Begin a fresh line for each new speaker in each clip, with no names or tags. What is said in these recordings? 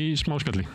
í smáskjalli.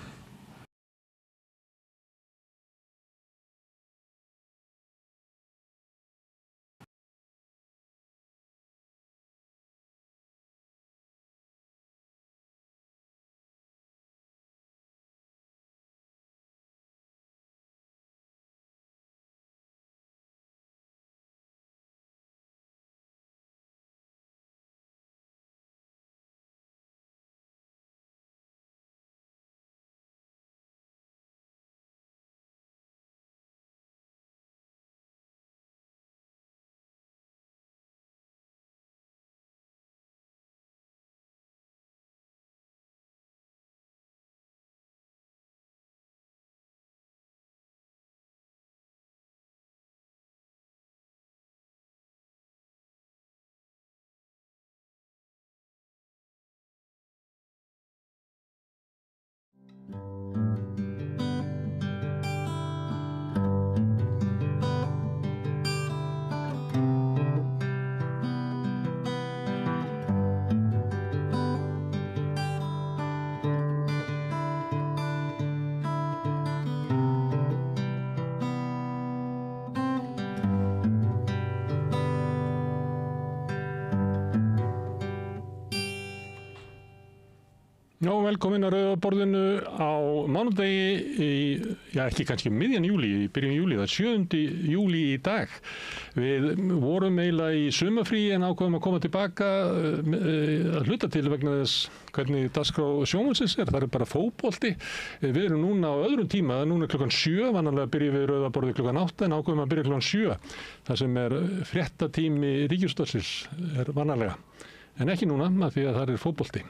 Já, velkomin að Rauða borðinu á mánudegi ekki kannski miðjan júlí, í byrjun júlí, það er 7. júlí í dag. Við vorum eiginlega í sumarfríi en ákveðum að koma tilbaka að hluta til vegna þess hvernig dagskrá sjónvarpsins er. Það er bara fótbolti. Við erum núna á öðrum tíma, núna klukkan 7, vanalega byrjum við Rauða borði klukkan 8 en ákveðum að byrja klukkan 7. Það sem er fréttatími Ríkisútvarpsins er vanalega. En ekki núna, af því að það er fótbolti.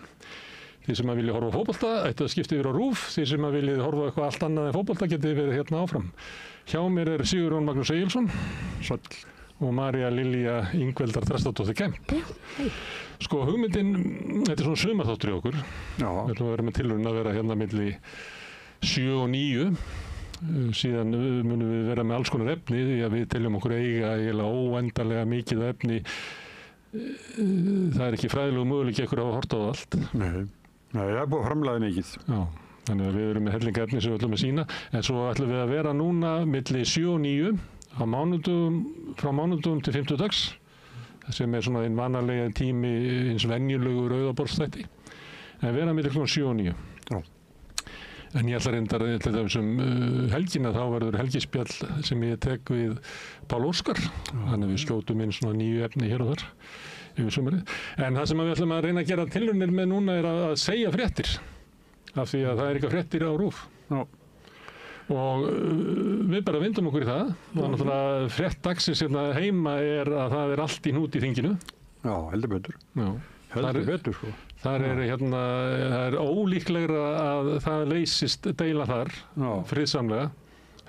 Þið sem að vilja horfa á fótbolta, ættu að skipta yfir á RÚV. Þið sem að vilja horfa á eitthvað allt annað en fótbolta getið verið hérna áfram. Hjá mér er Sigurjón Magnús Egilsson og María Lilja Ingveldar Þrastardóttir Kemp. Sko hugmyndin, þetta er svona sumarþáttur í okkur. Já. Við ætlum að vera með tilraun að vera hérna milli 7 og 9. Síðan munum við vera með alls konar efni því að við teljum okkur eiga eiginlega óendanlega mikið efni. Það er ekki fræðilegu möguleiki ykkur að horta á allt.
Nei, það er búið framlega mikið.
Já, þannig að við erum með hellinga efni sem við ætlum að sýna. En svo ætlum við að vera núna milli 7 og 9 á mánudum, frá mánudum til 50 dags. Sem er svona einn vanalega tími eins venjulegu rauðaborðsþætti. En vera milli klukkan 7 og 9.
Já.
En ég ætla reyndar til þessum helgina þá verður helgispjall sem ég tek við Pál Óskar. Þannig að við skjótum inn svona 9 efni hér og þar. Yfir sumarið. En það sem við ætlum að reyna að gera tilraunir með núna er að segja fréttir. Af því að það er eitthvað fréttir á RÚV.
Já.
Og við bara vindum okkur í það. Og náttúrulega frétt dagsins hérna heima er að það er allt í hnút í þinginu.
Já, heldur betur.
Já.
Heldur betur, sko.
Það er ólíklegra að það leysist deila þar, friðsamlega,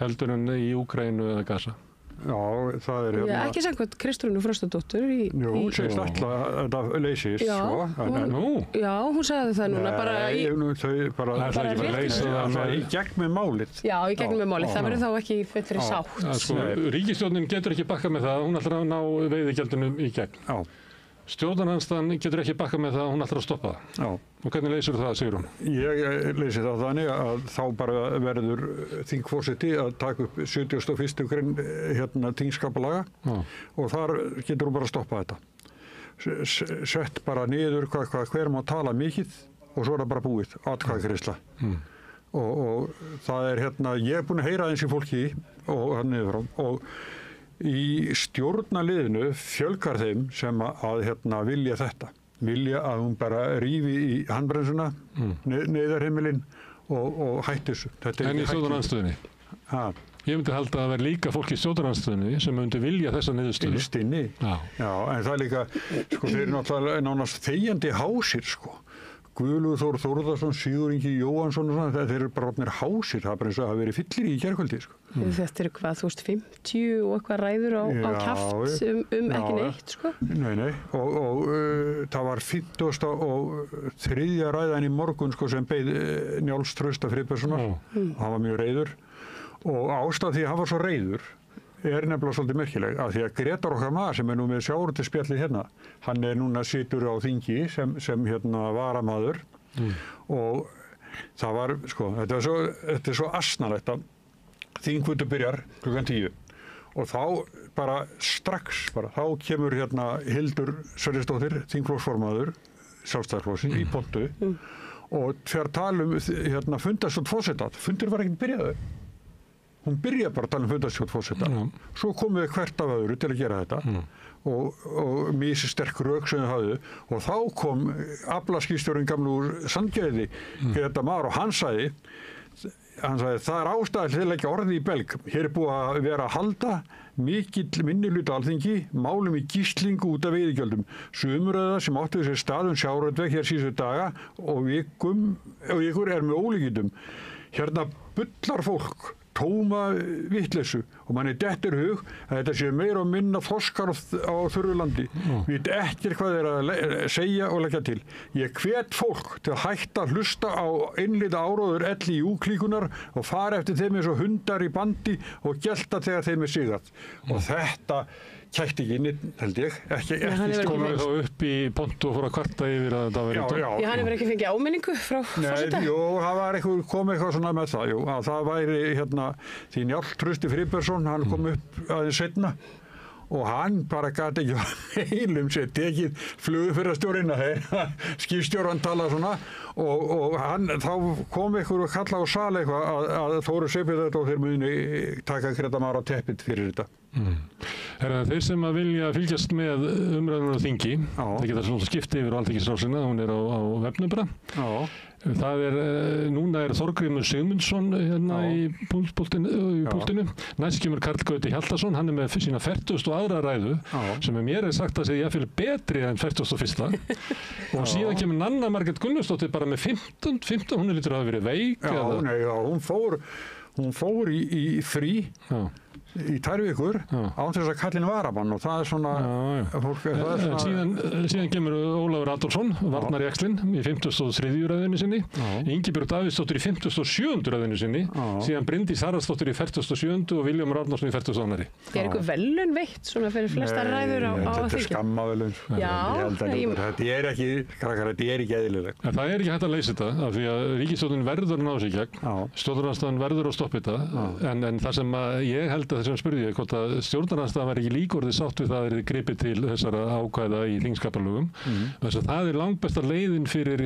heldur en í Úkraínu eða Gaza.
Já, það er
hérna... Já, ekki samkvæmt Kristrúnu Frostadóttur
Jú, segist alltaf að þetta leysist,
svo. Já, hún sagði það núna bara í...
Þau bara...
Það er ekki að leysa það með...
Í gegn með málið.
Já, í gegn með málið. Það verður þá ekki fullri sátt.
Sko, ríkisstjórnin getur ekki bakkað með það, hún ætlar að ná veiðigjaldinu í gegn.
Já.
Stjórnarandstaðan getur ekki bakkað með það, hún ætlar að stoppa það. Já. Og hvernig leysir það, Sigrún?
Ég leysi það þannig að þá bara verður þingforseti að taka upp 71. grein þingskapalaga og þar getur hún bara að stoppa þetta. Sett bara niður hver má tala mikið og svo er það bara búið, atkvæðagreiðsla. Og það er ég er búinn að heyra eins í fólki og hann niður frá og í stjórnarliðinu fjölgar þeim sem að vilja þetta. Vilja að hún bara rífi í handbremsuna, neyðarheimilinn og hætti þessu.
En í stjórnarandstöðunni? Ég myndi halda að það væri líka fólk í stjórnarandstöðunni sem myndi vilja þessa niðurstöðu.
Innst inni. Já, en það er líka, sko, þeir eru náttúrulega nánast þegjandi hásir, sko. Guðlaugur Þór Þórðarson, Sigurður Ingi Jóhannsson og svona, þeir eru bara orðnir hásir, það er bara eins og að hafa verið fyllir í gærkvöldi, sko.
Þetta eru hvað, 50 og eitthvað ræður á kjaft ekki neitt, sko.
Nei, og það var 50. og 3. ræðan í morgun, sko, sem beið Njáls Trausta Friðbertssonar, hann var mjög reiður og ástæða því að hann var svo reiður er nefnilega svolítið merkileg af því að Grétar okkar maður sem er nú með sjávarútvegsspjallið hérna, hann er núna situr á þingi sem varamaður og það var, sko, þetta er svo asnalegt að þingfundur byrjar klukkan 10 og þá bara strax, þá kemur hérna Hildur Sverrisdóttir, þingflokksformaður Sjálfstæðisflokksins í pontu og þegar talum hérna fundarstjórn forseta, fundur var ekkert byrjaður. Hún byrjaði bara að tala fundarstjórn forseta. Svo komum við hvert af öðru til að gera þetta og mjög sterk rök sem þau hafðu og þá kom aflaskýrstjórinn gamlu úr Sandgerði, Greta Mar og hann sagði það er ástæða til að leggja orði í belg. Hér er búið að vera að halda mikill minnihluta Alþingi, málum í gíslingu út af veiðigjöldum. Sumröða sem áttu sér stað sjávarútveg hér síðustu daga og vikur er með ólíkindum. Hérna bullar fólk tóma vitleysu og manni dettur hug að þetta sé meira og minna þorskar á þurru landi. Veit ekki hvað þeir að segja og leggja til. Ég hvet fólk til að hætta að hlusta á einlita áróður LÍU-klíkunar og fara eftir þeim eins og hundar í bandi og gelta þegar þeim er sigað. Og þetta kætti ekki inn, held ég, ekki
komið þá upp í pontu og fór að kvarta yfir að þetta verið
Já, hann hefur ekki fengið áminningu frá forseta?
Jú, það var komið eitthvað svona með það, jú, að það væri hérna, því Njáll Trausti Friðbertsson, hann kom upp aðeins seinna og hann bara gæti ekki heilum sér tekið flugumferðarstjórinn að skipstjóran tala svona og þá kom einhver og kalla á sal eitthvað að Þóru Seipið þetta og þeir muni taka Greta Mar á teppið fyrir þetta.
Þeir sem að vilja fylgjast með umræðunar á þingi, þeir geta svona skipti yfir á Alþingisrásina, hún er á vefnum bara. Það núna er Þorgrímur Sigmundsson hérna í púltinu. Næst kemur Karl Gauti Hjaltason, hann er með sína 42. ræðu sem mér sagt að segja jafnvel betri en 41. Og síðan kemur Nanna Margrét Gunnarsdóttir bara með 15, hún lítur að hafa verið veik. Hún fór í frí.
Í 2 vikur án þess að kallinn varamann og það er svona fólk
síðan kemur Ólafur Adolfsson varnarjaxlinn í 53. ræðinu sinni Ingibjörg Davíðsdóttir í 57. ræðinu sinni síðan Bryndís Haraldsdóttir í 47. og Vilhjálmur Árnason í 42.
Er eitthvað velun veitt svona fyrir flesta ræður á þingi?
Þetta er skammavelun þetta er ekki eðlilegt.
Það er ekki hægt að leysa þetta af því að ríkisstjórnin verður að ná sig í gegn stjórnarandstaðan verður að stoppa þetta en það sem ég held að þessum spurði ég hvort að stjórnarandstaðan var ekki líkorðið sátt við það að gripið til þessara ákvæða í þingskapalögum. Þess að það er langbesta leiðin fyrir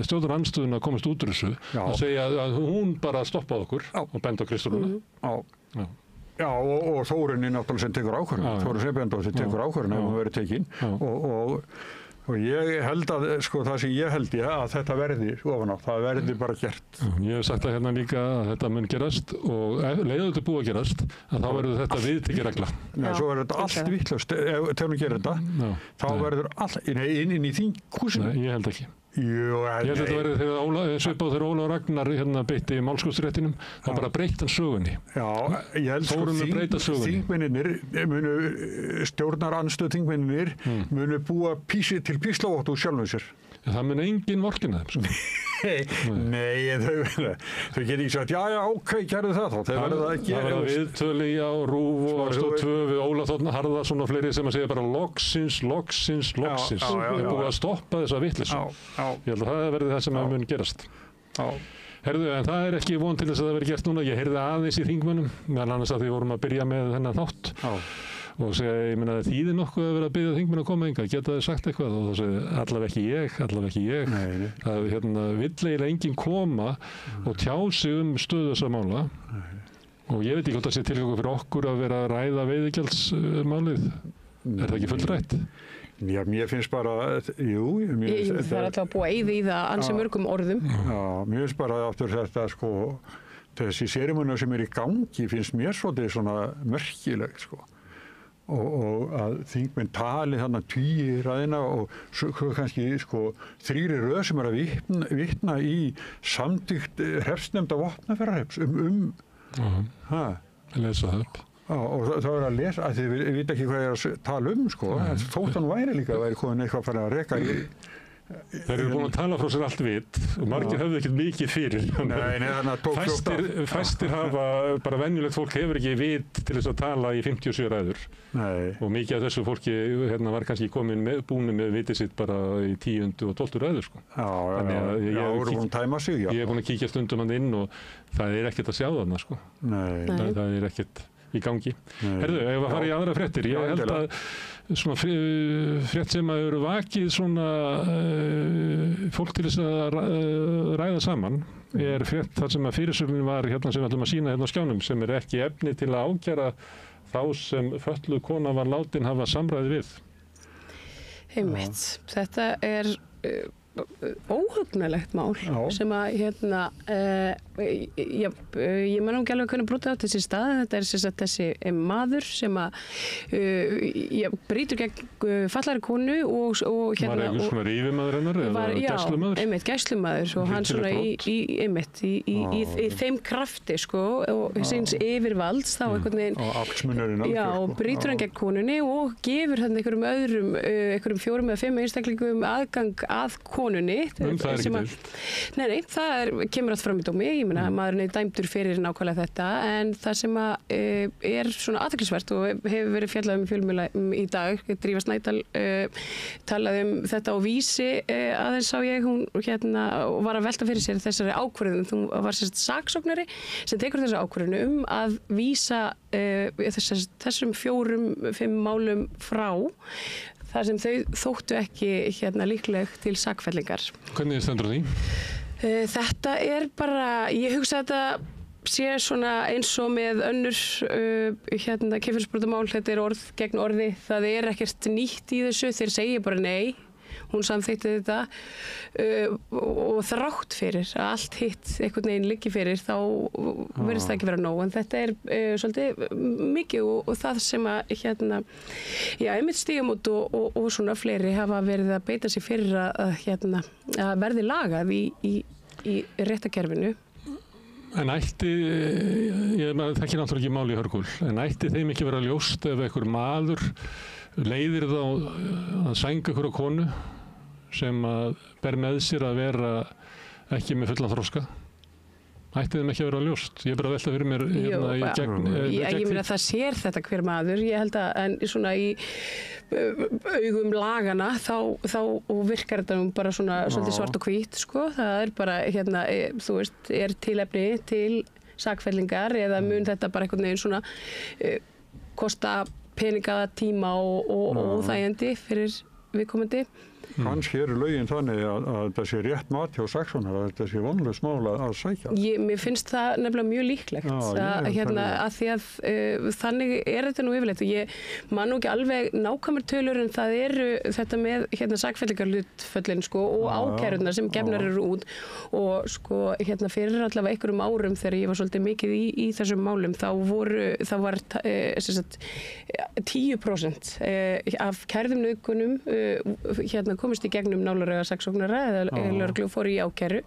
stjórnarandstöðuna að komast út úr þessu að segja að hún bara stoppaði okkur og benda á Kristrúnu.
Já, og Þórunni náttúrulega sem tekur ákvörðun. Þórunn Sveinbjarnardóttir tekur ákvörðun ef hún verið tekin og ég held að, það sem ég held að þetta verði ofan á, það verði bara gert.
Ég hef sagt það hérna líka að þetta mun gerast og leiðu þetta búið að gerast, að þá verður þetta viðtekið regla.
Nei, svo verður þetta allt vitlaust, ef hún gerir þetta, þá verður allt inn í þinghúsinu.
Nei, ég held ekki.
Ég
held að þetta verði svipað þegar Ólafur Ragnar beitti málskotsréttinum, það bara breytt hann sögunni.
Já, ég held þingmennir munu stjórnarandstöð þingmennir munu búa til píslavottu úr sjálfum sér.
Það mun engin vorkina þeim.
Nei, þau geta ekki sagt, ok, gerðu það þá.
Það verða viðtöli á RÚV og Stöð 2 við Óla Þ. Harðarson og fleiri sem að segja bara loksins. Það er búið að stoppa þessa vitleysu. Ég held að það verði það sem mun gerast. Herðu, en það er ekki von til þess að það verði gert núna. Ég heyrði aðeins í þingmönnum, meðal annars að því vorum að byrja með þennan þátt. Og segja, ég meina, þýðir nokkuð að vera að biðja þingmenn að koma hingað, geta þið sagt eitthvað og þá segja, allavega ekki ég.
Nei.
Það vill eiginlega enginn koma og tjá sig stöðu þessa mála og ég veit ekki hvort það sé tilgangur fyrir okkur að vera að ræða veiðigjaldsmálið. Er það ekki fullrætt?
Já, mér finnst bara,
það er alltaf að búa eyði í það ansi mörgum orðum.
Já, mér finnst bara aftur þetta, þessi sérimónia sem er í gangi finnst mér svolítið svona merkilegt, og að þingmenn tali þarna 10 ræðina og svo kannski 3 röð sem er að vitna í samþykkt hreppsnefnda vopnaferðarhrepps
lesa það upp.
Og það er að lesa, að þið vita ekki hvað ég er að tala þótt hann væri líka, væri komin eitthvað að fara að reka
Þeir eru búin að tala frá sér allt vit og margir höfðu ekkert mikið fyrir. Fæstir hafa, bara venjulegt fólk hefur ekki vit til þess að tala í 57 ræður. Nei. Og mikið af þessu fólki var kannski búin með vitið sitt bara í 10. og 12. ræður, sko.
Ég er
búin að kíkja stundum hann inn og það er ekkert að sjá þarna, sko.
Nei.
Það er ekkert í gangi. Herðu, ef að fara í aðra fréttir, ég held að svona frétt sem að eru vakið svona fólk til þess að ræða saman er frétt þar sem að fyrirsögnin var hérna sem við ætlum að sýna hérna á skjánum sem er ekki efni til að ákæra þá sem fötluð kona var látin hafa samræði við.
Einmitt. Þetta er óhugnalegt mál sem að ég man ekki alveg hvernig brotið á þessi stað en þetta er þessi maður sem að brýtur gegn fallari konu og
var einhvers svona rífimaður hennar eða gæslumaður?
Já, einmitt gæslumaður og hann svona í þeim krafti sko og síns yfirvalds þá einhvern veginn
og aflsmunurinn
og brýtur hann gegn konunni og gefur hann einhverjum 4 eða 5 einstaklingum aðgang að konunni.
Það er ekki deilt.
Nei, það kemur allt fram í dómi. Ég meina, maðurinn er dæmdur fyrir nákvæmlega þetta, en það sem er svona athyglisvert og hefur verið fjallað fjölmiðla í dag, Drífa Snædal talaði þetta á Vísi aðeins sá ég, hún var að velta fyrir sér þessari ákvörðun, hún var saksóknari sem tekur þessa ákvörðun að vísa þessum 4-5 málum frá þar sem þau þóttu ekki líkleg til sakfellingar.
Hvernig stendur því?
Þetta er bara, ég hugsa að þetta sé svona eins og með önnur kynferðisbrotamál, þetta er orð gegn orði, það er ekkert nýtt í þessu, þeir segja bara nei, hún samþykkti þetta og þrátt fyrir að allt hitt einhvern veginn liggi fyrir þá verðist það ekki vera nóg en þetta er svolítið mikið og það sem að einmitt Stígamót og svona fleiri hafa verið að beita sig fyrir að verði lagað í réttarkerfinu.
En ætti, það ekki náttúrulega ekki máli í Hörgul, en ætti þeim ekki vera ljóst ef einhver maður leiðir þá að sænga einhverja konu sem að ber með sér að vera ekki með fullan þroska? Ætti þeim ekki að vera ljóst? Ég er bara að velta fyrir mér
ég meina það sér þetta hver maður, ég held að en svona í augum lagana þá virkar þetta bara svona svolítið svart og hvít sko, það er bara þú veist, er tilefni til sakfellingar eða mun þetta bara einhvern veginn svona kosta peninga, tíma og þægjandi fyrir viðkomandi.
Kannski eru lögin þannig að þetta sé rétt mat hjá saksóknara, að þetta sé vonlaust mál að sækja.
Mér finnst það nefnilega mjög líklegt að því að þannig er þetta nú yfirleitt og ég man nú ekki alveg nákvæmur tölur en það eru þetta með sakfellingarhlutföllin sko og ákærurnar sem gefnar eru út og sko fyrir allavega einhverjum árum þegar ég var svolítið mikið í þessum málum þá var 10% af kærðum nauðgunum komist í gegnum nálarauga saksóknara eða lögreglu fór í ákæru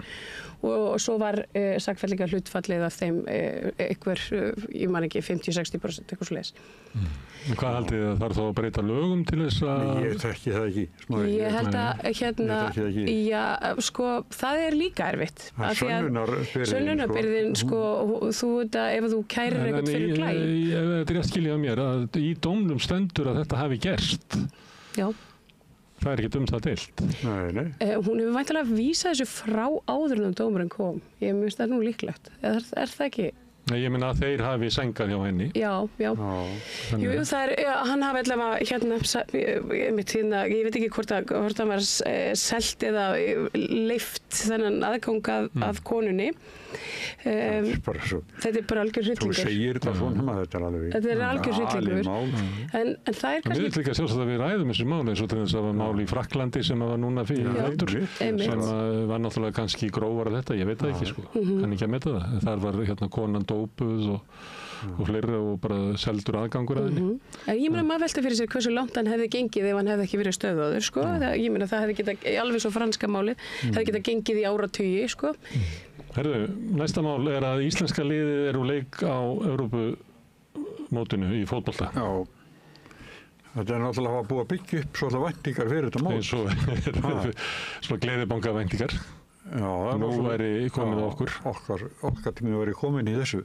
og svo var sakfellingar hlutfallið af þeim ég man ekki 50-60% eitthvað svoleiðis.
Hvað haldið þið að þarf þá að breyta lögum til þess að...
Ég þekki það ekki.
Ég held að já, sko, það er líka erfitt. Sönnunarbyrðin, sko, ef þú kærir eitthvað fyrir glæp.
Þetta er rétt skiljað mér að í dómnum stendur að þetta hafi gerst. Já. Það er ekki það deilt.
Nei.
Hún hefur væntanlega vísað þessu frá áður en dómurinn kom. Ég finnst það nú líklegt. Er það ekki?
Nei, ég meina að þeir hafi sængað hjá henni.
Já. Jú, það hann hafi allavega ég veit ekki hvort hann var selt eða leyft þennan aðgang að konunni. Þetta er bara algjör hryllingur.
Þú segir þetta svona,
þetta er algjör hryllingur. En það er kannski...
Við veitum ekki að sjálfsagt að við ræðum þessi máli eins og til þess að var mál í Frakklandi sem var núna fyrir heldur sem var náttúrulega kannski grófara þetta, ég veit það ekki sko, kann ekki að meta það. Þar var konan dópuð og fleiri og bara seldur aðgangur að henni.
En ég meina maður velta fyrir sér hversu langt hann hefði gengið ef hann hefði ekki verið stöðvaður sko. Ég meina það hefði getað, alveg svo franska málið, hefði getað gengið í áratugi sko.
Herðu, næsta mál er að íslenska liðið eru leik á Evrópumótinu í fótbolta.
Já, Þetta náttúrulega að hafa búið að byggja upp svolítið væntingar fyrir þetta mót.
Svo gleðibanga væntingar.
Já,
nú væri komin á okkur.
Okkar tími væri komin í þessu.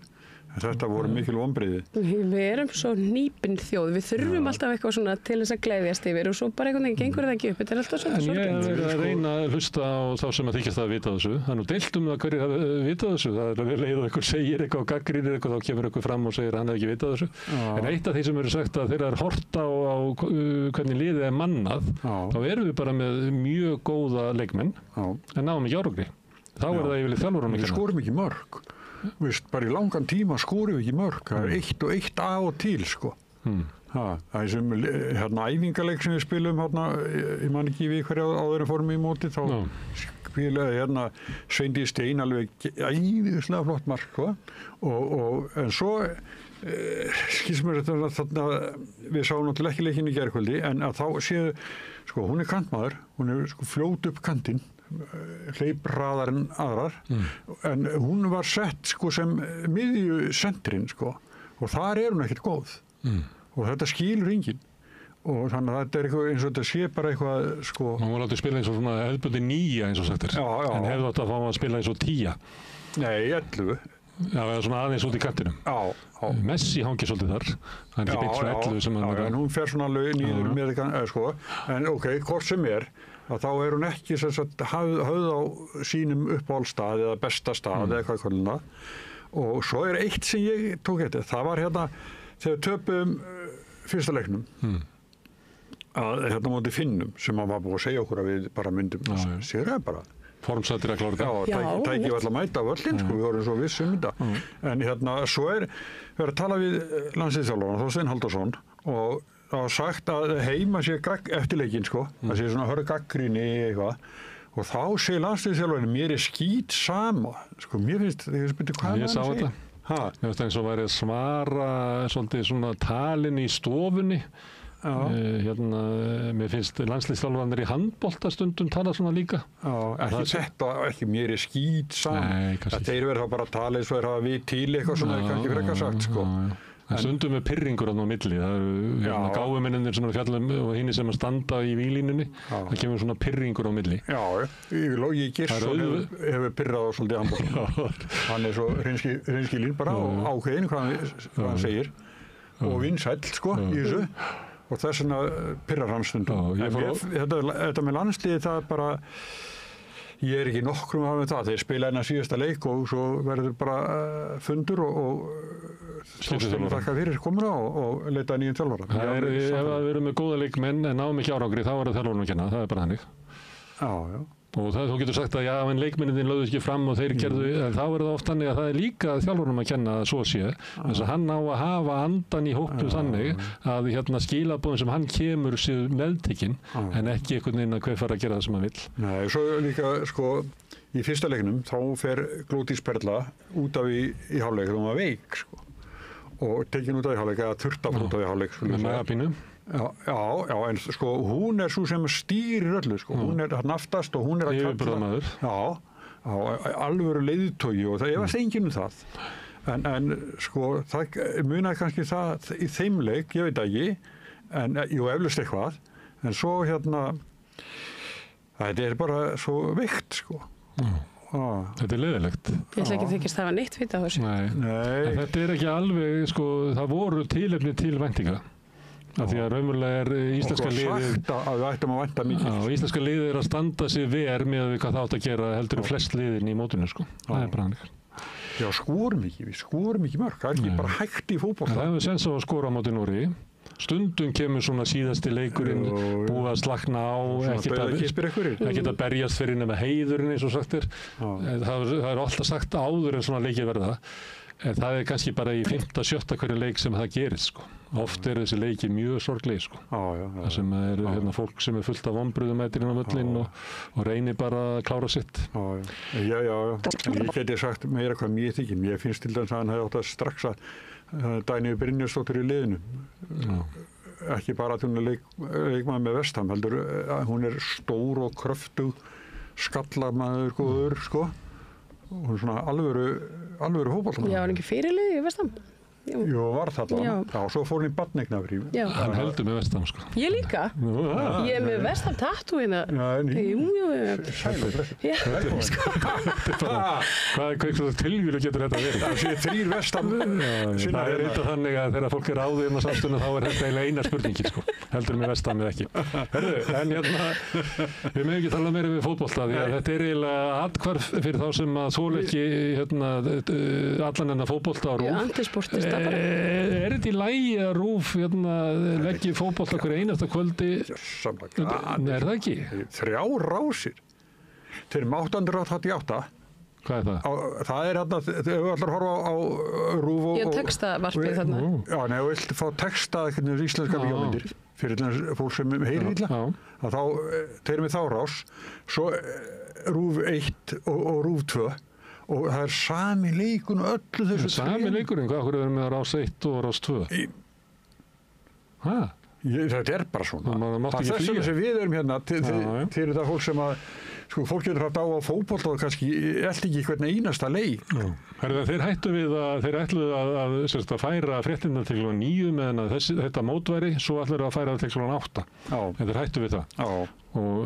Þetta voru mikil vonbrigði.
Við erum svo hnípin þjóð. Við þurfum alltaf eitthvað svona til þess að gleðjast yfir og svo bara einhvern veginn gengur það ekki upp. Þetta alltaf svolítið sorglegt.
En ég er að reyna að hlusta á þá sem að þykjast að vita þessu. Það er nú deilt það hverjir hafa vitað þessu. Það er leið og einhver segir eitthvað og gagnrýnir eitthvað, þá kemur einhver fram og segir að hann hefði ekki vitað þessu. En eitt af því sem eru sagt að þegar það er horft á hvernig liðið er mannað, þá erum við bara með mjög góða leikmenn en náum ekki árangri. Þá er það yfirleitt þjálfarana að kenna.
Við skorum ekki mörg. Bara í langan tíma skorum við ekki mörg. Það er eitt og eitt af og til, sko. Það er sem æfingaleik sem við spilum, ég man ekki við hverja áður en fórum í móti, þá spilaði Sveindís Stein alveg æðislega flott mark, sko. En svo skilst mér þetta, við sáum náttúrulega ekki leikinn í gærkvöldi, en að þá séu, sko, hún er kantmaður, hún er sko fljót upp kantinn, hleypraðar en aðrar, en hún var sett sko sem miðjusentrin, sko, og þar er hún ekkert góð, og þetta skilur enginn, og þannig að þetta er eitthvað eins og þetta sé bara eitthvað, sko.
Hún var látið spila eins og svona hefðbundi 9 eins og sagt er, en hefði átt að fá að spila eins og 10.
Nei, 11.
Já, eða svona aðeins út í kantinum. Messi hangir svolítið þar, hann er ekki beint svona 11 sem hann
en hún fer svona nýður með sko, en ok, hvort sem er, að þá er hún ekki höfð á sínum uppáhaldstað eða besta stað eða eitthvað kollina. Og svo er eitt sem ég tók eftir, það var þegar töpum fyrsta leiknum að móti Finnum sem hann var búið að segja okkur að við bara myndum sigra bara.
Formsættir að klára þetta.
Já, tæki við alltaf mæta á völlin, sko, við vorum svo viss þetta. En svo er verið að tala við landsliðsþjálfarana, Þorsteinn Halldórsson, og það var sagt að heima sé eftir leikinn, sko, það sé svona hörð gagnrýni eitthvað, og þá segir landsliðsþjálfarinn, mér er skít sama, sko, mér finnst, ég spyrir hvað
ég sá þetta. Ég veist eins og væri að svara svolítið svona talin í stofunni. Mér finnst landsliðsþjálfarnir í handbolta stundum tala svona líka.
Ekki þetta, ekki mér er skít saman. Þeir verða bara að tala eins og þeir hafa við til eitthvað sem þeir kannski frekar sagt, sko.
En stundum er pirringur á milli. Það eru gáfumennir sem eru fjallum og hini sem að standa í víglínunni. Það kemur svona pirringur á milli.
Já, Logi Geirsson hefur pirrað á svolítið handbolta. Hann er svo hreinskilinn bara og ákveðinn hvað hann segir og vinsæll, sko, í þessu. Og þess vegna pirrar hann stundum. Þetta með landsliði, það er bara, ég er ekki nokkrum að hafa með það. Þeir spila síðasta leik og svo verður bara fundur og Þorsteinn þakka fyrir komuna og leita nýjum þjálfara.
Ef við erum með góða leikmenn en náum ekki árangri, þá er það þjálfarnum að kenna. Það er bara þannig.
Já.
Og þú getur sagt að en leikmennin lögðu ekki fram og þeir gerðu, en þá er það oft þannig að það er líka þjálfarnum að kenna að svo sé. Þess að hann á að hafa andan í hópnum þannig að skilaboðin sem hann kemur séu meðtekinn en ekki einhvern veginn að hver fara að gera það sem hann vill.
Nei, svo líka, sko, í fyrsta leiknum þá fer Glódís Perla út af í hálfleik, hún var veik, sko, og tekin út af í hálfleik, eða þurft að út af í hálfleik.
Með magapínu.
Já, en sko hún er svo sem stýrir öllu, sko, hún er naftast og hún er að kalla, alvöru leiðtogi og það efast enginn það. En sko, það munar kannski það í þeim leik, ég veit ekki, en jú, eflaust eitthvað, en svo þetta er bara svo veikt, sko.
Þetta er leiðilegt.
Ég ætla ekki að þykjast hafa neitt vita á þessu.
Nei. En þetta er ekki alveg, sko, það voru tilefni til væntinga. Af því að raunverulega er íslenska liðið...
Okkur sagt að við ættum að vænta mikið.
Já, íslenska liðið er að standa sig ver með hvað það átt að gera heldur flest liðin í mótinu, sko. Það er bara hannig.
Já, við skorum ekki mörg. Það er ekki bara hægt í fótbolta.
Það hefur sens á að skora á móti Noregi. Stundum kemur svona síðasti leikurinn búið að slakna á, ekkert að berjast fyrir nema heiðurinn eins og sagt er. Það er alltaf sagt áður en svona leikið verða. En það er kannski bara í 5. 7. hverju leik sem það gerist, sko. Oft er þessi leiki mjög sorglegir, sko. Það sem er fólk sem er fullt af vonbrigðum inn á völlinn og reynir bara að klára sitt.
Já. En ég geti sagt meira hvað mér þykir. Mér finnst til dæmis að hann hefði átt að strax að Dagný Brynjarsdóttir í liðinu. Ekki bara að hún er leikmaður með Vestham, heldur hún er stór og kröftug, skallamaður góður, sko. Og svona alvöru fótboltamaður.
Já, var ekki fyrirliði í Vestham?
Jú, var það allan. Já, svo fór hann í barneignafrí.
Hann heldur með Vestham, sko.
Ég líka. Ég er með Vestham tattoo hérna. Jú.
Hvað tilvíru getur þetta verið?
Það sé 3 Vestham.
Það er eitthvað þannig að þegar fólk er áður á samstunum þá er þetta eiginlega eina spurningin, sko. Heldur með Vestham eða ekki. Herðu, en við mögum ekki tala meira við fótbolta því að þetta er eiginlega athvarf fyrir þá sem að þola ekki allan enna fótbolta á RÚV. Er þetta í lagi að RÚV leggji fótbolta hverju einasta kvöldi? Er það ekki?
3 rásir. Þeir eru 888.
Hvað er það?
Það er þau ætlar að horfa á RÚV og...
Já, textavarpið þarna.
Já, nei, og vilt fá texta íslenska bíómyndir fyrir fólk sem heyrir illa. Þá, þeir eru með þá rás, svo RÚV 1 og RÚV 2. Og það er sami leikun og öllu þessu...
Sami leikurinn? Hvað er með rás 1 og rás 2?
Þetta er bara svona. Það er þessum sem við erum hérna til þetta fólk sem að... Sko, fólk getur haft á fótbolta og kannski eldi ekki hvernig einasta leik.
Þeir ætluðu að færa fréttina til 9 meðan að þetta mótværi, svo ætluðu að færa það til 8. En þeir hættu við það. Og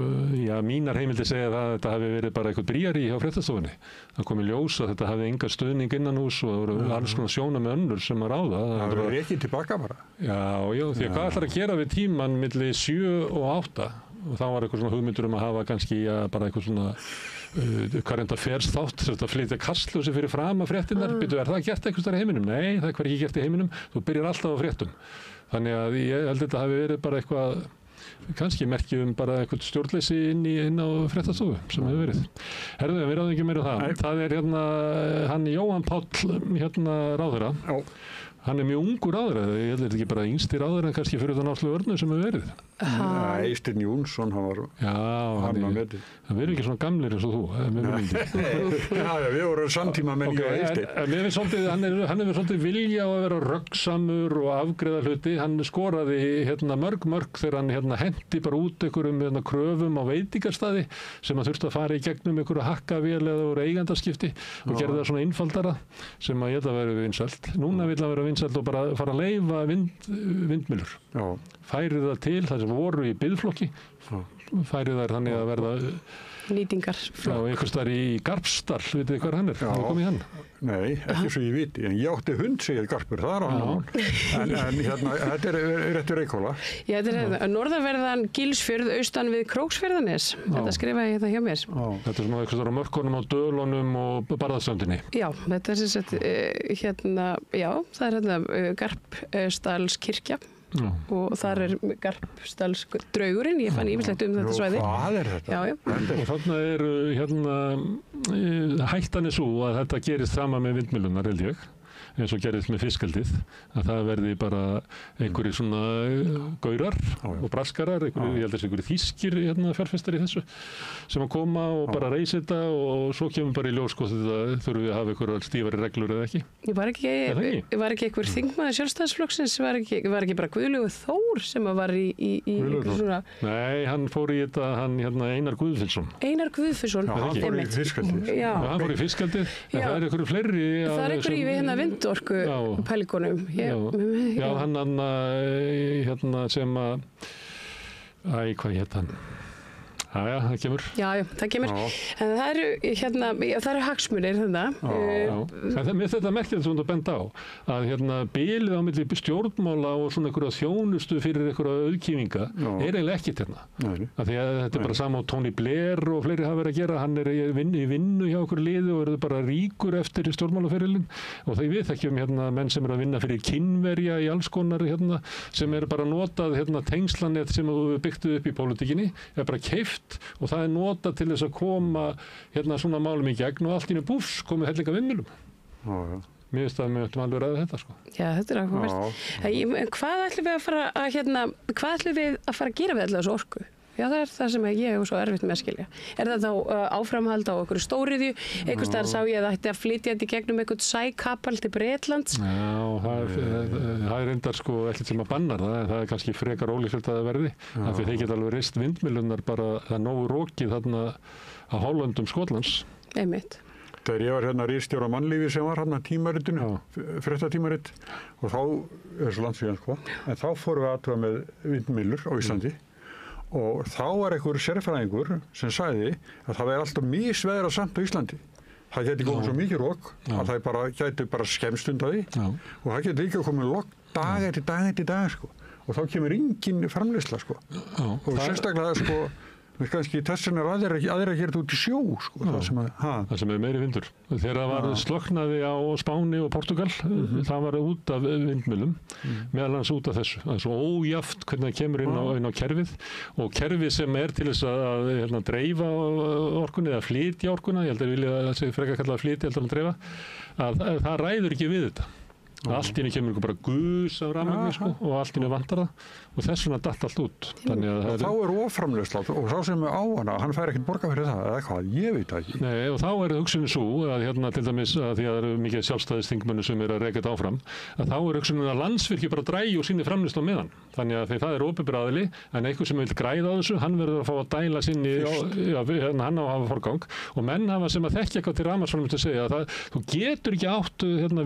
mínar heimildir segja að þetta hafi verið bara eitthvað bríari hjá fréttastofunni. Það kom í ljós að þetta hafi enga stuðning innan hús og það voru alls konar sjóna með önnur sem að ráða.
Það voru ekki tilbaka bara.
Já, því að hvað ætlar að gera við tíman milli 7 og 8? Og þá var eitthvað svona hugmyndur að hafa kannski bara eitthvað svona current affairs þátt, að flytja kastljósi fyrir fram að fréttinnar. Er það gert einhvers staðar í heiminum? Nei, það er ekki gert í heiminum. Þú byrjar alltaf á fréttum. Þannig að ég held þetta hafi verið bara eitthvað, kannski merkið bara eitthvað stjórnleysi inn á fréttastofu sem hefur verið. Herðu, við ráðum ekki meira það. Það er hann Jóhann Páll ráðherra. Hann er mjög ungur ráðherra, ég held ekki bara yngsti ráðherra en kannski fyrir þann Áslaug Örnu sem hefur verið.
Eystinn Jónsson, hann var metið.
Það verður ekki svona gamlir eins og þú, með myndi.
Við vorum samtíma menn ég og Eystinn.
Hann hefur svolítið vilja á að vera röggsamur og afgreiða hluti. Hann skoraði mörg þegar hann hendi bara út einhverjum kröfum á veitingarstaði sem að þurfti að fara í gegnum einhverju hakkavél eða voru eigendaskipti og gerði það svona einfaldara sem að ég held að vera vinsælt. Núna vill hann vera vinsælt og bara fara að leyfa vindmyllur. Færi það til, það sem voru í biðflokki, færi þær þannig að verða
nýtingarflokk.
Einhvers staðar í Garpsdal, vitið þið hvað hann er? Það kom í hann.
Nei, ekki svo ég viti, en ég átti hund, segir Garpur, það er hann. En þetta er eftir Reykjóla.
Já, þetta er norðanverðan Gilsfjörð, austan við Króksfjörðanes. Þetta skrifaði ég hjá mér.
Þetta er svona einhvers staðar á mörkunum á Dölunum og Barðaströndinni. Já,
þetta er sem sagt, það er Garpsdalskirkja. Og þar er Garpsdalsdraugurinn, ég fann ýmislegt þetta svæði.
Hvað er þetta?
Og þarna hættan er svo að þetta gerist saman með vindmyllunar, held ég, eins og gerist með fiskaldið, að það verði bara einhverjir svona gaurar og braskarar, ég held að þessi einhverjir þýskir fjárfestar í þessu, sem að koma og bara reysa þetta og svo kemur bara í ljós hvort þetta þurfum við að hafa einhverjar stífari reglur eða ekki.
Var ekki einhver þingmaður Sjálfstæðisflokksins, var ekki bara Guðlaugur Þór sem var í einhver svona...
Nei, hann fór í þetta, Einar Guðfinnsson.
Einar Guðfinnsson,
hann fór í fiskaldið.
Já, hann fór í fiskaldið, en það er einhverju fleiri...
Það er einhverju í vindorku pælingunum.
Já, hann sem að... hvað hét hann? Já, það kemur.
Já, það kemur. En það eru hagsmunir
Með þetta merkir þetta að benda á að bilið á milli stjórnmála og svona einhverja þjónustu fyrir einhverja auðkýfinga er eiginlega ekkert hérna. Því að þetta er bara sama á Tony Blair og fleiri hafa verið að gera. Hann er í vinnu hjá okkur liði og verður bara ríkur eftir stjórnmálaferilinn. Og við þekkjum menn sem eru að vinna fyrir kynverja í alls konar sem eru bara notað tengslanett sem við byggtu upp í pólitíkinni, er bara keypt og það er notað til þess að koma svona málum í gegn og allt í einu búfs komið hellinga vindmyllum. Mér finnst að við möttum alveg ræða þetta, sko.
Já, þetta er ákveðverst. Hvað ætlum við að fara að gera við allar þessu orku? Já, það er það sem ég hef svo erfitt með að skilja. Er það þá áframhald á einhverju stóriðju? Einhvers staðar sá ég að það ætti að flytja þetta í gegnum einhvern sækapal til Bretlands. Já,
það er reyndar sko ekkert sem að bannar það, en það er kannski frekar ólíklegt að það verði. Af því þeir geta alveg reist vindmyllunar bara, það er nógu rokið þarna á hálöndum Skotlands.
Einmitt.
Þegar ég var hérna ritstjóri á Mannlífi sem var hérna tímaritinu, fréttatímarit, og þá, þessu landsvíðan sko, en þá fórum við aðtuga með vindmyllur á Íslandi og þá var einhver sérfræðingur sem sagði að það væri alltaf misveðra samt á Íslandi. Það geti komið svo mikið rok að það geti bara skemmst undan því og það geti líka komið logg dag eftir dag sko. Og þá kemur engin framleiðsla sko. Og sérstaklega sko, kannski þessin aðra að gera þetta út í sjó sko, það sem
meiri vindur. Þegar það var slökknaði á Spáni og Portugal, það var út af vindmyllum, meðal annars út af þessu. Það er svo ójafnt hvernig það kemur inn á kerfið og kerfið sem er til þess að dreifa orkunni eða flytja orkuna, ég held að vilja að það frekar kallað að flytja heldur en að dreifa, að það ræður ekki við þetta. Allt í henni kemur bara gus af rafmagni sko, og allt í henni vantar það og þess vegna datt allt út.
Og þá er oframleiðsla og sá sem er á hana, hann fær ekkert borgað fyrir það eða hvað, ég veit það ekki.
Nei, og þá er hugsunin svo að til dæmis að því að það eru mikið sjálfstæðisþingmenn sem eru að reka þetta áfram, að þá er hugsunin að Landsvirkjun bara drægi úr sinni framleiðslu á meðan. Þannig að það er opinber aðili, en einhver sem vil græða á þessu, hann verður að fá að dæla sinni, hann á að hafa forgang og menn hafa sem að þekkja eitthvað til rafmagnsframleiðslu að segja að þú getur ekki átt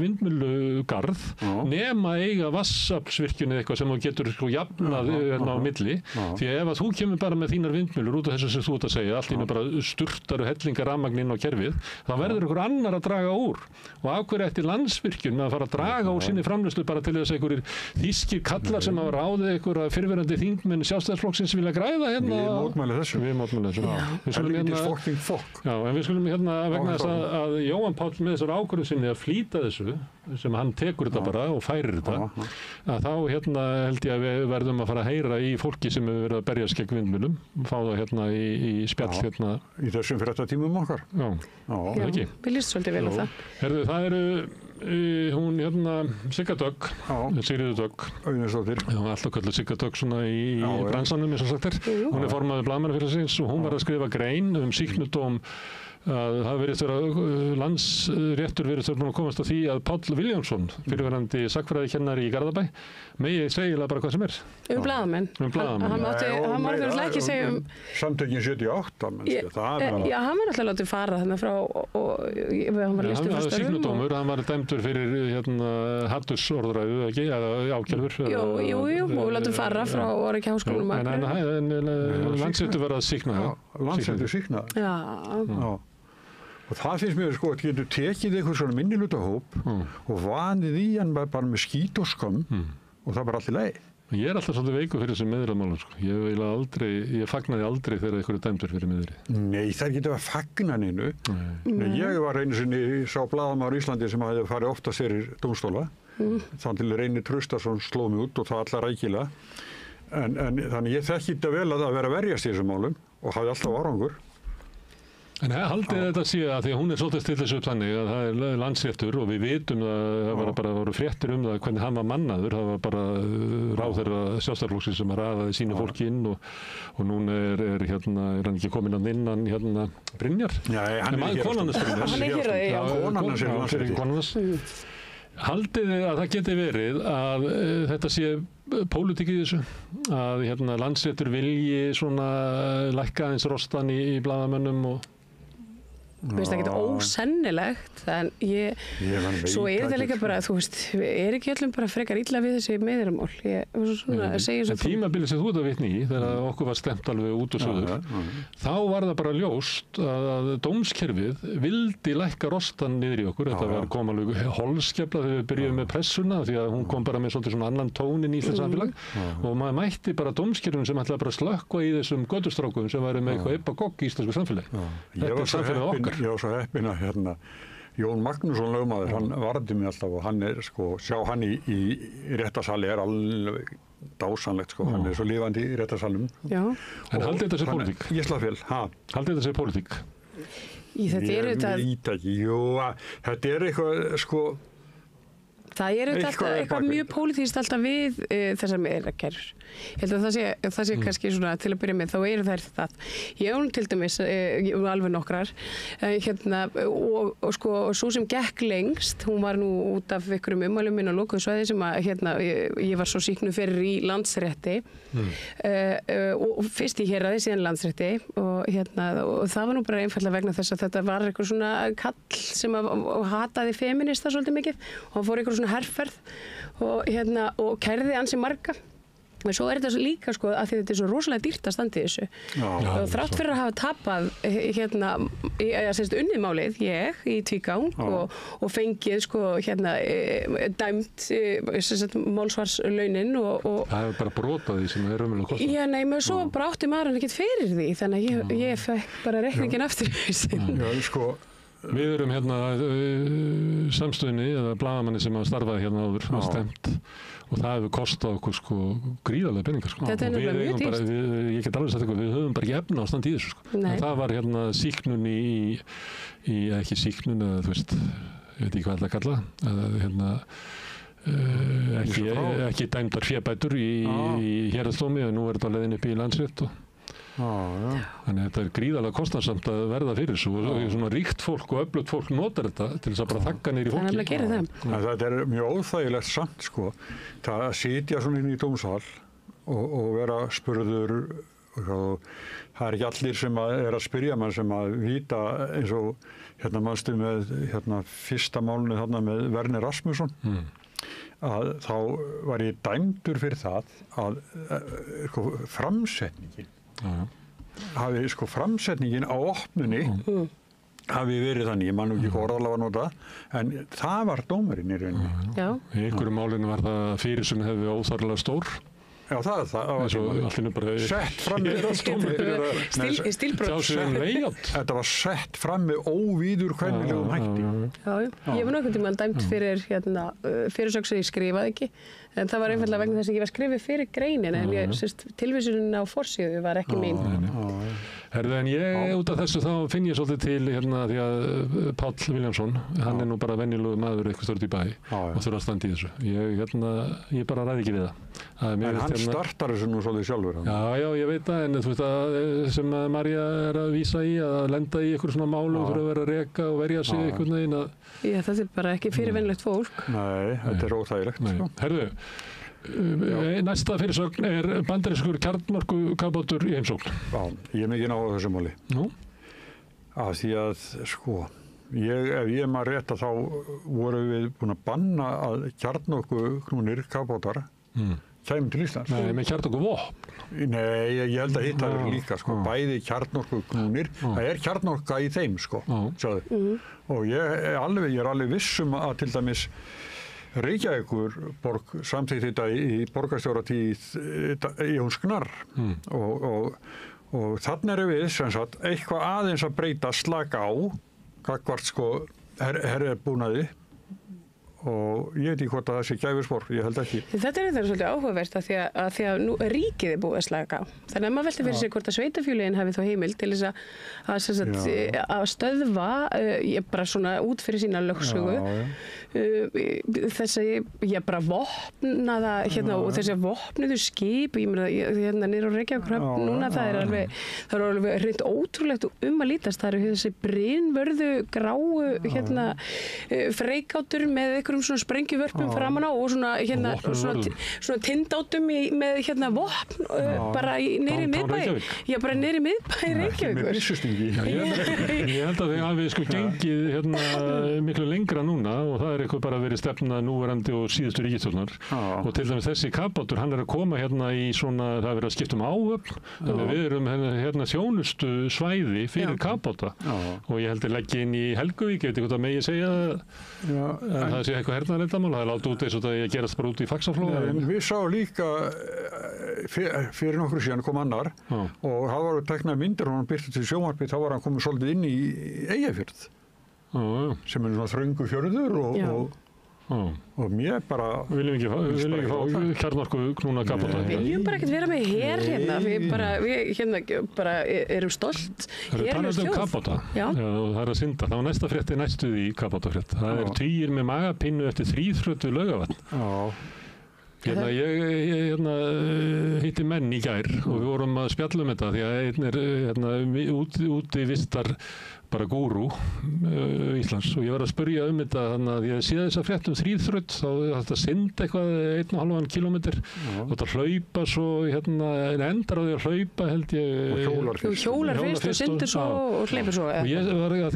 vindmyllugarð nema eiga vatnsaflsvirkjun eða eitthvað sem þú getur jafnað á milli, því að ef að þú kemur bara með þínar vindmyllur út af þessu sem þú ert að segja, allt í einu bara sturtar og hellingar rafmagn inn á kerfið, þá verður einhver annar að draga úr og af hverju ætti Landsvirkjun með að fara að draga úr sinni framleiðslu bara til þess að einhverjir þýskir kallar sem hafa ráðið einhverja fyrrverandi þingmenn Sjálfstæðisflokksins vilja græða hérna.
Við mótmælum þessu.
En við skulum hérna vegna þess að Jóhann Páll með þessar ákvörðun sinni að flýta þessu sem hann tekur þetta bara og færir þetta, að þá hérna held ég að við verðum að fara að heyra í fólki sem hefur verið að berjast gegn vindmyllum, fá það hérna í spjall hérna.
Í þessum fréttatímum okkar.
Já, ekki.
Við líst svolítið vel á það.
Herðu, það eru hún hérna Sigga Dögg, Sigríður Dögg.
Auðunisdóttir.
Já, alltaf kallað Sigga Dögg svona í bransanum eins og sagt er. Hún er formaður Blaðamannafélagsins og hún var að skrifa grein sýknudóm að það virðist vera landsréttur virðist vera búin að komast að því að Páll Vilhjálmsson, fyrirverandi sagnfræðikennari í Garðabæ, megi segja bara hvað sem er.
Blaðamenn. Hann mátti ekki segja
Samtökin 78,
Já, hann var alltaf látið fara þannig frá og hann var listur frá störfum.
Sýknudómur, hann var dæmdur fyrir hatursorðræðu, ekki? Ákjálfur.
Jú, og látið fara frá Orriki háskólanum.
En Landsréttur var að sýkna það.
Landsréttur sýkna það. Já. Og það finnst mér sko að getur tekið einhver svona minnihlutahóp og vanið í hann bara með skít og skömm og það er bara allt í lagi.
Ég er alltaf svolítið veikur fyrir þessum meiðramálum sko. Ég fagnaði aldrei þegar einhverju dæmdur fyrir meiðri.
Nei, það getur að fagna neinu. Ég var einu sinni sá blaðamaður í Íslandi sem hafði farið oftast fyrir dómstóla. Þannig til Reynir Traustason sló mig út og það alla rækilega. En þannig ég þekki þetta vel að það vera að verjast í þessum málum og hafði alltaf árangur.
En haldið þetta sé að því að hún er svolítið stillis upp þannig að það er Landsréttur og við vitum að það voru fréttir það hvernig hann var mannaður, það var bara ráðherra Sjálfstæðisflokksins sem raðaði sínu fólki inn og núna er hann ekki kominn að innan Brynjar?
Já, hann er
hér. Haldið þið að það geti verið að þetta sé pólitík í þessu, að Landsréttur vilji svona lækka aðeins rostan í blaðamönnum og
Mér finnst það ekki ósennilegt, en svo er þetta líka bara, þú veist, er ekki öllum bara frekar illa við þessi meiðramál.
En tímabilið sem þú ert að vitni í, þegar okkur var stemt alveg út og söður, þá var það bara ljóst að dómskerfið vildi lækka rostan niður í okkur. Þetta var kom alveg holskefla þegar við byrjuðum með pressuna, því að hún kom bara með svolítið svona annan tónin í Íslands samfélag og maður mætti bara dómskerfum sem ætlaði bara að slökkva í þessum götustrákum sem væri með eitthvað ebba-gogg í íslensku samfélagi. Þetta er samfélagið okkar.
Ég var svo heppinn að Jón Magnússon lögmaður, hann varði mig alltaf og hann er sjá hann í réttasali er alveg dásanlegt hann er svo lifandi í réttasalum.
En haldið þetta sér pólitík?
Ég slá fél,
haldið þetta sér pólitík?
Þetta er
þetta er eitthvað
Það er eitthvað mjög pólitískt alltaf við þessar miðlakærur. Ég held að það sé kannski svona til að byrja með, þá eru þær það. Ég hún til dæmis, alveg nokkrar, og sko, svo sem gekk lengst, hún var nú út af einhverjum ummælum inn á lokuðu svæði sem að ég var svo sýknuð fyrir í landsrétti, og fyrst í héraði, síðan landsrétti, og það var nú bara einfaldlega vegna þess að þetta var eitthvað svona kall sem hataði feminista svolítið mikið, og hann fór eitthvað svona herferð og kærði ansi marga. Og svo þetta líka sko að þetta svo rosalega dýrt að standa í þessu. Og þrátt fyrir að hafa tapað unnið málið ég í tvígang og fengið sko dæmt málsvarslaunin og
það hefur bara brotað því sem er raunverulega kostnað.
Já, nei, menn svo bara átti maður ekkert fyrir því, þannig að ég fekk bara reikningin aftur í hausinn.
Já, sko.
Við erum samstöðinni eða blaðamanni sem hafa starfað áður og stemt og það hefur kostað okkur sko gríðarlega peningar sko.
Þetta er nefnilega mjög dýrt.
Ég get alveg sagt eitthvað, við höfum bara ekki efna á standi í þessu sko. Það var sýknun ekki sýknun eða þú veist, ég veit ekki hvað það kalla, ekki dæmdar fébætur í héraðsdómi og nú er þetta leiðin upp í Landsrétt þannig að þetta er gríðarlega kostnaðsamt að verða fyrir þessu og svona ríkt fólk og öflugt fólk notar þetta til þess að bara þagga niður í fólki.
Það er gerir það.
Þetta er mjög óþægilegt samt sko, það að sitja svona inn í dómsal og vera spurður og það er ekki allir sem er að spyrja mann sem að vita eins og manstu með fyrsta málunni þarna með Werner Rasmussen að þá var ég dæmdur fyrir það að framsetningin hafi framsetningin á opnunni hafi verið þannig, ég man ekki hvað orðalega var nota, en það var dómarinn í rauninni.
Í einhverju málinu var það fyrir sem hefði óþarlega stór.
Já, það var sett fram með þetta var sett fram með óvíðurkvæmilegum hætti.
Já, ég var nokkuð tíma dæmt fyrir fyrirsögn sem ég skrifaði ekki, en það var einfaldlega vegna þess að ég var skrifið fyrir greinin, en tilvísunin á forsíðu var ekki mín.
Herðu, en ég út af þessu þá finn ég svolítið til því að Páll Viljámsson, hann er nú bara venjulegur maður eitthvað stórt í bæ og þurfa að standa í þessu. Ég bara ræði ekki við það.
En hann startar þessu nú svolítið sjálfur.
Já, ég veit það, en þú veist að sem að María er að vísa í, að lenda í einhverjum svona málu og þurfa að vera að reka og verja sig einhvern veginn að...
Já, það er bara ekki fyrir venjulegt fólk.
Nei, þetta er óþægilegt.
Herðu, næsta fyrirsögn er bandarískur kjarnorkukafbátur í heimsókn.
Já, ég er mikið náðu þessu máli.
Nú?
Af því að, sko, ef ég maður rétt að þá vorum við búin að banna að kjarnorkuknúnir kafbátar kæmum til Íslands.
Nei, með kjarnorkuvopn.
Nei, ég held að hitt það líka, sko, bæði kjarnorkuknúnir, það er kjarnorka í þeim, sko, sjáðu. Og ég er alveg viss að til dæmis Reykjavíkurborg samþykkt þetta í borgarstjóratíð Jóns Gnarr og þannig erum við sem sagt eitthvað aðeins að breyta slaka á gagnvart sko herrbúnaði og ég veit ekki hvort að það sé gæfuspor, ég held ekki.
Þetta er svolítið áhugavert að því að nú ríkið er búið að slaka á. Þannig að maður velti fyrir sig hvort að sveitafélögin hafi þá heimild til þess að stöðva bara svona út fyrir sína lögsögu þessi bara vopnaða og þessi vopnuðu skip ég meina niður á Reykjavíkurhöfn núna það er alveg hreint ótrúlegt að lítast. Það eru þessi brynvörðu gráu freikátur með einhverjum svona sprengjuvörpum framan á og svona tindátum með vopn bara niður í miðbæ. Já, bara niður í miðbæ Reykjavíkur.
Ég held að þið hafi gengið miklu lengra núna og það er eitthvað bara verið stefna núverandi og síðustu ríkisstjórnar og til dæmis þessi kafbátur, hann er að koma í svona, það er verið að skipta áhöfn, þannig við erum þjónustu svæði fyrir kafbáta og ég held að leggja inn í Helguvík, ég veit ekki hvað það megi segja en það sé eitthvað hernaðarleyndarmál, það er látið út eins og það ég gerast bara út í Faxaflóa.
Við sáum líka fyrir nokkru síðan kom annar og það var teknað myndir og hann byrti til sjónvarpi, þá var hann komið svolítið inn í Eyjafjörð sem er svona þröngu fjörður og og mér bara...
Viljum ekki fá kjarnorku knúna kapóta?
Við viljum bara ekkert vera með hér hérna, við bara erum stolt.
Það er talað kapóta, og það að synda. Það var næsta frétti næstuð í kapótafrétt. Það tugir með magapinnu eftir þríþrötu Laugavatn. Ég hitti menn í gær og við vorum að spjalla þetta því að einn úti vistar bara gúrú Íslands og ég var að spyrja þetta þannig að ég sé þess að frétt þríþrödd þá þetta synda eitthvað 1,5 kilometer og þetta hlaupa svo endar á því að hlaupa held ég
og hjólar fyrst og syndir svo og hleypur svo
og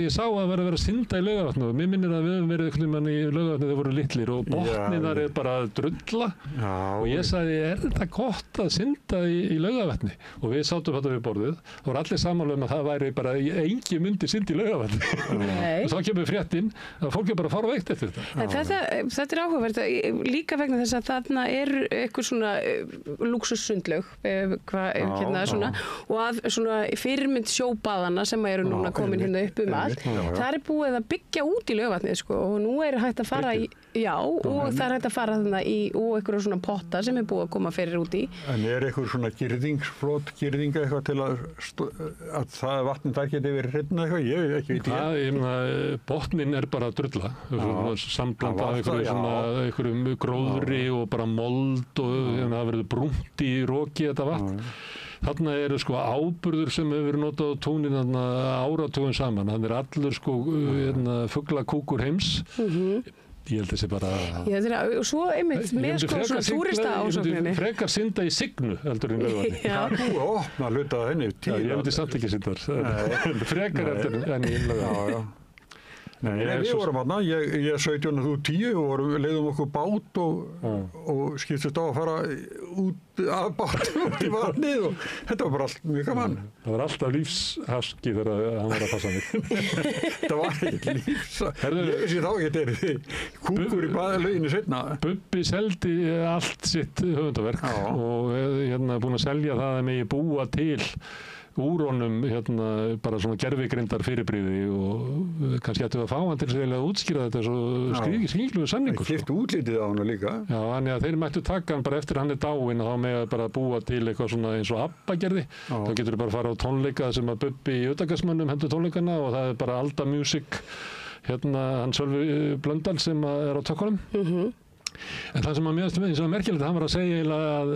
ég sá að vera að synda í Laugavatni og mér minnir að við höfum verið einhvern veginn í Laugavatni þeir voru litlir og botnið þar bara að drulla og ég sagði þetta gott að synda í Laugavatni og við sátum þetta við borðið og voru allir sammála að það væri bara engin myndi synda í Laugavatni og þá kemur fréttin að fólk bara fara veikt eftir þetta.
Þetta áhugavert líka vegna þess að þarna eitthvað svona lúxussundlaug og að svona fyrirmynd sjóbaðana sem eru núna komin hérna upp allt. Það búið að byggja út í Laugavatni og nú hægt að fara í og það hægt að fara þarna í og eitthvað svona potta sem búið að koma fyrir út í.
En eitthvað svona girðinga eitthvað til að það vatnið það geti verið hreinna eitthvað? Ég ekki veit
botnin bara að drulla sambland af einhverjum gróðri og bara mold og það verður brúnt í roki þetta vatn. Þarna eru áburður sem hefur verið notað á túnin áratugum saman. Hann allur fuglakúkur heims. Ég held þessi bara...
og svo einmitt með svona túrista ásókninni.
Ég myndi frekar synda í Signu heldur en Laugavatni.
Það búið að opna hluta að henni.
Ég myndi samt ekki synda þar. Frekar heldur en í Laugavatni.
Við vorum aðna, ég 17 og þú 10 og leiðum okkur bát og skiptist á að fara út af bátum út í vatnið og þetta var bara allt mjög gaman.
Það var alltaf lífshaski þegar hann var að passa mig.
Það var ekki ég vissi þá ekki kúkur í lauginni seinna.
Bubbi seldi allt sitt höfundaverk og búinn að selja það að megi búa til úr honum bara svona gervigrindar fyrirbrigði og kannski ættum við að fá hann til að útskýra þetta svo skilgluðu samningur.
Það keyptu útlitið á hann líka.
Já, þannig að þeir mættu taka hann bara eftir hann dáinn og þá með bara búa til eitthvað svona eins og Abba gerði. Þá getur við bara að fara á tónleika sem að Bubbi í Utangarðsmönnum hendur tónleikana og það bara Alda Music hann Sölvi Blöndal sem er á tökkunum. En það sem að mér finnst merkilegt hann var að segja að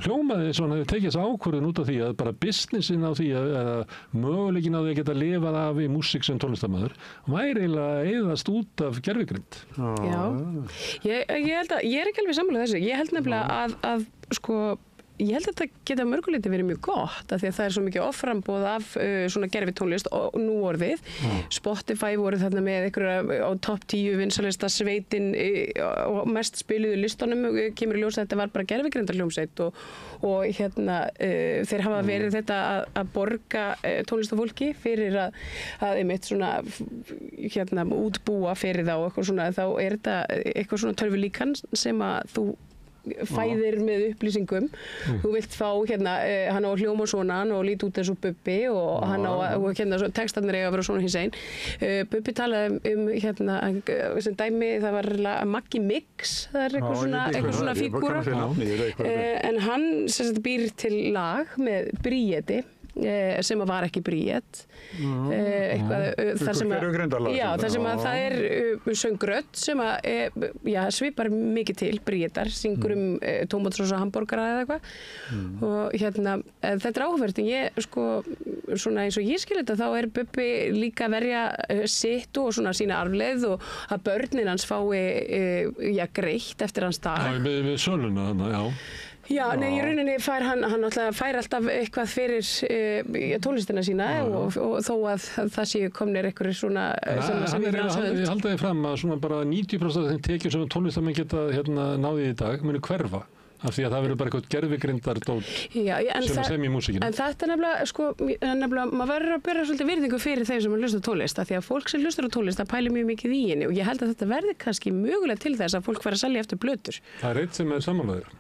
hljómaði eins og hann hefði tekið þessa ákvörðun út af því að bara businessin á því að möguleikin á því að geta lifað af í músík sem tónlistarmaður væri eiginlega eyðast út af gervigrind.
Já, ég held að ég ekki alveg sammála þessu. Ég held nefnilega að ég held að þetta geta mörguleiti verið mjög gott af því að það svo mikið offramboð af svona gervitónlist og nú orðið. Spotify voru þarna með einhverja á topp 10 vinsalista sveitin og mest spiluðu listunum kemur í ljós að þetta var bara gervigrindar og þeir hafa verið þetta að borga tónlistafólki fyrir að einmitt svona útbúa fyrir þá og eitthvað svona þá þetta eitthvað svona tölvulíkan sem að þú fæðir með upplýsingum. Þú vilt fá hann á hljóma svona og líti út eins og Bubbi og hann á textarnir eiga að vera svona hins einn. Bubbi talaði sem dæmi það var Maggi Mix það eitthvað svona fígúra en hann býr til lag með Bríeti sem var ekki Bríet þar sem að það er söngrödd sem að svipar mikið til Bríetar syngur tómatsósa hamborgara eða eitthvað og þetta er áhugavert en ég svona eins og ég skil þetta þá er Bubbi líka að verja sitt og svona sína arfleið og að börnin hans fái greitt eftir hans dag.
Já, með söluna þannig, já.
Já, nei, í rauninni fær hann fær alltaf eitthvað fyrir tónlistina sína og þó að það séu komnir einhverjir svona sem
ég halda því fram að svona bara 90% af þeim tekjum sem tónlistamenn geta náði í dag munu hverfa af því að það verður bara eitthvað gervigrindardót sem í músíkinu. En
þetta nefnilega, maður verður að bera svolítið virðingu fyrir þeim sem hlustar á tónlist af því að fólk sem hlustar á tónlist það pælir mjög mikið í henni og ég held að þetta verði kannski mögulega til þess að fólk fara að selja eftir plötur.
Það er eitt sem er sammálaður.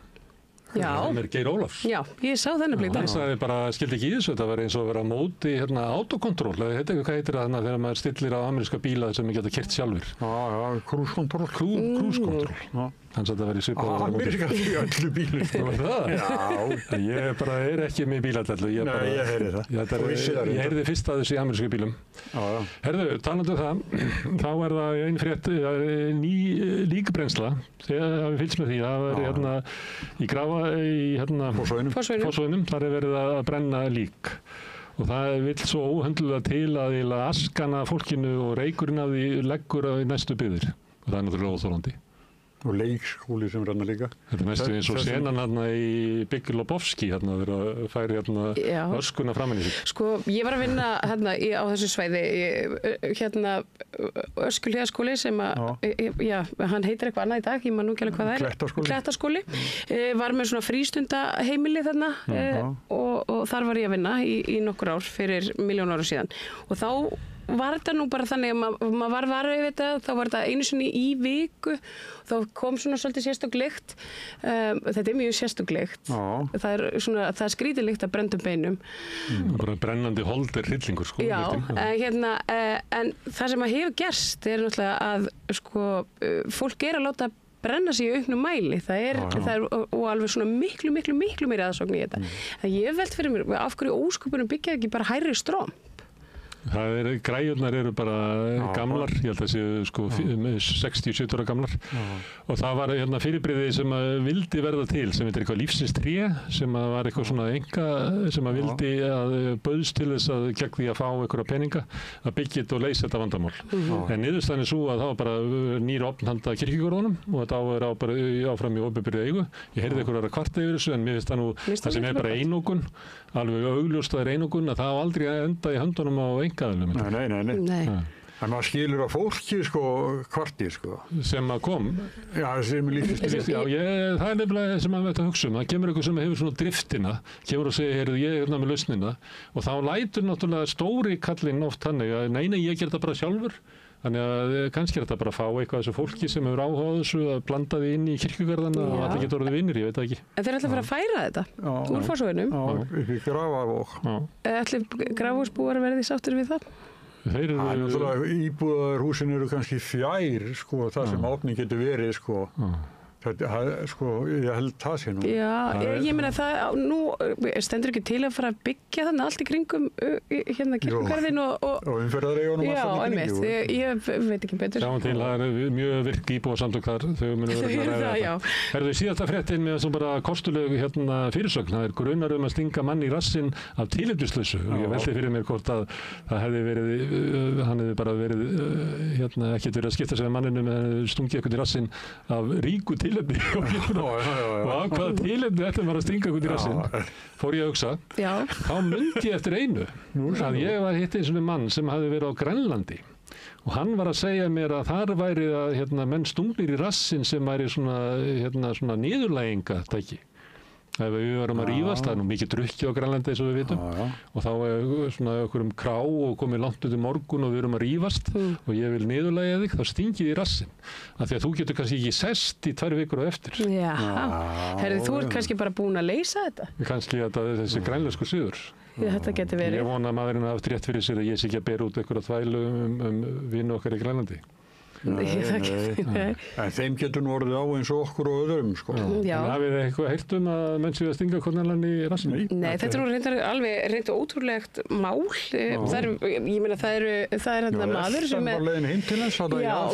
Já.
Hann Geir Ólafs.
Já, ég sá þennan blík.
Hann sagði bara, skildi ekki í þessu, þetta var eins og að vera á móti autokontról, hvað heitir það þegar maður stillir á ameríska bíla sem geta kert sjálfur?
Já, krúskontról.
Krúskontról. Hann sagði að það væri svipað að vera á móti.
Ameríska í öllu bílum.
Það var það?
Já.
Ég bara ekki með bíladellu.
Nei, ég heyri það.
Ég heyrði fyrst að þessu í amerísku bílum. Herðu, talandi það, þá það ein frétt, ný líkbrennsla, þegar við fylgst með því, það var í Grafa, í Fossvoginum, þar verið að brenna lík. Og það vill svo óhöndlulega til að askana fólkinu og reykurinn af því leggur í næstu byggðir. Og það náttúrulega óþolandi.
Og leikskóli sem rannar líka.
Þetta næstu eins og senan í Big Lebowski, þegar að færi öskuna framan í sig.
Sko, ég var að vinna á þessu svæði, Öskulíðaskóli sem hann heitir eitthvað annað í dag, ég man nú ekki alveg hvað það er. Klettaskóli. Var með svona frístundaheimili þarna og þar var ég að vinna í nokkur ár fyrir 1.000.000 ára síðan. Og þá var þetta nú bara þannig að maður var varður yfir þetta, þá var þetta einu sinni í viku, þá kom svona svolítið sérstök lykt. Þetta er mjög sérstök lykt. Það er skrítið lykt af brenntum beinum.
Bara brennandi holdir hryllingur, sko.
Já, en það sem hefur gerst er náttúrulega að sko, fólk að láta brenna sig í auknum mæli. Það er og alveg svona miklu meiri aðsókn í þetta. Ég velt fyrir mér, af hverju ósköpunum byggja ekki bara hærri stróm?
Græjurnar eru bara gamlar, ég held að séu sko 60-70 ára gamlar og það var fyrirbrigði sem vildi verða til, sem heitir eitthvað lífsins tré, sem var eitthvað svona sem vildi að bauðst til þess að gegn því að fá einhverja peninga að byggja þetta og leysa þetta vandamál. En niðurstaðan er svo að það var bara nýr opn handa kirkjugörðunum og þetta bara áfram í opinberri eigu. Ég heyrði einhverjara kvarta yfir þessu, en mér finnst það nú það sem bara einokun, alveg augljóst að einokun, að það á aldrei að enda í höndunum á einkaðilum.
Nei. En maður skilur að fólki sko kvarti sko.
Sem að kom?
Já, sem lífist.
Já, það er nefnilega sem maður veit að hugsa það kemur eitthvað sem hefur svona driftina, kemur og segir, heyrðu, ég er með lausnina og þá lætur náttúrulega stóri kallinn oft þannig að nei, ég ger þetta bara sjálfur. Þannig að kannski er þetta bara að fá eitthvað þessu fólki sem hefur áhuga á þessu að blanda því inn í kirkjugarðana og að það getur orðið vinnir, ég veit það ekki. En
þeir ætla að fara að færa þetta úr Fossvoginum?
Já, upp í Grafavog.
Ætli Grafavogsbúar verði sáttir við það?
Íbúðarhúsin eru kannski fjær, sko, það sem opning getur verið, sko. Sko, ég held það sé nú.
Já, ég meina það, nú stendur ekki til að fara að byggja þannig allt í kringum kirkjugarðinn og
umferðareigunum
Já, einmitt, ég veit ekki betur.
Sjáum til, það er mjög virk íbúasamtök þar, þau munu verið að ræða þetta. Herðu, síðasta fréttin með þessum bara kostulegu fyrirsögn, það er grunar að stinga mann í rassinn af tilefnislausu og ég velti fyrir mér hvort að það hefði verið, hann hefði bara verið ekkert verið að skipta sig með manninu með stungið eitthvað í rassinn af ríku tilefni og af hvaða tilefni þetta var að stinga eitthvað í rassinn fór ég að hugsa þá mundi ég eftir einu að ég var hitt eins og mann sem hafði verið á Grænlandi og hann var að segja mér að þar væri að menn stungnir í rassinn sem væri svona niðurlægingatæki. Ef við varum að rífast, það er nú mikið drukki á Grænlandi eins og við vitum og þá er svona okkur krá og komið langt út í morgun og við erum að rífast og ég vil niðurlægja þig, þá stingið í rassinn af því að þú getur kannski ekki sest í 2 vikur á eftir.
Já, herðu, þú ert kannski bara búin að leysa þetta?
Kannski þessi grænlensku siður.
Þetta getur verið.
Ég vona að maðurinn haft rétt fyrir sér að ég sé ekki að bera út einhverja þvælu vini okkar í Grænlandi.
Nei. En þeim getur nú orðið á eins og okkur og öðrum sko.
Hafið þið eitthvað heyrt að menn séu að stinga hvornalann í rassinu?
Nei, þetta er nú reyndar ótrúlegt mál. Ég meina það er maður sem er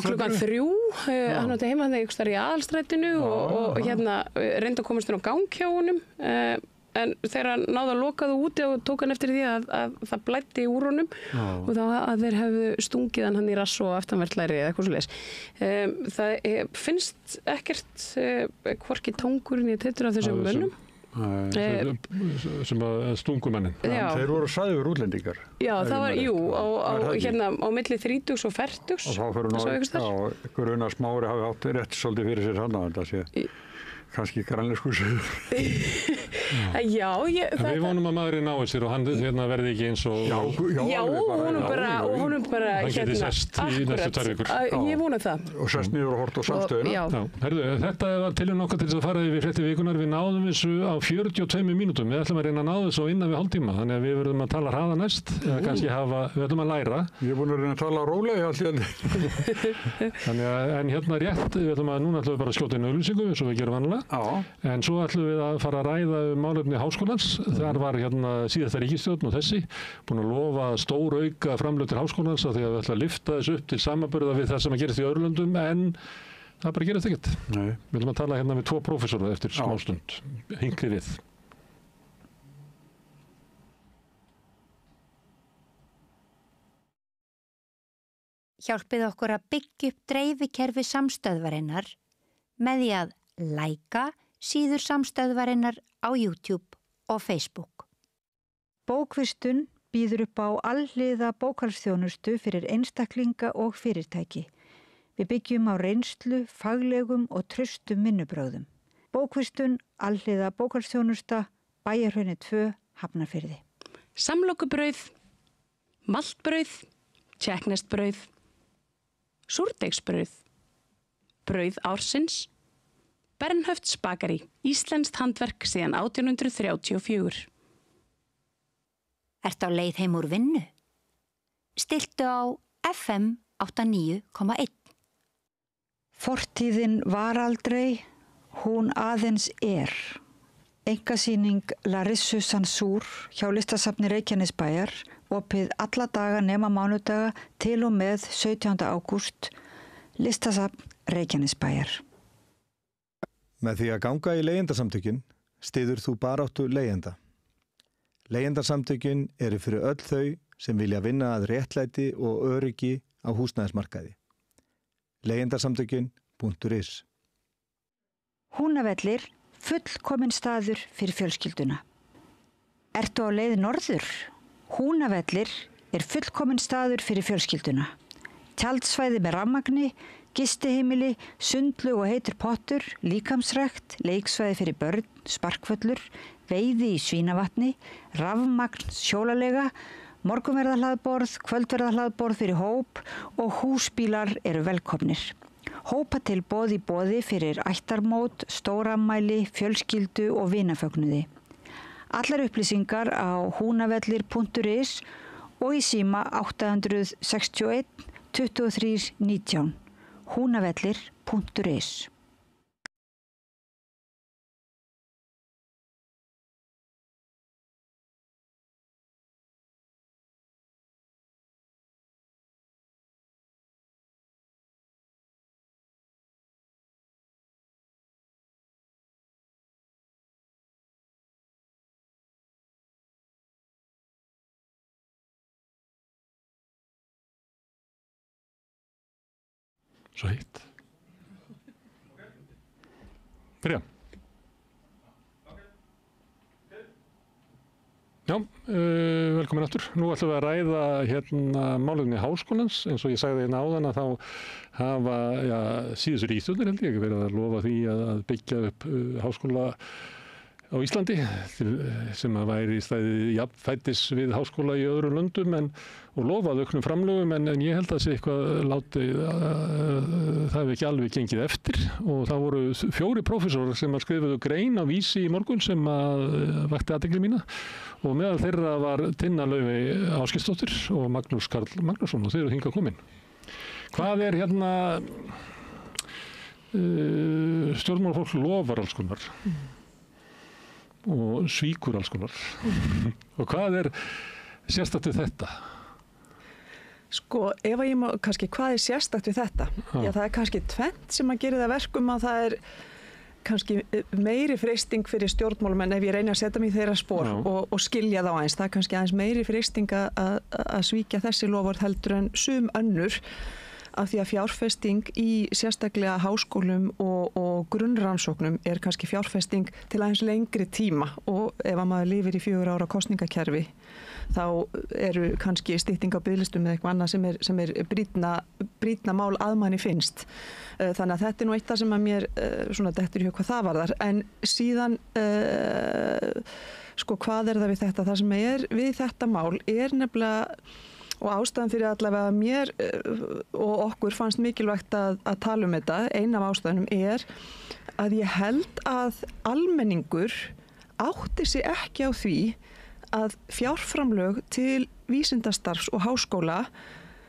klukkan 3 hann átti heima þannig einhvers staðar í Aðalstrætinu og reyndi að komast inn á gang hjá honum en þegar hann náði að loka það úti og tók hann eftir því að það blæddi úr honum og þá að þeir hefðu stungið hann í rass og aftanverðlæri eða eitthvað svoleiðis. Það finnst ekkert hvorki tangurinn í teitur af þessum mönnum.
Sem að stungumennin.
Þeir voru sæður útlendingar.
Já, það var, á milli 30 og 40.
Og þá fyrir nú, Gunnar Smári hafi átt rétt svolítið fyrir sér hann að þetta sé Kannski grænlensku sögur.
Já,
við vonum að maðurinn nái sér og hann verði ekki eins og...
Já, honum bara
hann geti sest í næstu 2 vikur.
Ég vona það.
Og sest niður og hort á samstöðuna.
Já, herðu, þetta var tilraun okkar til þess að fara yfir fréttir vikunar. Við náðum þessu á 42 mínútum. Við ætlum að reyna að ná þessu innan við hálftíma. Þannig að við verðum að tala hraða næst, eða kannski við ætlum að læra. Ég er búin að reyna að tala rólega alltaf. Þannig að, en rétt, núna ætlum við bara að skjóta inn auglýsingu, eins og við gerum vanlega. En svo ætlum við að fara að ræða málefni háskólans. Þar var síðasta ríkisstjórn og þessi búin að lofa stór auka framlög til háskólans af því að við ætlum að lyfta þessu upp til samanburða við það sem að gerist í öðrum löndum, en það bara gerist ekkert. Við ætlum að tala við 2 prófessora eftir smástund. Hinkrið við.
Hjálpið okkur að byggja upp dreifikerfi samstöðvarinnar með því að læka síður samstöðvarinnar á YouTube og Facebook.
Bókvistun býður upp á alhliða bókhaldsþjónustu fyrir einstaklinga og fyrirtæki. Við byggjum á reynslu, faglegum og traustum vinnubrögðum. Bókvistun, alhliða bókhaldsþjónusta, Bæjarhrauni 2, Hafnarfirði.
Samlokubrauð, maltbrauð, tékkneskt-brauð, súrdeigsbrauð, brauð ársins, Bernhöfts bakari, íslenskt handverk síðan 1834.
Ertu á leið heim úr vinnu? Stilltu á FM 89,1.
Fortíðin var aldrei, hún aðeins er. Einkasýning Larissu Sansúr hjá Listasafni Reykjanesbæjar, opið alla daga nema mánudaga til og með 17. ágúst, Listasafn Reykjanesbæjar.
Með því að ganga í leigjendasamtökin styður þú baráttu leigjenda. Leigjendasamtökin eru fyrir öll þau sem vilja vinna að réttlæti og öryggi á húsnæðismarkaði. Leigjendasamtökin.is.
Húnavellir, fullkominn staður fyrir fjölskylduna. Ertu á leið norður? Húnavellir er fullkominn staður fyrir fjölskylduna. Tjaldsvæði með rafmagni, gistiheimili, sundlaug og heitur pottur, líkamsrækt, leiksvæði fyrir börn, sparkvöllur, veiði í Svínavatni, rafmagn, hjólaleiga, morgunverðarhlaðborð, kvöldverðarhlaðborð fyrir hóp og húsbílar eru velkomnir. Hópatilboð í boði fyrir ættarmót, stórafmæli, fjölskyldu og vinafögnuði. Allar upplýsingar á húnavellir.is og í síma 861 23 19. húnavellir.is.
Svo heitt. Byrja. Já, velkomin aftur. Nú ætlum við að ræða málefni háskólans. Eins og ég sagði áðan að þá hafa síðustu ríkisstjórnir held ég verið að lofa því að byggja upp háskóla á Íslandi sem að væri í stæði jafnfætis við háskóla í öðrum löndum og lofað auknum framlögum en ég held að sé eitthvað látið það hefur ekki alveg gengið eftir og það voru 4 prófessorar sem að skrifuðu grein á Vísi í morgun sem að vakti athygli mína og meðal þeirra var Tinna Laufey Ásgeirsdóttir og Magnús Karl Magnússon og þeir eru hingað komin. Hvað er stjórnmálafólk lofar alls konar og svíkur alls konar. Og hvað er sérstakt við þetta?
Sko, ef ég má kannski, hvað er sérstakt við þetta? Já, það er kannski tvennt sem að gera það verkum að það er kannski meiri freisting fyrir stjórnmálamenn ef ég reyni að setja mig í þeirra spor og skilja þá aðeins. Það er kannski aðeins meiri freisting að svíkja þessi loforð heldur en sum önnur af því að fjárfesting í sérstaklega háskólum og grunnrannsóknum er kannski fjárfesting til aðeins lengri tíma og ef að maður lifir í 4 ára kosningakerfi þá eru kannski stytting á biðlistum eða eitthvað annað sem er brýnna mál að manni finnst. Þannig að þetta nú eitt það sem að mér svona dettur í hug hvað það varðar. En síðan sko hvað það við þetta? Það sem við þetta mál nefnilega, og ástæðan fyrir allavega mér og okkur fannst mikilvægt að tala þetta, ein af ástæðunum að ég held að almenningur átti sig ekki á því að fjárframlög til vísindastarfs og háskóla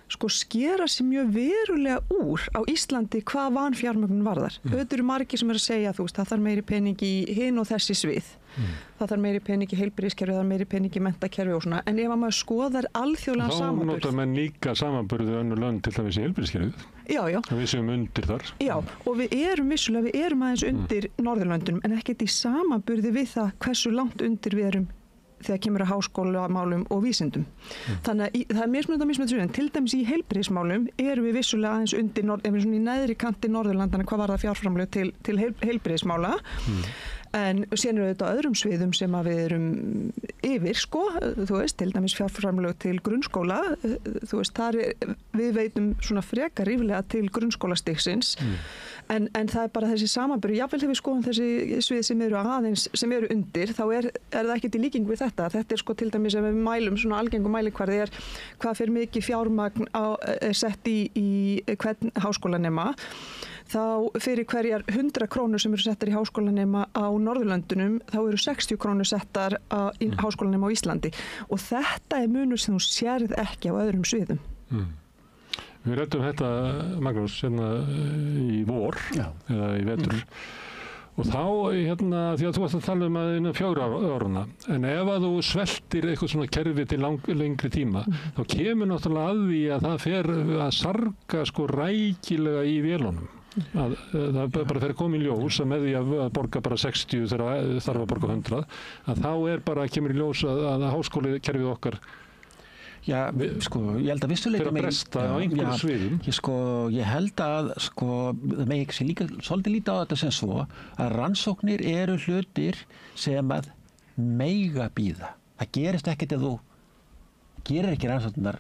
sko skera sig mjög verulega úr á Íslandi hvað vanfjármögnun varðar. Auðvitað eru margir sem að segja það þarf meiri pening í hin og þessi svið. Það þarf meiri pening í heilbrigðiskerfi, það þarf meiri pening í menntakerfi og svona. En ef maður skoðar alþjóðlegan samanburð. Þá nota menn líka samanburðu önnur lönd til dæmis í heilbrigðiskerfið. Já. Við séum undir þar. Já, og við erum aðeins undir Norðurlöndunum en ekkert í samanburði við það hversu langt undir við erum þegar kemur að háskólamálum og vísindum. Þannig að það mismunandi en til dæmis í heilbrigðismálum erum við vissulega aðeins undir, ef við svona í neðri kanti Norðurlandana hvað var það fjárframlög til heilbrigðismála. En síðan eru þetta öðrum sviðum sem að við erum yfir, sko, þú veist, til dæmis fjárframlög til grunnskóla, þú veist, við veitum svona frekar ríflega til grunnskólastigsins, en það bara þessi samanburður, jafnvel þegar við skoðum þessi svið sem eru undir, þá það ekkert í líkingu við þetta. Þetta sko til dæmis ef við mælum svona algengum mælikvarði hvað fyrir mikið fjármagn sett í hvern háskólanema. Þá fyrir hverjar 100 krónur sem eru settar í háskólanema á Norðurlöndunum, þá eru 60 krónur settar í háskólanema á Íslandi. Og þetta munur sem þú sérð ekki á öðrum sviðum.
Við ræddum þetta, Magnús, í vor, eða í vetur. Og þá, því að þú varst að tala um að innan 4 áruna, en ef að þú sveltir eitthvað svona kerfi til lengri tíma, þá kemur náttúrulega að því að það fer að sarga sko rækilega í vélunum. Það bara fer að koma í ljós að með því að borga bara 60 þegar þarf að borga 100, að þá bara kemur í ljós að háskólakerfið okkar
ég held að vissuleika
fyrir að bresta á einhverjum sviðum.
Ég held að það megi ekki líka svolítið lítið á þetta sem svo að rannsóknir eru hlutir sem að mega bíða. Það gerist ekkert ef þú gerir ekki rannsóknar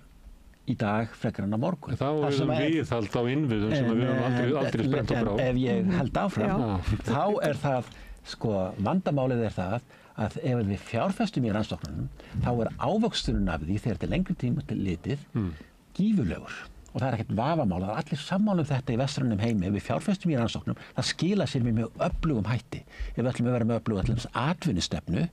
í dag frekar en á morgun.
Þá erum við hald á innviðum sem við höfum aldrei spennt okkur á.
Ef ég held áfram, þá það, vandamálið það að ef við fjárfestum í rannsóknunum, þá ávöxturinn af því þegar til lengri tíma til litið gífurlegur. Og það ekkert vafamál, það allir sammála þetta í vestrænum heimi. Ef við fjárfestum í rannsóknum, það skila sér með mjög öflugum hætti. Ef við ætlum að vera með öflugum atvinnustefnu,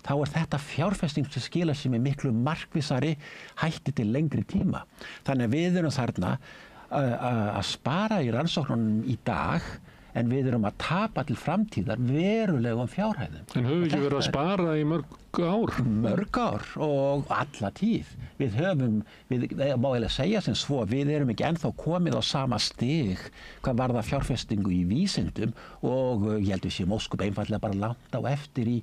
þá þetta fjárfesting sem skila sér með miklu markvissari hætti til lengri tíma. Þannig að við erum þarna að spara í rannsóknunum í dag, en við erum að tapa til framtíðar verulegum fjárhæðum.
En höfum við ekki verið að spara í mörg ár?
Mörg ár og alla tíð. Við má eiginlega segja sem svo, við erum ekki ennþá komið á sama stig hvað varðar fjárfestingu í vísindum og ég held við séum óskup einfaldlega bara langt á eftir í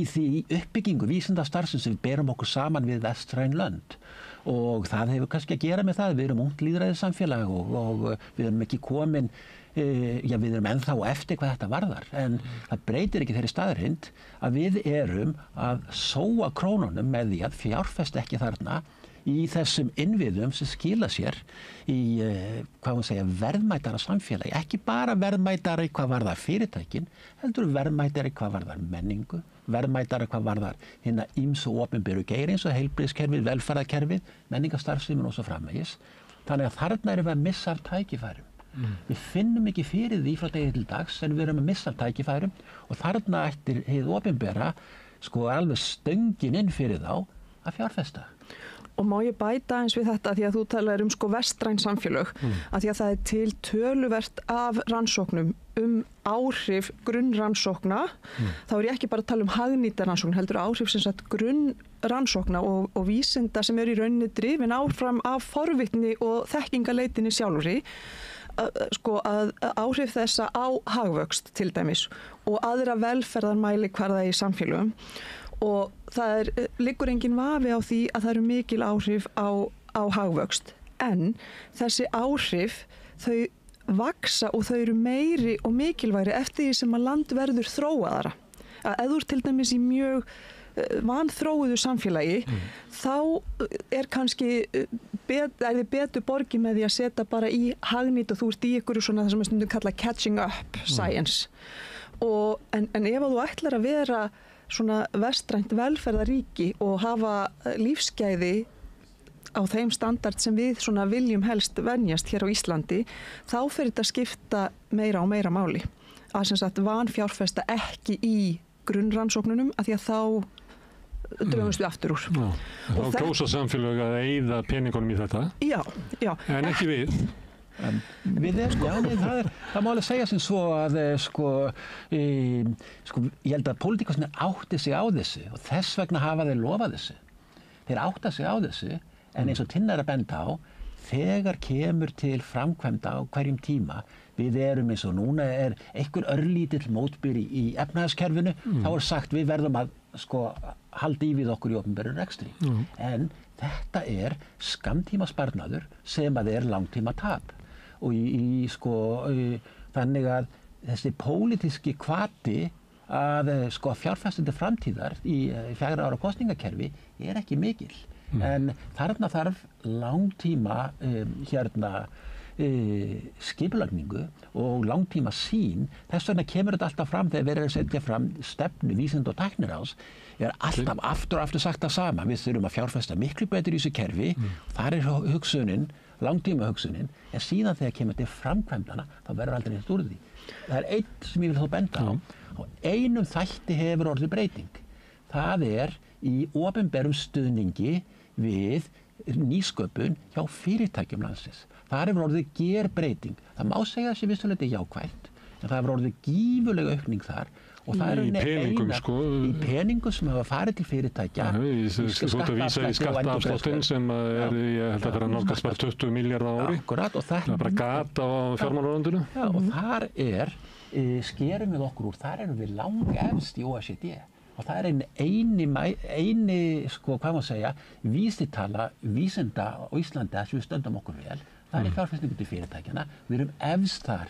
því uppbyggingu vísindastarfsins sem við berum okkur saman við vestræn lönd. Og það hefur kannski að gera með það, við erum ungt lýðræðissamfélag og við erum ekki komin, við erum ennþá eftir hvað þetta varðar, en það breytir ekki þeirri staðreynd að við erum að sóa krónunum með því að fjárfesta ekki þarna í þessum innviðum sem skila sér í, verðmætara samfélagi, ekki bara verðmætara hvað varðar fyrirtækin, heldur verðmætara hvað varðar menningu, verðmætara hvað varðar hinna ýmsu opinberu geiri eins og heilbrigðiskerfið, velferðarkerfið, menningarstarfsemin og svo framvegis. Þannig að þarna erum við að missa af tækifærum. Við finnum ekki fyrir því frá degi til dags, en við erum að missa af tækifærum og þarna ættir hið opinbera alveg stöngin inn fyrir þá að fjárfesta.
Og má ég bæta eins við þetta því að þú talar vestræn samfélög, að því að það er til töluvert af rannsóknum áhrif grunnrannsókna, þá er ég ekki bara að tala hagnýta rannsókn, heldur áhrif sem sagt grunnrannsókna og vísinda sem eru í rauninni drifin áfram af forvitni og þekkingaleitinni sjálfri, að áhrif þessa á hagvöxt til dæmis og aðra velferðarmælikvarða í samfélögum. Og það liggur engin vafi á því að það eru mikil áhrif á hagvöxt. En þessi áhrif, þau vaksa og þau eru meiri og mikilvægri eftir því sem að land verður þróaðara. Að ef þú til dæmis í mjög vanþróuðu samfélagi, þá kannski þið betur borgið með því að setja bara í hagnýtt og þú ert í ykkur svona það sem við stundum kalla catching up science. En ef þú ætlar að vera svona vestrænt velferðaríki og hafa lífsgæði á þeim standard sem við svona viljum helst venjast hér á Íslandi, þá fer þetta að skipta meira og meira máli. Að sem sagt vanfjárfesta ekki í grunnrannsóknunum af því að þá dröfumst við aftur úr.
Þá kjósa samfélög að eyða peningunum í þetta.
Já.
En ekki við.
Það má alveg segja sem svo að ég held að pólitíkusnir átti sig á þessu og þess vegna hafa þeir lofað þessu. Þeir átta sig á þessu, en eins og Tinna að benda á, þegar kemur til framkvæmda á hverjum tíma, við erum eins og núna einhver örlítill mótbyr í efnahagskerfinu, þá sagt við verðum að halda í við okkur í opinberum rekstri. En þetta skammtíma sparnaður sem að langtíma tap. Og þannig að þessi pólitíski hvati að fjárfestindu framtíðar í 4 ára kosningakerfi ekki mikil. En þarna þarf langtíma skipulagningu og langtíma sýn. Þess vegna kemur þetta alltaf fram þegar verið að setja fram stefnu vísinda- og tækniráðs. Alltaf aftur og aftur sagt það sama. Við þurfum að fjárfesta miklu betur í þessu kerfi. Þar hugsunin, langtíma hugsunin, en síðan þegar kemur til framkvæmdana, þá verður aldrei neitt úr því. Það eitt sem ég vil þó benda á. Á einum þætti hefur orðið breyting. Það í opinberum stuðningi við nýsköpun hjá fyrirtækjum landsins. Það hefur orðið gerbreyting. Það má segja þessi vissulega jákvætt, en það hefur orðið gífurlega aukning þar. Og það
í peningum,
í peningum sem hafa farið til fyrirtækja.
Þú ert að vísa í skattaafsláttinn sem ég held að vera nálgast bara 20 milljarða á ári.
Akkurat, og það
bara gata á fjármálaráðuneytinu.
Já, og þar skerum við okkur úr, þar erum við langefst í OECD. Og það eini hvað má segja, vísitala vísinda á Íslandi að við stöndum okkur vel. Það fjárfestingu til fyrirtækjana. Við erum efst þar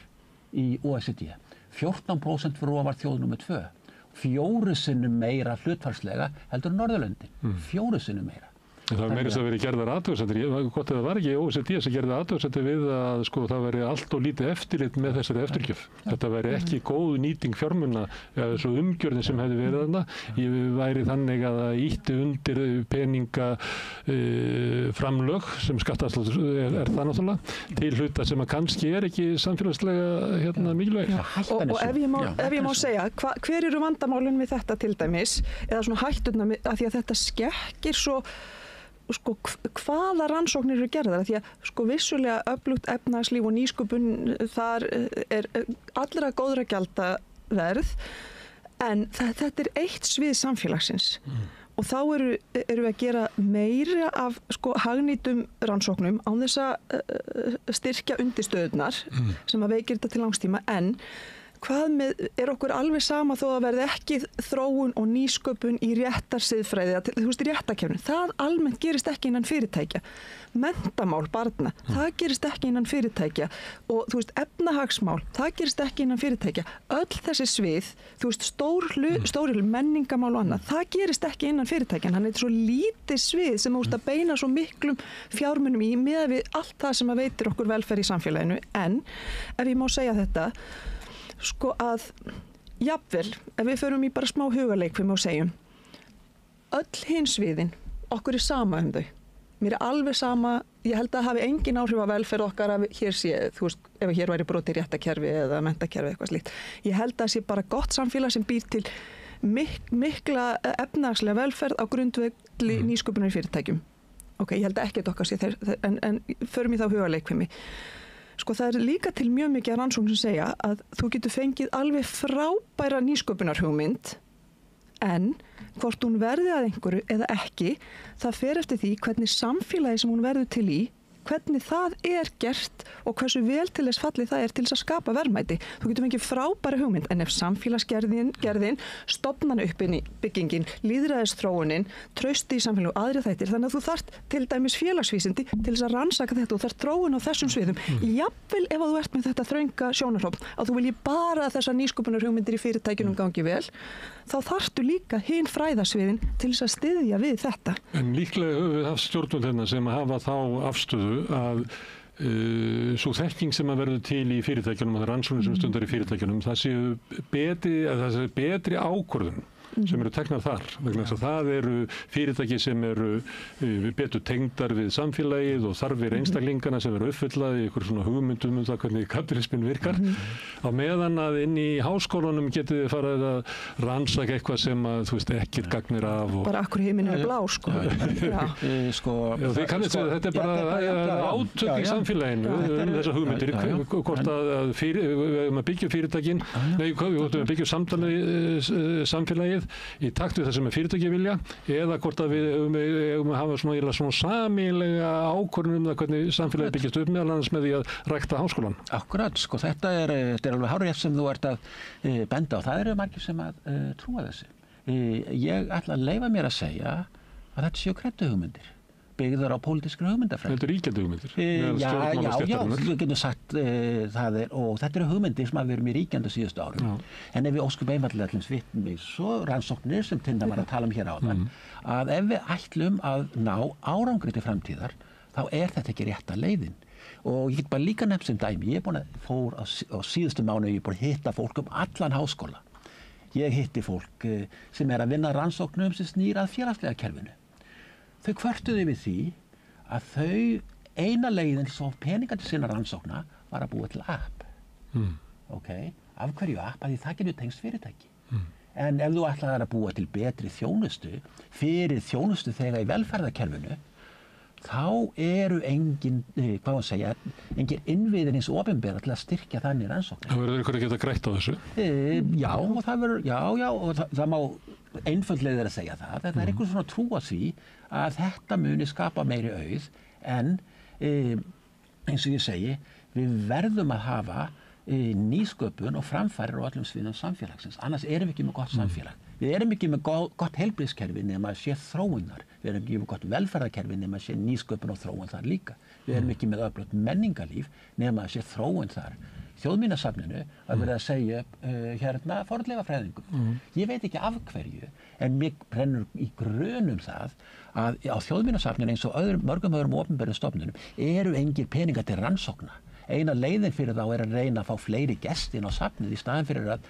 í OECD. 14% fyrir ofar þjóð númer 2. 4 sinnum meira hlutfallslega heldur Norðurlöndin. 4 sinnum meira.
Það var meira að vera gerðar athugasemdir. Gott að það var ekki OECD sem gerði athugasemdir við að það veri allt og lítið eftirlit með þessari eftirgjöf. Þetta veri ekki góð nýting fjármuna eða þessu umgjörðin sem hefði verið þarna. Ég væri þannig að það ýtti undir peninga framlög sem skattaafsláttur það náttúrulega til hluta sem að kannski ekki samfélagslega mikilvægir.
Og ef ég má segja, hver eru vandamálin við þetta til dæmis eða svona hætturna að því að þetta skekkir svo hvaða rannsóknir eru gerðar, því að vissulega öflugt efnahagslíf og nýsköpun þar allra góðra gjalda verð, en þetta eitt svið samfélagsins og þá eru við að gera meira af hagnýtum rannsóknum án þess að styrkja undirstöðurnar sem að veikir þetta til langstíma, en hvað með, okkur alveg sama þó að verði ekki þróun og nýsköpun í réttarsiðfræði, réttarkerfinu. Það almennt gerist ekki innan fyrirtækja. Menntamál barna, það gerist ekki innan fyrirtækja. Og efnahagsmál, það gerist ekki innan fyrirtækja. Öll þessi svið, stór menningamál og annað, það gerist ekki innan fyrirtækja. Þannig svo lítið svið sem að beina svo miklum fjármunum í með við allt það sem að veitir okkur velferð í samfélaginu. En ef ég má segja þetta, að jafnvel, ef við förum í bara smá hugaleik við má segjum, öll hins sviðin, okkur sama þau. Mér alveg sama, ég held að hafi engin áhrif á velferð okkar að hér sé, ef hér væri brotið réttakerfi eða menntakerfi eitthvað slíkt. Ég held að sé bara gott samfélag sem býr til mikla efnahagslega velferð á grundvelli nýsköpunar í fyrirtækjum. Ég held ekki að okkar sé en förum í þá hugaleik við mig. Það líka til mjög mikið rannsókn sem segja að þú getur fengið alveg frábæra nýsköpunarhugmynd, en hvort hún verði að einhverju eða ekki, það fer eftir því hvernig samfélagi sem hún verður til í hvernig það gert og hversu vel til þess fallið það til þess að skapa verðmæti. Þú getur fengið frábæra hugmynd, en ef samfélagsgerðin, stofnana uppbyggingin, lýðræðisþróunin, trausti í samfélagi og aðrir þættir, þannig að þú þarft til dæmis félagsvísindi til þess að rannsaka þetta og þarft þróun á þessum sviðum. Jafnvel ef þú ert með þetta þrönga sjónarhorn, að þú vilji bara þessar nýsköpunarhugmyndir í fyrirtækjunum gangi vel, þá þarftu líka hinn fræðasviðin til þess að styðja við þetta.
En líklega höfum við haft stjórnvöld sem hafa þá afstöðu að svo þekking sem að verður til í fyrirtækjunum og það rannsóknir sem stundar í fyrirtækjunum, það sé betri ákvörðun sem eru teknar þar, vegna þess að það eru fyrirtæki sem eru betur tengdar við samfélagið og þarfir einstaklingana sem eru uppfyllað í ykkur svona hugmyndum það hvernig kapitalismin virkar. Á meðan að inn í háskólanum getið þið farið að rannsaka eitthvað sem að þú veist ekkert gagnir af.
Bara akkur heiminn blá, sko.
Þið kannist við, þetta bara átök í samfélaginu þessar hugmyndir, hvort að byggja fyrirtækin, byggja samfélagið í takt við það sem fyrirtæki vilja eða hvort að við hafa svona sameiginlega ákvörðun það hvernig samfélagi byggist upp meðal annars með því að rækta háskólan.
Akkurat, þetta er alveg hárrétt sem þú ert að benda á. Það eru margir sem að trúa þessu. Ég ætla að leyfa mér að segja að þetta séu kredduhugmyndir byggðar á pólitískri hugmyndafræði.
Þetta er ríkjandi hugmyndir.
Já, við getum sagt það og þetta eru hugmyndir sem að við erum í ríkjandi síðustu árum. En ef við óskum einfallega til vitnum í svo rannsóknir sem Tinna var að tala um hér áðan, að ef við ætlum að ná árangri til framtíðar, þá þetta ekki rétta leiðin. Og ég get bara líka nefnt sem dæmi, ég er búin að fór á síðustu mánuði, ég er búin að hitta fólk allan háskóla. Ég hitti fólk sem að vinna rannsóknum sem snýr að félagslega kerfinu. Þau kvörtuðu við því að þau eina leiðin svo peninga til sinna rannsókna var að búa til app. Af hverju app? Því það getur tengst fyrirtæki. En ef þú ætlaðir að búa til betri þjónustu, fyrir þjónustu þegar í velferðarkerfinu, þá eru engin innviðir eins opinbera til að styrkja þannig rannsóknir.
Það verður ykkur að geta grætt á þessu?
Og það má einföldlega að segja það. Það einhver svona trú að því að þetta muni skapa meiri auð en eins og ég segi, við verðum að hafa nýsköpun og framfærir á öllum sviðum samfélagsins. Annars erum við ekki með gott samfélag. Við erum ekki með gott heilbrigðiskerfi nema að sé þróun þar. Við erum ekki með gott velferðarkerfi nema að sé nýsköpun og þróun þar líka. Við erum ekki með öflugt menningarlíf nema að sé þróun þar. Þjóðminjasafninu að verða að segja fornleifafræðingum. Ég veit ekki af hverju, en mig brennur í grunum það að á Þjóðminjasafninu eins og mörgum öðrum opinberum stofnunum eru engir peningar til rannsókna. Eina leiðin fyrir þá að reyna að fá fleiri gesti inn á safnið í staðin fyrir að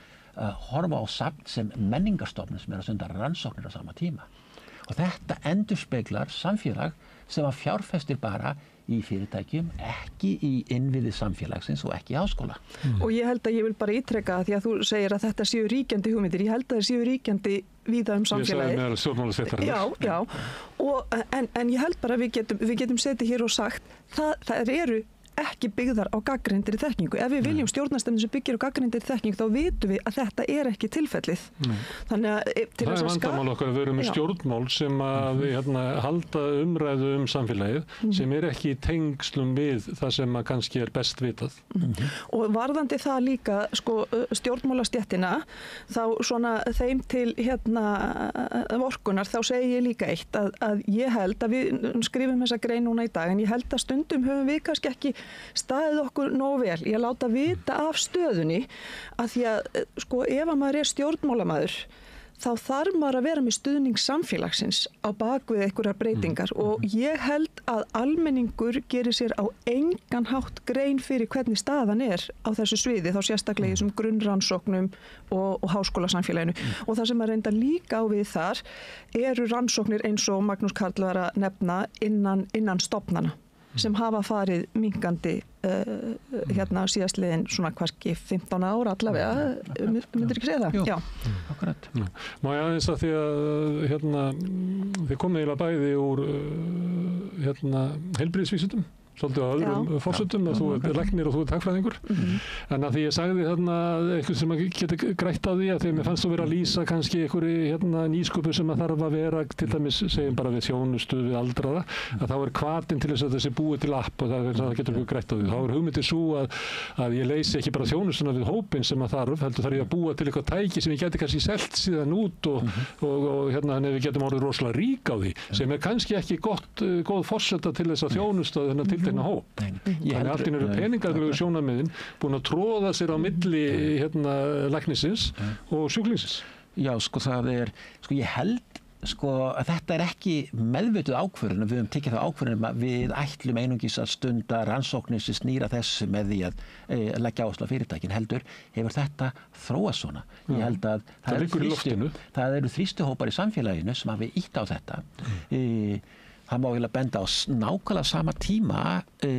horfa á safn sem menningarstofnun sem að stunda rannsóknir á sama tíma. Og þetta endurspeglar samfélag sem að fjárfestir bara í fyrirtækjum, ekki í innviði samfélagsins og ekki í háskóla.
Og ég held að ég vil bara ítreka því að þú segir að þetta séu ríkjandi hugmyndir. Ég held að þeir séu ríkjandi víða samfélagið.
Ég sagði meðal stjórnmálastéttarinnar.
Já. En ég held bara að við getum setið hér og sagt það eru ekki byggðar á gagnreyndri þekkingu. Ef við viljum stjórnarstefnu sem byggir á gagnreyndri þekkingu, þá vitum við að þetta ekki tilfellið. Þannig að til
það vandamál okkar að við erum með stjórnmál sem að halda umræðu samfélagið sem ekki í tengslum við það sem að kannski best vitað.
Og varðandi það líka stjórnmálastéttina, þá svona þeim til vorkunar, þá segi ég líka eitt að ég held að við skrifum þessa grein núna í dag, en ég held að stundum höfum við kannski ekki staðið okkur nóg vel í að láta vita af stöðunni, að því að ef að maður stjórnmálamaður þá þarf maður að vera með stuðning samfélagsins á bakvið einhverjar breytingar og ég held að almenningur gerir sér á engan hátt grein fyrir hvernig staðan á þessu sviði, þá sérstaklega í þessum grunnrannsóknum og háskólasamfélaginu. Og það sem að reynda líka á við þar eru rannsóknir eins og Magnús Karl var að nefna innan stofnana sem hafa farið minkandi síðastliðin svona kannski 15 ára allavega, myndir ekki segja það?
Já, akkurat.
Má ég aðeins að því að þið komið eiginlega bæði úr heilbrigðisvísindum svolítið á öðrum forsendum að þú ert læknir og þú ert hagfræðingur. En að því ég sagði þarna eitthvað sem getur grætt á því að þegar mér fannst þú vera að lýsa kannski einhverju nýsköpun sem að þarf að vera, til dæmis segjum bara við þjónustu við aldraða, að þá hvatinn til þess að þessi búið til app og það getur eitthvað grætt á því. Þá hugmyndin svo að ég leysi ekki bara þjónustuna við hópinn sem að heldur þarf ég að búa til eitthvað tæki sem ég geti kannski selt síðan út og við getum orðið rosalega rík á því, sem kannski ekki góð forsenda til þess að þjónusta þennan tiltekna hóp. Þannig allt í eru peningarlegu sjónarmiðin búin að tróða sér á milli læknisins og sjúklingsins.
Já, ég held að þetta ekki meðvituð ákvörðun, við höfum tekið það ákvörðun að við ætlum einungis að stunda rannsóknir sem snýra þessu með því að leggja áherslu á fyrirtækin, heldur hefur þetta þróast svona. Ég held að það eru þrýstuhópar í samfélaginu sem hafi ýtt á þetta. Það má eiginlega benda á nákvæmlega sama tíma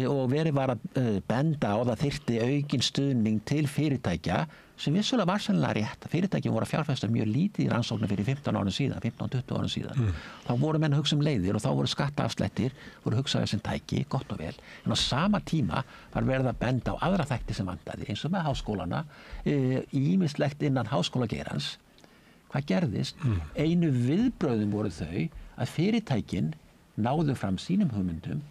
og verið var að benda á það þyrfti aukinn stuðning til fyrirtækja sem vissulega var sennilega rétt. Fyrirtækin voru að fjárfesta mjög lítið í rannsóknir fyrir 15-20 árum síðan. Þá voru menn að hugsa leiðir og þá voru skattaafslættir, voru hugsaðir sem tæki, gott og vel. En á sama tíma var verið að benda á aðra þætti sem vantaði, eins og með háskólana, ýmislegt innan háskólageirans. Hvað gerðist? Einu viðbrögðum voru þau að fyrirtækin náðu fram sínum hugmyndum.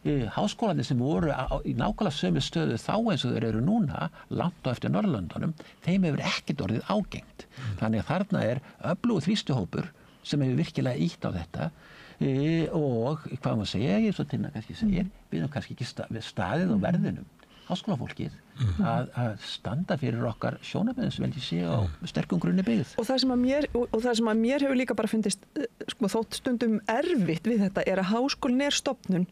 Háskólarnir sem voru í nákvæmlega sömu stöðu þá eins og þeir eru núna, langt á eftir Norðurlöndunum, þeim hefur ekkert orðið ágengt. Þannig að þarna öflugur þrýstuhópur sem hefur virkilega ýtt á þetta og hvað maður segja, ég svo Tinna kannski segir, við erum kannski ekki staðið á verðinum, háskólafólkið, að standa fyrir okkar sjónarmiðum sem veldi sé á sterkum grunni byggð.
Og það sem að mér hefur líka bara fundist þótt stundum erfitt við þetta að háskólinn stofnun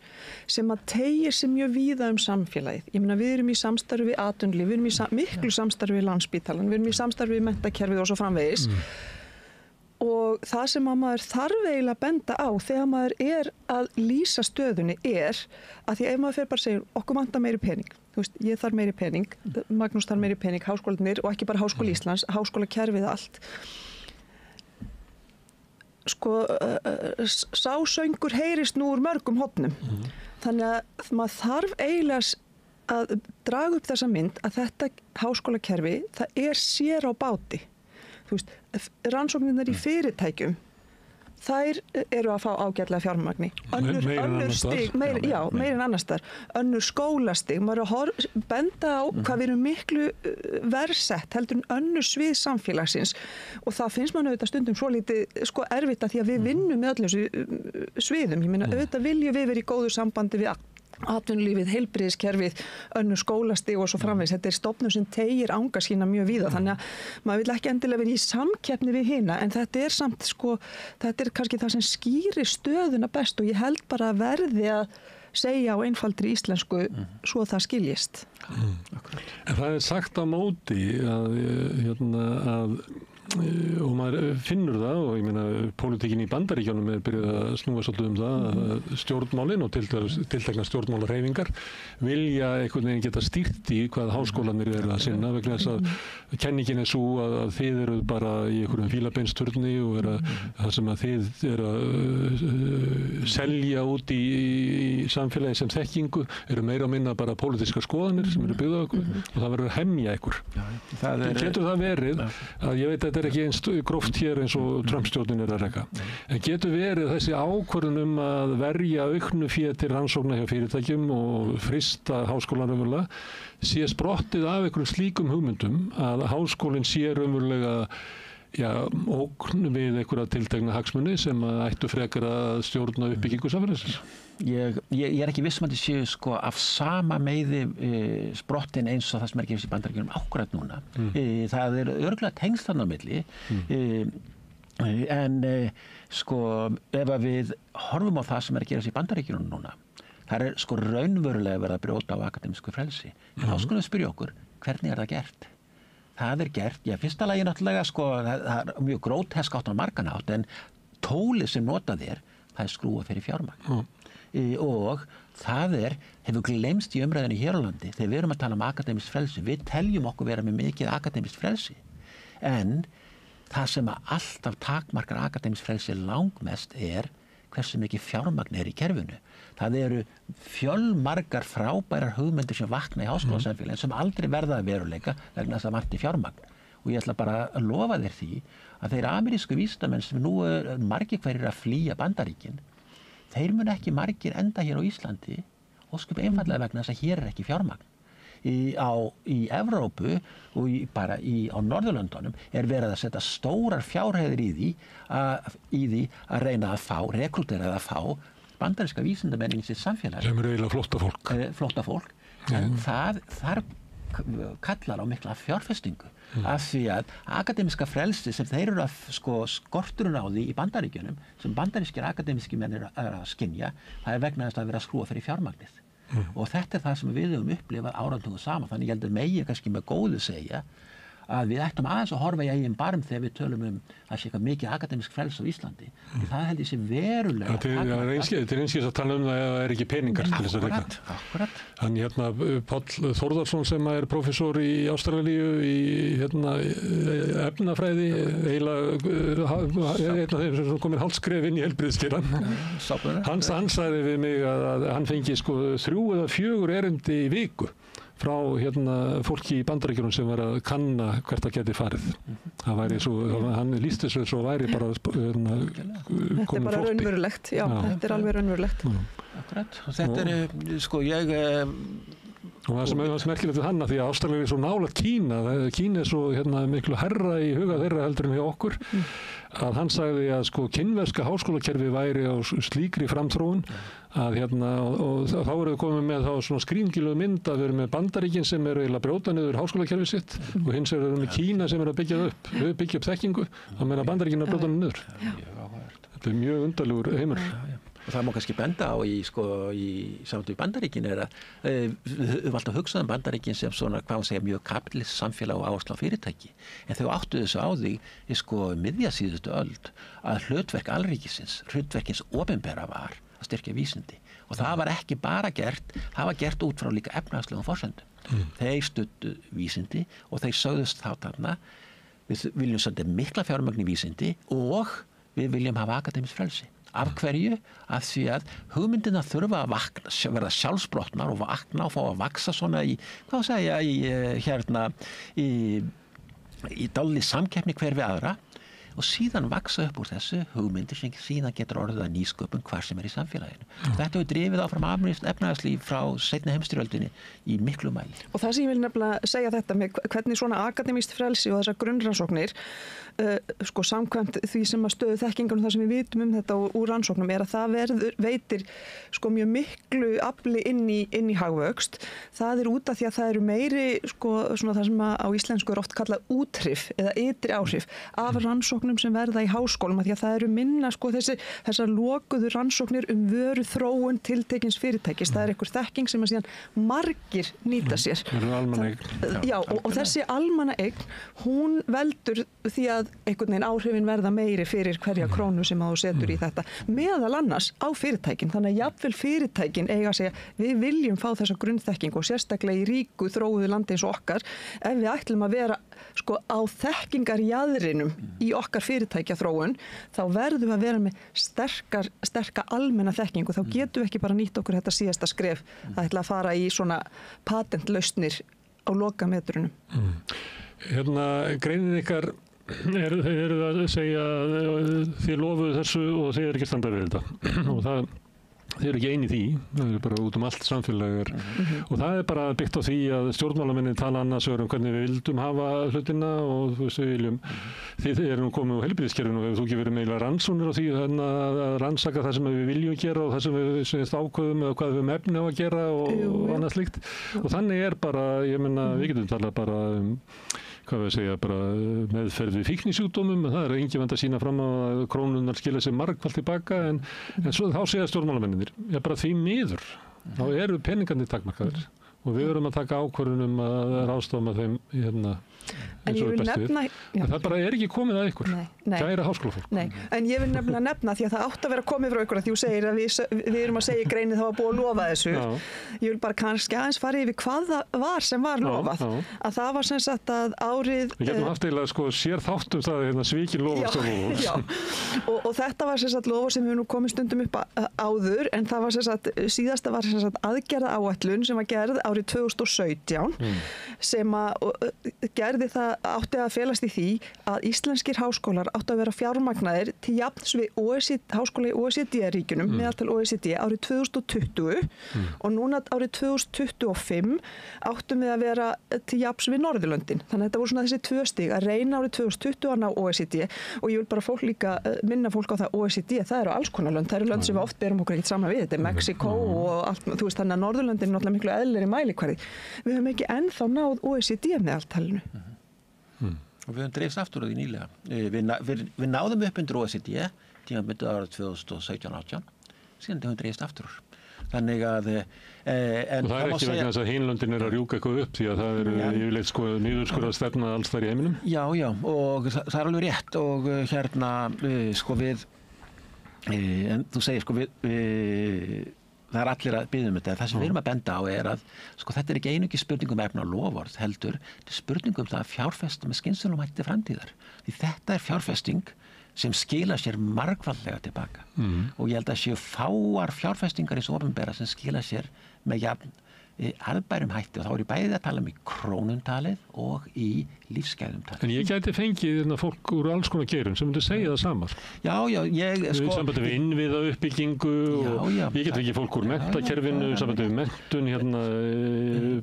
sem að teygir sig mjög víða samfélagið. Ég meina við erum í samstarfi við atvinnulíf, við erum í miklu samstarfi við Landspítalann, við erum í samstarfi við menntakerfið og svo framvegis. Og það sem að maður þarf eiginlega að benda á þegar maður að lýsa stöðunni að því ef maður fer bara að segja okkur vantar meiri pening, ég þarf meiri pening, Magnús þarf meiri pening, háskólarnir og ekki bara Háskóli Íslands, háskólakerfið allt. Sá söngur heyrist nú úr mörgum hornum. Þannig að maður þarf eiginlega að draga upp þessa mynd að þetta háskólakerfi, það sér á báti. Rannsóknirnar í fyrirtækjum þær eru að fá ágætlega fjármagni. Önnur stig, meira en annars þar. Önnur skólastig, maður að benda á hvað við erum miklu verðsett heldur en önnur svið samfélagsins og það finnst mann auðvitað stundum svo lítið erfitt að því að við vinnum með öllum sviðum. Ég meina auðvitað viljum við vera í góðu sambandi við atvinnulífið, heilbrigðiskerfið, önnur skólastig og svo framvegis. Þetta stofnun sem teygir anga sína mjög víða. Þannig að maður vil ekki endilega vera í samkeppni við hina, en þetta samt þetta kannski það sem skýrir stöðuna best og ég held bara að verði að segja á einfaldri íslensku svo það skiljist.
En það sagt á móti að og maður finnur það og ég meina pólitíkin í Bandaríkjunum byrjuð að snúa svolítið það að stjórnmálin og tiltekna stjórnmálahreyfingar vilja einhvern veginn geta stýrt í hvað háskólanir eru að sinna vegna þess að kenningin svo að þið eru bara í einhverjum fílabeinsturni og það sem að þið eru að selja út í samfélagi sem þekkingu eru meira og minna bara pólitískar skoðanir sem eru byggðað okkur og það verður að hemja ykkur. Getur það verið að ég veit að þetta ekki eins gróft hér eins og Trump-stjórnin að reka. En getur verið þessi ákvörðun að verja auknu fé til rannsókna hjá fyrirtækjum og frista háskólan raunverulega sé sprottið af einhverjum slíkum hugmyndum að háskólinn sé raunverulega ógn við einhverja tiltekna hagsmuni sem ættu frekar að stjórna uppbyggingu samfélagsins.
Ég ekki viss að þetta séu af sama meiði sprottin eins og það sem gefist í Bandaríkjunum ákvörðat núna. Það örugglega tengsl þarna á milli en ef við horfum á það sem að gerast í Bandaríkjunum núna það raunverulega verið að brjóta á akademísku frelsi. En þá skulum við spyrja okkur hvernig það gert? Það gert, fyrsta lagi náttúrulega það mjög grótesk átt á margan hátt en tólið sem notað það skrúa fyrir fjármagn. Og það hefur gleymst í umræðinu hér á landi þegar við erum að tala um akademískt frelsi. Við teljum okkur vera með mikið akademískt frelsi en það sem að alltaf takmarkar akademískt frelsi langmest hversu mikið fjármagn í kerfinu. Það eru fjölmargar frábærar hugmyndir sem vakna í háskólasamfélaginu sem aldrei verða að veruleika vegna þess að vanti fjármagn. Og ég ætla bara að lofa þér því að þeir amerísku vísindamenn sem nú margir hverjir að flýja Bandaríkin, þeir mun ekki margir enda hér á Íslandi ósköp einfallega vegna þess að hér ekki fjármagn. Í Evrópu og á Norðurlöndunum verið að setja stórar fjárhæðir í því að reyna að fá, rekrútera að fá bandaríska vísindamenn í sitt samfélag.
Sem eiginlega
flótta fólk. En þar kallar á mikla fjárfestingu af því að akademiska frelsi sem þeir eru að skorturinn á því í Bandaríkjunum, sem bandarískir akademiski menn eru að skynja, það vegna þess að vera að skrúa fyrir fjármagnið. Og þetta það sem við höfum upplifað áratugum saman, þannig ég heldur megi kannski með góðu segja að við ættum aðeins að horfa í eigin barm þegar við tölum að sé eitthvað mikið akademisk frelsi á Íslandi. Það held ég sé verulega
Þetta er einskils að tala það að það ekki peningar til þess að reyka.
Akkurat.
Þannig Páll Þórðarsson sem er prófessor í Ástralíu í efnafræði, einn af þeim sem komir hálfskref inn í heilbrigðisgeirann. Hann sagði við mig að hann fengi 3 eða 4 erindi í viku frá fólki í Bandaríkjunum sem var að kanna hvert það geti farið. Það væri hann lýsti svo væri bara
Þetta bara raunverulegt, já, þetta alveg raunverulegt.
Akkurat, og þetta
og það sem er merkilegt við hann því að Ástralía svo nálægt Kína. Kína svo miklu hærra í huga þeirra heldur en hjá okkur. Að hann sagði að kínverska háskólakerfi væri á slíkri framþróun að og þá eru við komið með svona skrýngilugu mynd að við erum með Bandaríkin sem eru eiginlega brjóta niður háskólakerfi sitt og hins eru með Kína sem eru að byggja upp. Við byggja upp þekkingu, þá meina Bandaríkin að brjóta niður. Þetta er mjög undarlegur heimur.
Og það má kannski benda á í samanlögu í Bandaríkin að við höfum alltaf hugsað Bandaríkin sem svona, mjög kapitalist samfélag og áherslu á fyrirtæki. En þau áttu þessu á því miðja síðustu öld að hlutverk alríkisins, hlutverkins opinbera var að styrkja vísindi. Og það var ekki bara gert, það var gert út frá líka efnahagslegum forsendum. Þeir studdu vísindi og þeir sögðust þá þarna, við viljum svolítið mikla fjármagn í vísindi og við viljum hafa akademískt frelsi. Af hverju? Af því að hugmyndina þurfa að verða sjálfsbrotnar og vakna og fá að vaksa svona í dálítið samkeppni hver við aðra og síðan vaksa upp úr þessu hugmyndir sem síðan getur orðið að nýsköpun hvar sem í samfélaginu. Þetta hefur drifið áfram amerískt efnahagslíf frá seinni heimsstyrjöldinni í miklu mæli.
Og það sem ég vil nefnilega segja þetta með hvernig svona akademískt frelsi og þessar grunnrannsóknir samkvæmt því sem að stöðu þekkingar og það sem við vitum þetta úr rannsóknum að það veitir mjög miklu afli inn í hagvöxt. Það út af því að það eru meiri svona það sem á íslensku oft kallað úthrif eða ytri áhrif af rannsóknum sem verða í háskólum af því að það eru minna þessar lokuðu rannsóknir vöru þróun tiltekins fyrirtækis. Það er einhver þekking sem að síðan margir nýta sér. Já, og þessi almannaeign, hún veldur því að einhvern veginn áhrifin verða meiri fyrir hverja krónu sem þú setur í þetta. Meðal annars á fyrirtækin. Þannig að jafnvel fyrirtækin eiga að segja við viljum fá þessa grunnþekkingu og sérstaklega í ríku þróuðu landi eins og okkar ef við ætlum að vera á þekkingarjaðrinum í okkar fyrirtækja þróun þá verðum við að vera með sterka almenna þekkingu. Þá getum við ekki bara nýtt okkur þetta síðasta skref að ætla að fara í svona patentlausnir á lokametrunum.
Greinin ykkar þeir eru að segja þið lofuðu þessu og þeir eru ekki standa við þetta og þeir eru ekki eini í því, það eru bara út allt samfélag og það bara byggt á því að stjórnmálamennin tala annars hvernig við vildum hafa hlutina og við viljum þið erum komið á heilbrigðiskerfinu og hefur þú ekki verið meila rannsóknir á því að rannsaka það sem við viljum gera og það sem við ákveðum eða hvað við höfum efni á að gera og annað slíkt og þannig bara, ég meina við getum talað bara bara meðferð við fíknisjúkdómum, það engin vand að sýna fram á að krónurnar skila sér margfalt tilbaka en svo þá segja stjórnmálamennir bara því miður, þá eru peningarnir takmarkaðir og við verum að taka ákvörðun að ráðstofa með þeim
En ég vil nefna...
Það bara ekki komið að ykkur, kæra háskólafólk.
Nei, en ég vil nefnilega nefna því að það átt að vera komið frá ykkur að því þú segir að við erum að segja í greinni það var búið að lofa þessu. Ég vil bara kannski aðeins fara yfir hvað það var sem var lofað. Að það var sem sagt að árið...
Við getum haft eiginlega sér þáttum það svikin lofast
og þetta var sem sagt lofa sem við nú komum stundum upp áður, en það var sem sagt, síðasta var sem sagt aðgerðaáætlun sem var gerð árið 2017 sem að gerði það átti að felast í því að íslenskir háskólar átti að vera fjármagnaðir til jafns við háskóla í OECD-ríkjunum, meðaltal OECD árið 2020 og núna árið 2025 áttum við að vera til jafns við Norðurlöndin. Þannig að þetta voru svona þessi 2 stig að reyna árið 2020 að ná OECD og ég vil bara minna fólk á það OECD, það eru alls konar lönd, það eru lönd sem við oft berum okkur ekkert saman við, þetta er Mexiko og allt, þú veist, þannig að Norðurlöndin er náttúrulega miklu eðlilegri mælikvarði. Við höfum ekki ennþá náð OECD meðaltalinu.
Og við höfum dreifst aftur á því nýlega. Við náðum upp undir OECD tímabundið árið 2017-18, síðan höfum dreifst aftur. Þannig að...
og það ekki vegna þess að Hinlöndin að rjúka eitthvað upp því að það yfirleitt niðurskurðað stefna alls þar í heiminum?
Já, og það er alveg rétt og hérna, við... en þú segir, það er allir að biðja þetta. Það sem við erum að benda á er að þetta er ekki einungis spurning um efna loforð heldur, þetta er spurning um það að fjárfesta með skynsamlegum hætti framtíðar. Því þetta er fjárfesting sem skila sér margfaldlega tilbaka. Og ég held að séu fáar fjárfestingar í svo opinbera sem skila sér með jafn arðbærum hætti og þá er ég bæði að tala í krónumtalið og í lífsgæðumtalið.
En ég gæti fengið fólk úr alls konar geirum sem myndi segja það sama.
Já, ég...
Sambandi við innviða uppbyggingu og ég get fengið fólk úr menntakerfinu, sambandi við menntun,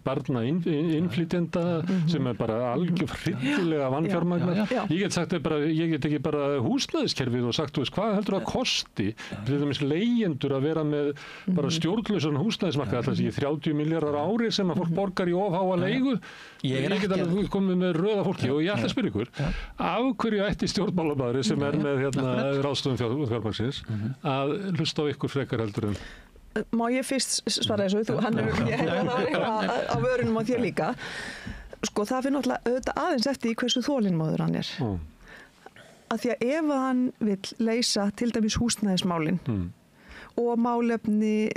barna innflytjenda sem bara algjör hryllilega vannfjármagnar. Ég get sagt ég get ekki bara húsnæðiskerfið og sagt, hvað heldur það kosti? Til dæmis leigjendur að vera með bara stjórnlausan húsnæðismarkað, alltaf ekki 30 milljarðar á ári sem að fólk borgar í ofháa leigu. Ég get alveg komið með röða fólki og ég ætla að spyrja ykkur af hverju ætti stjórnmálamaður sem er með ráðstöfun fjármagnsins að hlusta á ykkur frekar heldur en...
Má ég fyrst svara þessu? Ég hef það á vörunum á þér líka. Það fyrir náttúrulega auðvitað aðeins eftir í hversu þolinmóður hann er. Af því að ef hann vill leysa til dæmis húsnæðismálin og málefni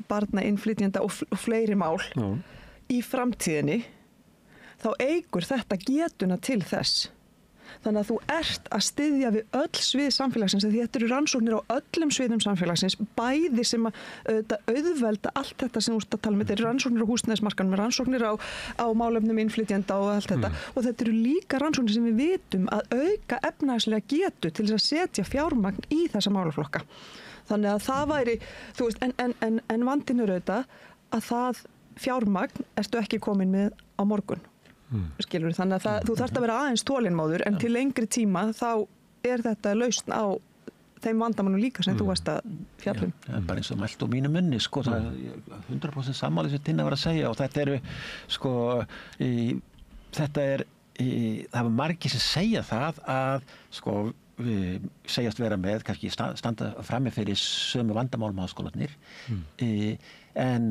barna innflytjenda og fleiri mál í framtíðinni, þá eykur þetta getuna til þess. Þannig að þú ert að styðja við öll svið samfélagsins, því þetta eru rannsóknir á öllum sviðum samfélagsins, bæði sem að auðvelda allt þetta sem þú ert að tala um. Þetta eru rannsóknir á húsnæðismarkaðnum, rannsóknir á málefnum innflytjenda og allt þetta. Og þetta eru líka rannsóknir sem við vitum að auka efnahagslega getu til þess að setja fjármagn í þessa málaflokka. Þannig að það væri, þú veist, en vandinn er auðvitað að það fjármagn ertu ekki komin með á morgun. Skilur, þannig að þú þarft að vera aðeins þolinmóður en til lengri tíma þá er þetta lausn á þeim vandamannu líka sem þú varst að fjallum.
Já, bara eins og mælt á mínu munni, það er 100% sammáli sem Tinna var að segja og þetta eru, það var margir sem segja það að, segjast vera með, kannski standa frammi fyrir sömu vandamálum háskólarnir, en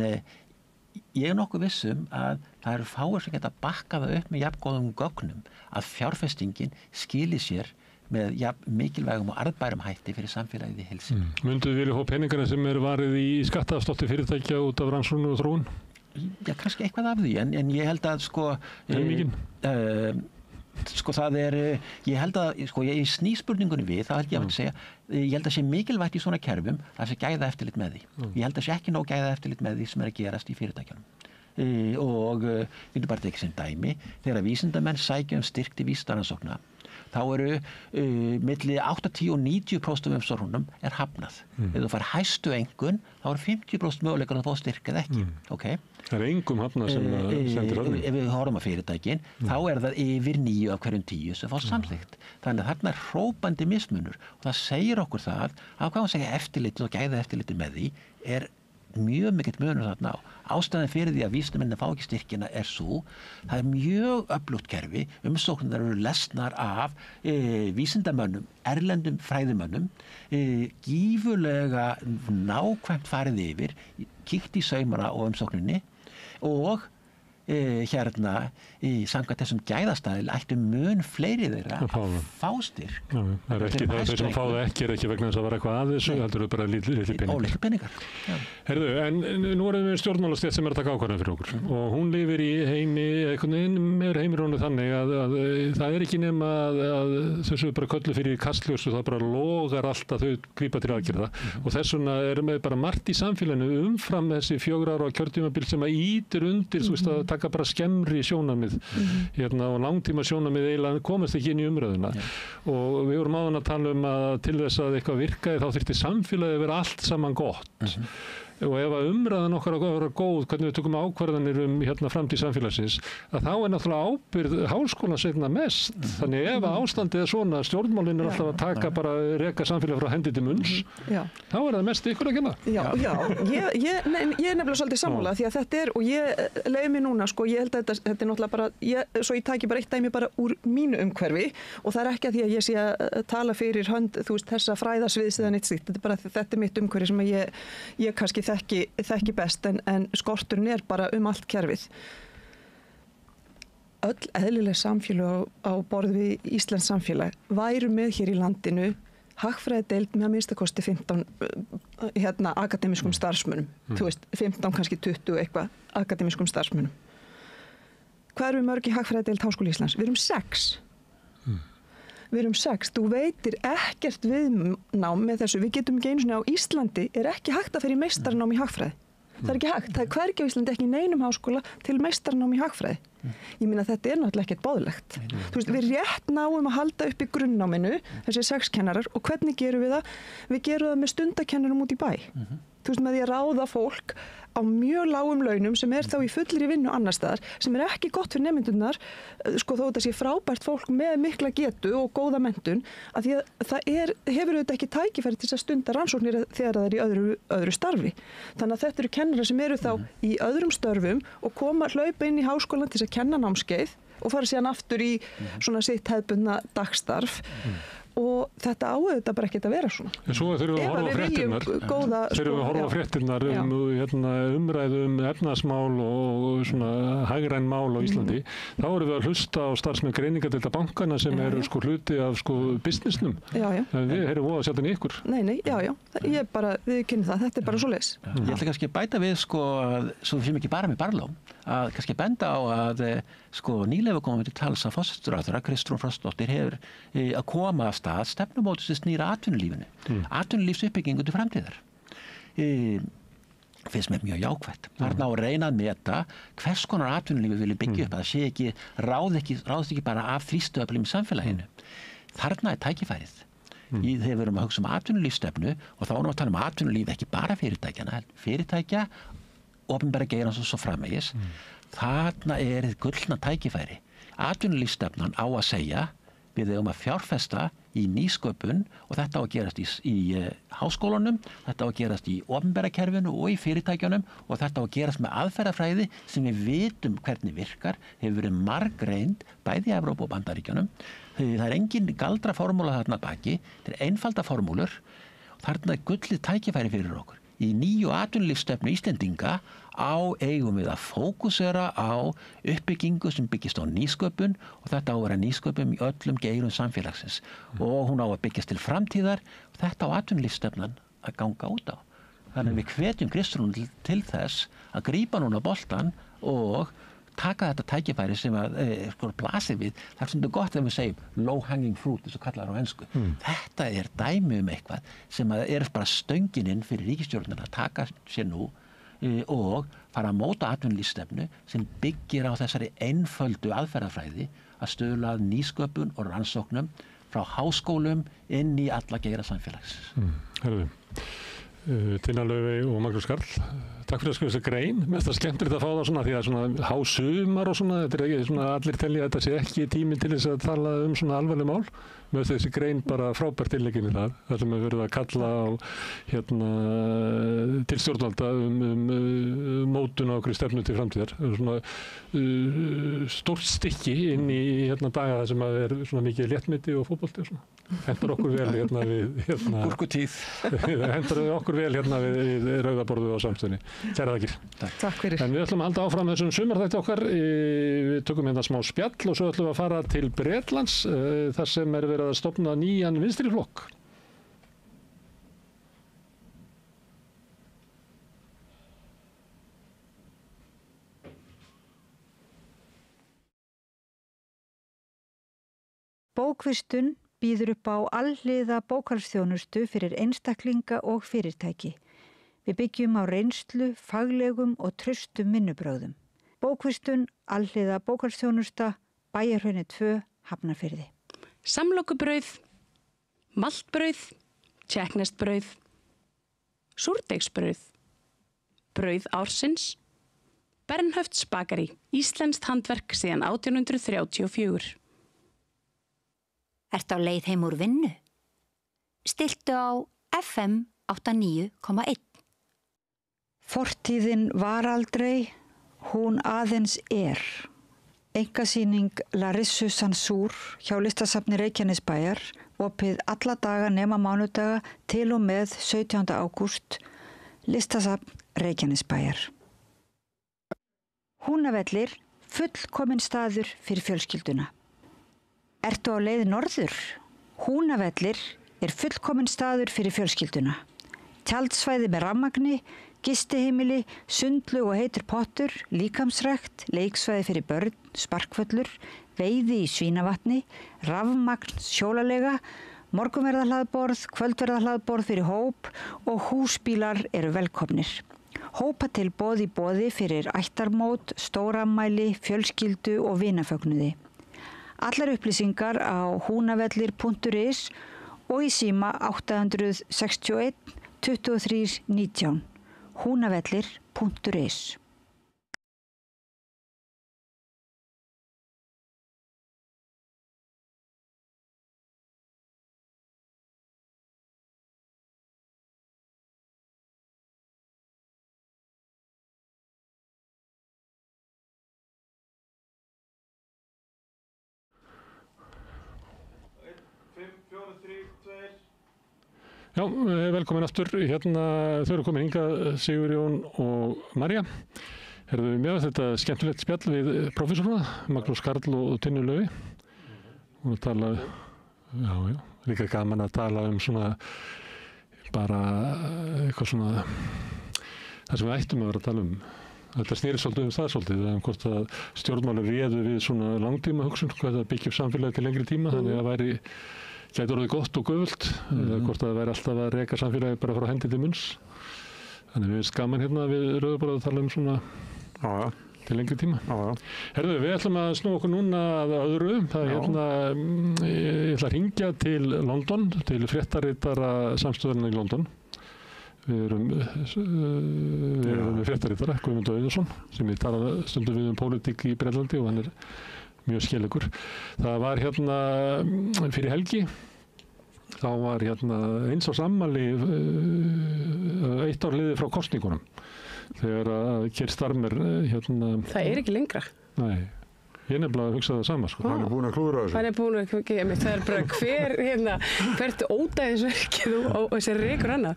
ég er nokkuð vissum að það eru fáir sem geta bakkað upp með jafngóðum gögnum að fjárfestingin skili sér með mikilvægum og arðbærum hætti fyrir samfélagið í heilsin.
Myndu þið vilja hópa peningana sem er varið í skattaafslátti fyrirtækja út af rannsóknum og þróun?
Já, kannski eitthvað af því, en ég held að það er, ég held að í sníspurningunni við, það held ég að segja, ég held að sé mikilvægt í svona kerfum að sé gæða eftirlit með því. Ég held að sé ekki nóg gæða eftirlit með því sem er að gerast í fyrirtækjunum. Og við erum bara tekið sem dæmi, þegar vísindamenn sækja styrk til vísindarannsókna, þá eru milli 80 og 90% af umsorgunum er hafnað. Ef þú fær hæstu einkunn, þá er 50% möguleikar að fá styrk eða ekki. Okay?
Það er engum hafnað sem sendir hafnað.
Ef við horfum að fyrirtækin, þá er það yfir 9 af hverjum 10 sem fá samþykkt. Þannig að þarna er hrópandi mismunur og það segir okkur það að hvað að segja eftirlitið og gæða eftirlitið með því er mjög mikill munur þarna á. Ástæðan fyrir því að vísindamennir fá ekki styrkina er svo, það er mjög öflugt kerfi, umsóknirnar eru lesnar af vísindamönnum, erlendum fræðimönnum, gífurlega nákvæmt farið yfir, kíkt í saumana á umsókninni og í samkvæmt þessum gæðastæðil ættu mun fleiri þeirra að fá styrk.
Það er ekki það, þau sem fá það ekki er ekki vegna þess að vera eitthvað að þessu, heldur þau bara litli peningar.
Litli peningar.
Herðu, en nú erum við stjórnmálastétt sem er að taka ákvarðanir fyrir okkur og hún lifir í heimi, einhvern veginn er heimir honum þannig að það er ekki nema að þau séu bara köllu fyrir kastljós og það bara logar allt að þau grípa til aðgerða og þess vegna erum við bara margt í samfélaginu umfram þessi 4 ára kjörtímabil sem að ýtir undir, þú veist, að taka bara skemmri sjónarmið og langtíma sjónarmið eiginlega komast ekki inn í umræðuna og við vorum áðan að tala að til þess að eitthvað virkaði þá þyrfti samfélagið að vera allt saman gott og ef að umræðan okkar að vera góð, hvernig við tökum ákvarðanir framtíð samfélagsins, að þá er náttúrulega ábyrgð háskólans einna mest. Þannig ef að ástandið er svona, stjórnmálin er alltaf að taka bara reka samfélag frá hendi til munns, þá er það mest ykkur að kenna.
Ég er nefnilega svolítið sammála því að þetta er, og ég leiði mig núna, sko, ég held að þetta er náttúrulega bara, svo ég taki bara eitt dæmi bara úr mínu umhverfi og það er ekki að því að ég sé að tala fyrir hönd, þú veist, þessa fræðasviðs eða neitt slíkt. Þetta er bara þetta er mitt umhverfi sem ég kannski þekki best en skorturinn er bara allt kerfið. Öll eðlileg samfélög á borð við Íslands samfélag væru með hér í landinu hagfræðideild með að minnstakosti 15 akademískum starfsmönnum. Þú veist, 15 kannski 20 eitthvað akademískum starfsmönnum. Hvað erum við mörg í hagfræðideild Háskóla Íslands? Við erum 6. Við erum 6. Þú veitir ekkert viðnám með þessu. Við getum ekki einu sinni á Íslandi er ekki hægt að fyrir meistarnám í hagfræði. Það er ekki hægt. Það er hvergi á Íslandi ekki í neinum háskóla til meistarnám í hagfræði. Ég meina þetta er náttúrulega ekkert boðlegt. Þú veist, við rétt náum að halda upp í grunnnáminu, þessi 6 kennarar, og hvernig gerum við það? Við gerum það með stundakennurum út í bæ. Þú veist, með því að ráða fólk á mjög lágum launum sem er þá í fullri vinnu annars staðar, sem er ekki gott fyrir nemendurnar, sko, þó þetta sé frábært fólk með mikla getu og góða menntun, að því að það hefur auðvitað ekki tækifæri til að stunda rannsóknir þegar það er í öðru starfi. Þannig að þetta eru kennarar sem eru þá í öðrum störfum og hlaupa inn í háskólan til að kenna námskeið og fara síðan aftur í svona sitt hefðbundna dagstarf. Og þetta áauðvitað bara ekkert að vera svona.
En svo þurfum við að horfa á fréttirnar umræðu efnahagsmál og svona hagræn mál á Íslandi. Þá erum við að hlusta á starfsmenn greiningardeilda bankana sem eru sko hluti af sko businessnum. Við erum voða að setja inn í ykkur.
Nei, ég bara, við kynum það, þetta er bara svoleiðis.
Ég ætla kannski að bæta við sko, svo við séum ekki bara með barlóm, að kannski benda á að sko nýlega komum við til tals að forsætisráðherra Kristrún Frostdóttir hefur að koma af stað stefnumóti sem snýra atvinnulífinu, atvinnulífsuppbyggingu til framtíðar. Finnst mér mjög jákvætt. Þarna á að reyna að meta hvers konar atvinnulífi vilja byggja upp, að það sé ekki ráðist ekki bara af þrýstöflum í samfélaginu. Þarna er tækifærið. Þegar við erum að hugsa atvinnulífsstefnu og þá erum við að tala atvinnulíf ekki bara fyrirtækja, opinbera geirans og svo framvegis. Þarna er gullna tækifæri. Atvinnulífsstefnan á að segja við eigum að fjárfesta í nýsköpun og þetta á að gerast í háskólunum, þetta á að gerast í opinbera kerfinu og í fyrirtækjunum og þetta á að gerast með aðferðafræði sem við vitum hvernig virkar, hefur verið margreind bæði í Evrópu og Bandaríkjunum. Það er engin galdra formúla þarna baki, þetta er einfalda formúlur og þarna er gullið tækifæri fyrir okkur. Í nýju atvinnulífsstefnu Íslendinga eigum við að fókusera á uppbyggingu sem byggist á nýsköpun og þetta á að vera nýsköpun í öllum geirum samfélagsins og hún á að byggjast til framtíðar og þetta á atvinnulífsstefnan að ganga út á. Þannig að við hvetjum Kristrún til þess að grípa núna boltan og taka þetta tækifæri sem að blasir við, það er svona gott ef við segjum low hanging fruit, eins og kallar á ensku. Þetta er dæmi eitthvað sem að er bara stöngininn fyrir ríkisstjórnina að taka sér nú og fara að móta atvinnulífsstefnu sem byggir á þessari einföldu aðferðafræði að stuðla að nýsköpun og rannsóknum frá háskólum inn í alla geira samfélags.
Herðu, Tinna Laufey og Magnús Karl, takk fyrir að skrifa þessa grein. Mér finnst það skemmtilegt að fá það svona því að svona hásumar og svona, þetta er ekki svona allir telja að þetta sé ekki tíminn til þess að tala svona alvarleg mál. Mér finnst þessi grein bara frábært tillegginni það sem við verðum að kalla á til stjórnvalda mótun á okkur stefnu til framtíðar. Svona stórt stykki inn í daga þar sem að er svona mikið léttmeti og fótbolti og svona. Hentar okkur vel við
gúrkutíð.
Hentar okkur okkur vel hérna við rauðaborðu á Samstöðinni. Kæra þakkir.
Takk fyrir.
En við ætlum að halda áfram þessum sumarþætti okkar. Við tökum hérna smá spjall og svo ætlum við að fara til Bretlands þar sem verið að stofna nýjan vinstri flokk.
Bókvistun býður upp á alhliða bókhaldsþjónustu fyrir einstaklinga og fyrirtæki. Við byggjum á reynslu, faglegum og traustum vinnubrögðum. Bókvistun, alhliða bókhaldsþjónusta, Bæjarhrauni 2, Hafnarfirði.
Samlokubrauð, maltbrauð, tékkneskt-brauð, súrdeigsbrauð, brauð ársins, Bernhöfts bakari, íslenskt handverk síðan 1834.
Ertu á leið heim úr vinnu? Stilltu á FM 89,1.
Fortíðin var aldrei, hún aðeins er. Einkasýning Larissu Sansúr hjá Listasafni Reykjanesbæjar, opið alla daga nema mánudaga til og með 17. ágúst, Listasafn Reykjanesbæjar. Húnavellir, fullkominn staður fyrir fjölskylduna. Ertu á leið norður? Húnavellir er fullkominn staður fyrir fjölskylduna. Tjaldsvæði með rafmagni, gistiheimili, sundlaug og heitur pottur, líkamsrækt, leiksvæði fyrir börn, sparkvöllur, veiði í Svínavatni, rafmagn, hjólalega, morgunverðarhlaðborð, kvöldverðarhlaðborð fyrir hóp og húsbílar eru velkomnir. Hópatilboð í boði fyrir ættarmót, stóramæli, fjölskyldu og vinafögnuði. Allar upplýsingar á hunavellir.is og í síma 861 23 19. hunavellir.is.
Já, velkomin aftur. Hérna þau eru komin hingað Sigurjón og Marja. Herðu með þetta skemmtilegt spjall við prófessorana, Magnús Karl og Tinnu Laufey. Hún tala, líka gaman að tala svona bara eitthvað svona það sem við ættum að vera að tala Þetta snýri svolítið það svolítið, hvort að stjórnmálin réðu við svona langtíma hugsun, hvað það byggja upp samfélagi til lengri tíma, þannig að væri gæti orðið gott og göfult, hvort að það væri alltaf að reka samfélagi bara frá hendi til munns. Þannig við erum gaman hérna við Rauðaborð að tala svona til lengri tíma. Herðu, við ætlum að snúa okkur núna að öðru. Það ég ætla að hringja til London, til fréttaritara samstöðarna í London. Við erum með fréttaritara, Guðmund Auðunsson, sem ég talaði stundum við pólitík í Bretlandi og hann mjög skelegur. Það var hérna fyrir helgi, þá var hérna eins og sammæli 1 ár liðið frá kosningunum. Þegar að Keir Starmer hérna...
Það ekki lengra.
Nei, ég nefnilega að hugsa það sama sko.
Hann búinn að klúðra þessu.
Hann búinn að klúðra þessu. Það bara hvert ódæðisverkið og þessi reykur annað.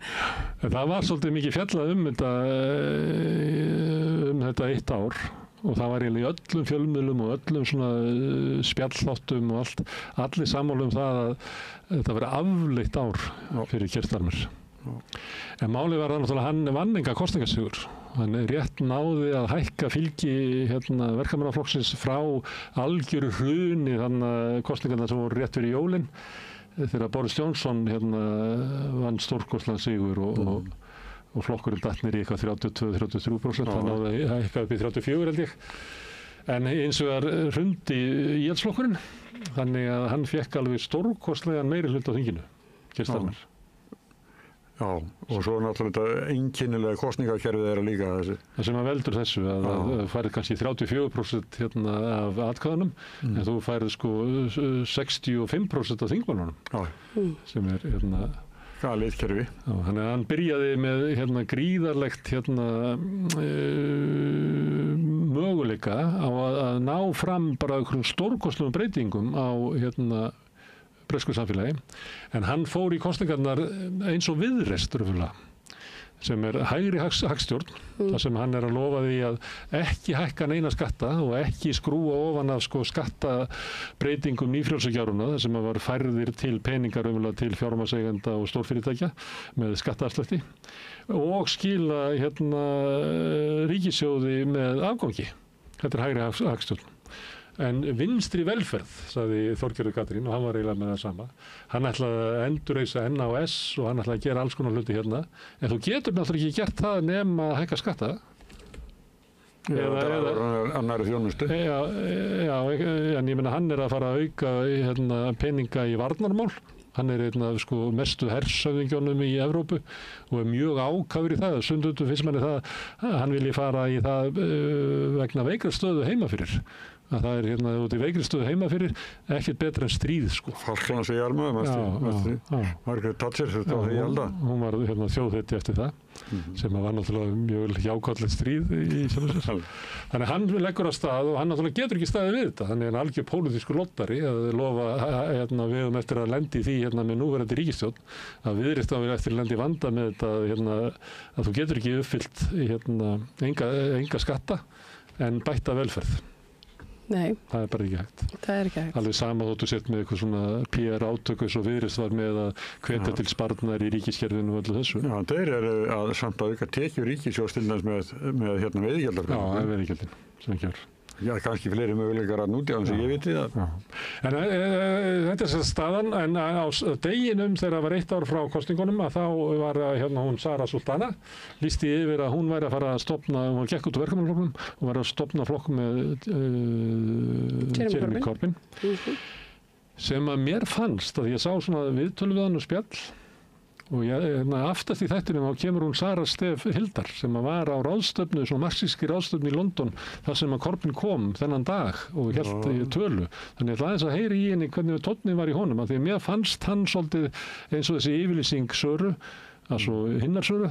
Það var svolítið mikið fjallað þetta 1 ár. Og það var eiginlega í öllum fjölmiðlum og öllum svona spjallþáttum og allir sammála það að þetta veri afleitt ár fyrir Keir Starmer. En málið var það náttúrulega hann vann enga kosningasigur. Hann rétt náði að hækka fylgi verkamannaflokksins frá algjöru hruni kosningarna sem voru rétt fyrir jólin þegar Boris Johnson vann stórkostlegan sigur og flokkurinn datt niður í eitthvað 32-33%, hann náði eitthvað upp í 34% held ég. En eins og það hrundi íhaldsflokkurinn, þannig að hann fekk alveg stórkostlegan meiri hlut á þinginu, Keir Starmer.
Já, og svo náttúrulega þetta einkennilega kosningakerfið þeirra líka þessu. Það
sem að veldur þessu, að það færið kannski 34% af atkvæðunum, en þú færið sko 65% af þingmannunum, sem
galið kerfi.
Þannig að hann byrjaði með gríðarlegt möguleika á að ná fram bara einhverjum stórkostlegum breytingum á bresku samfélagi, en hann fór í kosningarnar eins og Viðreisn raunverulega. sem hægri hagstjórn, þar sem hann að lofa því að ekki hækka neina skatta og ekki skrúa ofan af skattabreytingum nýfrjálsugjaruna, þar sem var færðir til peningar til fjármagnseigenda og stórfyrirtækja með skattaafslætti og skila ríkissjóði með afgangi. Þetta hægri hagstjórn. En vinstri velferð, sagði Þorgerður Katrín, og hann var eiginlega með það sama. Hann ætlaði að endurreisa NAS og hann ætlaði að gera alls konar hluti hérna. En þú getur náttúrulega ekki gert það nema að hækka skatta.
Eða annarri þjónustu.
Já, en ég meina hann að fara að auka peninga í varnarmál. Hann einn af mestu hershöfðingjónum í Evrópu og mjög ákafur í það. Stundum finnst manni það að hann vilji fara í það vegna veikrar stöðu heima fyrir. Að það út í veikri stöðu heima fyrir ekkert betra en stríð,
Falklands í Alma, Margaret Thatcher, þetta var í alda.
Hún var þjóðhetja eftir það, sem var náttúrulega mjög jákvæðlegt stríð í sjálfu sér. Þannig hann leggur af stað og hann náttúrulega getur ekki staðið við þetta. Þannig hann algjör pólitískur lottari að lofa við eftir að lendi í því með núverandi ríkisstjórn, að viðrist að vera eftir að lendi í vanda með þetta að þú getur ekki uppfyllt enga skatta en bætta velferð.
Nei.
Það bara ekki hægt.
Það ekki hægt.
Alveg sama þóttu sett með eitthvað svona PR átök eins og viðreist var með að hvetja til sparnaðar í ríkiskerfinu og öllu þessu.
Já, þeir að samt að auka tekjur ríkissjóðs til þess með veiðigjaldar.
Já, það veiðigjaldin sem ekki gjör.
Já, kannski fleiri möguleikar að núti á þess að ég viti það.
En þetta þess staðan, en á deginum þegar það var 1 ár frá kosningunum að þá var hún Sara Sultana lýsti yfir að hún væri að fara að stofna, hún gekk út úr verkamannaflokknum og var að stofna flokk með Jeremy Corbyn sem að mér fannst að ég sá svona viðtölu við hann og spjall og aftast í þættinum þá kemur hún Sara Stef Hildar sem var á ráðstöfnu, svona marxískri ráðstöfnu í London þar sem að Corbyn kom þennan dag og hélt tölu. Þannig að aðeins að heyri í henni hvernig tónninn var í honum af því að mér fannst hann svolítið eins og þessi yfirlýsing Söru, altså hinnar Söru,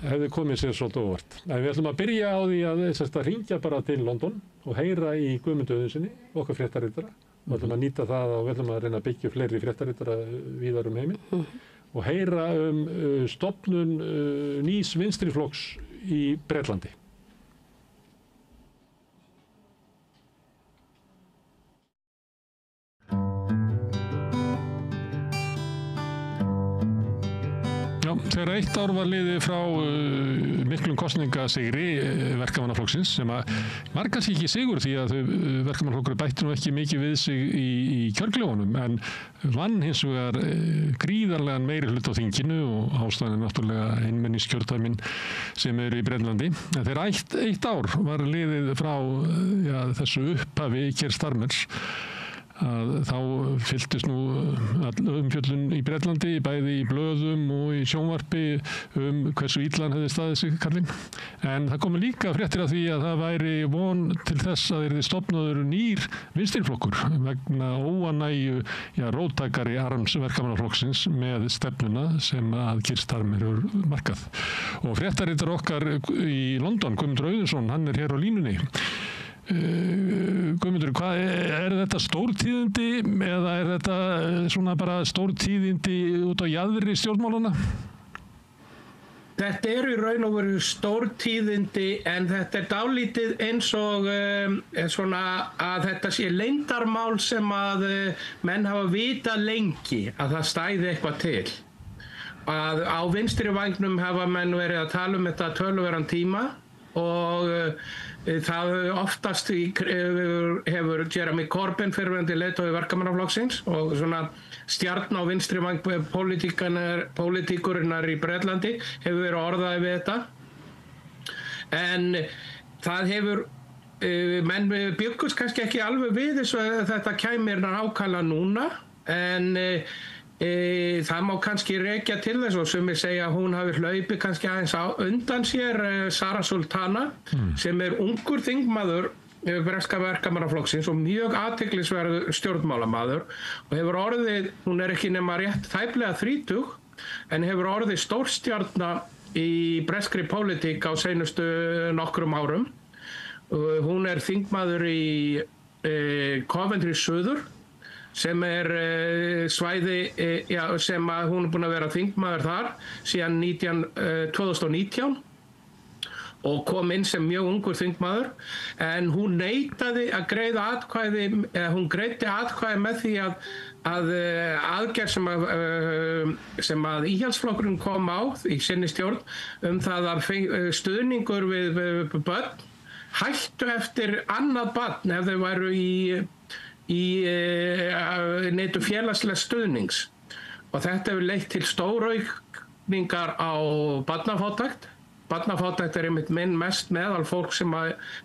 hefði komið sér svolítið óvart. En við ætlum að byrja á því að hringja bara til London og heyra í Guðmundu Auðunssyni, okkar fréttaritara. Við ætlum að nýta það og við ætlum að reyna að byggja fleiri fréttaritara víðar heiminn. Og heyra stofnun nýs vinstriflokks í Bretlandi. Já, þegar 1 ár var liðið frá miklum kosningasigri verkamannaflokksins sem að var kannski ekki sigur því að verkamannaflokkur bætti nú ekki mikið við sig í kjörklefunum en vann hins vegar gríðarlegan meiri hlut á þinginu og ástæðan náttúrulega einmenningskjördæmin sem eru í Bretlandi. En þegar 1 ár var liðið frá þessu upphafi Keir Starmers að þá fylltist nú umfjöllun í Bretlandi, bæði í blöðum og í sjónvarpi hversu illa hann hefði staðið sig kallinn. En það komu líka fréttir af því að það væri von til þess að yrði stofnaður nýr vinstriflokkur vegna óanægju róttækari arms verkamannaflokksins með stefnuna sem að Keir Starmer hefur markað. Og fréttaritar okkar í London, Guðmundur Auðunsson, hann hér á línunni. Guðmundur, hvað þetta stórtíðindi eða þetta svona bara stórtíðindi út á jaðri stjórnmálana?
Þetta í raun og veru stórtíðindi en þetta dálítið eins og svona að þetta sé leyndarmál sem að menn hafa vitað lengi að það stæði eitthvað til. Að á vinstri vangnum hafa menn verið að tala þetta töluverðan tíma og það oftast hefur Jeremy Corbyn fyrrverandi leiðtogi verkamannaflokksins og svona stjarn á vinstri vang pólitíkurinnar í Bretlandi hefur verið orðaði við þetta en það hefur menn byggust kannski ekki alveg við þess að þetta kæmir nákvæmlega núna en það má kannski rekja til þess og sumir segja að hún hafi hlaupið kannski aðeins undan sér Sara Sultana sem ungur þingmaður breska verkamannaflokksins og mjög athyglisverður stjórnmálamaður og hefur orðið, hún ekki nema rétt tæplega 30 en hefur orðið stórstjarna í breskri pólitík á seinustu nokkrum árum. Hún þingmaður í Coventry Suður sem svæði sem að hún búin að vera þingmaður þar síðan 2019 og kom inn sem mjög ungur þingmaður, en hún neitaði að greiða atkvæði, hún greiddi atkvæði með því að aðgerð sem að Íhaldsflokkurinn kom á í sinni stjórn það að stuðningur við börn hættu eftir annað barn ef þau væru neytu félagslegs stuðnings, og þetta hefur leitt til stóraukningar á barnafátækt. Barnafátækt einmitt mest meðal fólk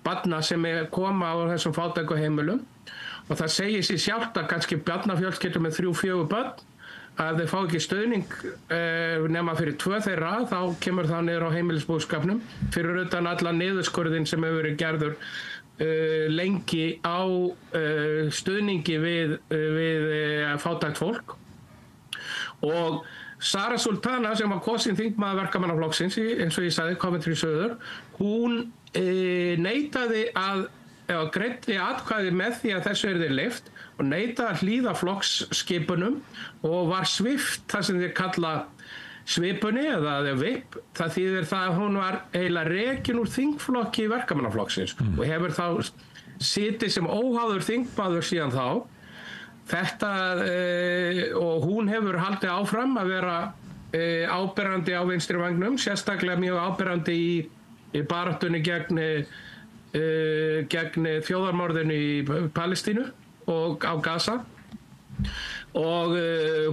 barna sem koma á þessum fátæku heimilum, og það segir sér sjálft að kannski barnafjölskyldur með 3-4 börn að þau fá ekki stuðning nema fyrir 2 þeirra, þá kemur það niður á heimilisbúskapnum fyrir utan alla niðurskurðin sem hefur verið gerður lengi á stuðningi við fátækt fólk. Og Sara Sultana, sem var kosin þingmaður Verkamannaflokksins, eins og ég sagði, Coventry Söður, hún neitaði greiddi atkvæði með því að þessu yrði leyft og neitaði að hlýða flokksskipunum og var svipt það sem þeir kalla svipunni eða VIP. Það þýðir það að hún var eiginlega rekin úr þingflokki Verkamannaflokksins og hefur þá sitið sem óháður þingmaður síðan þá. Þetta og hún hefur haldið áfram að vera áberandi á vinstri vangnum, sérstaklega mjög áberandi í baráttunni gegn þjóðarmorðinu í Palestínu og á Gaza, og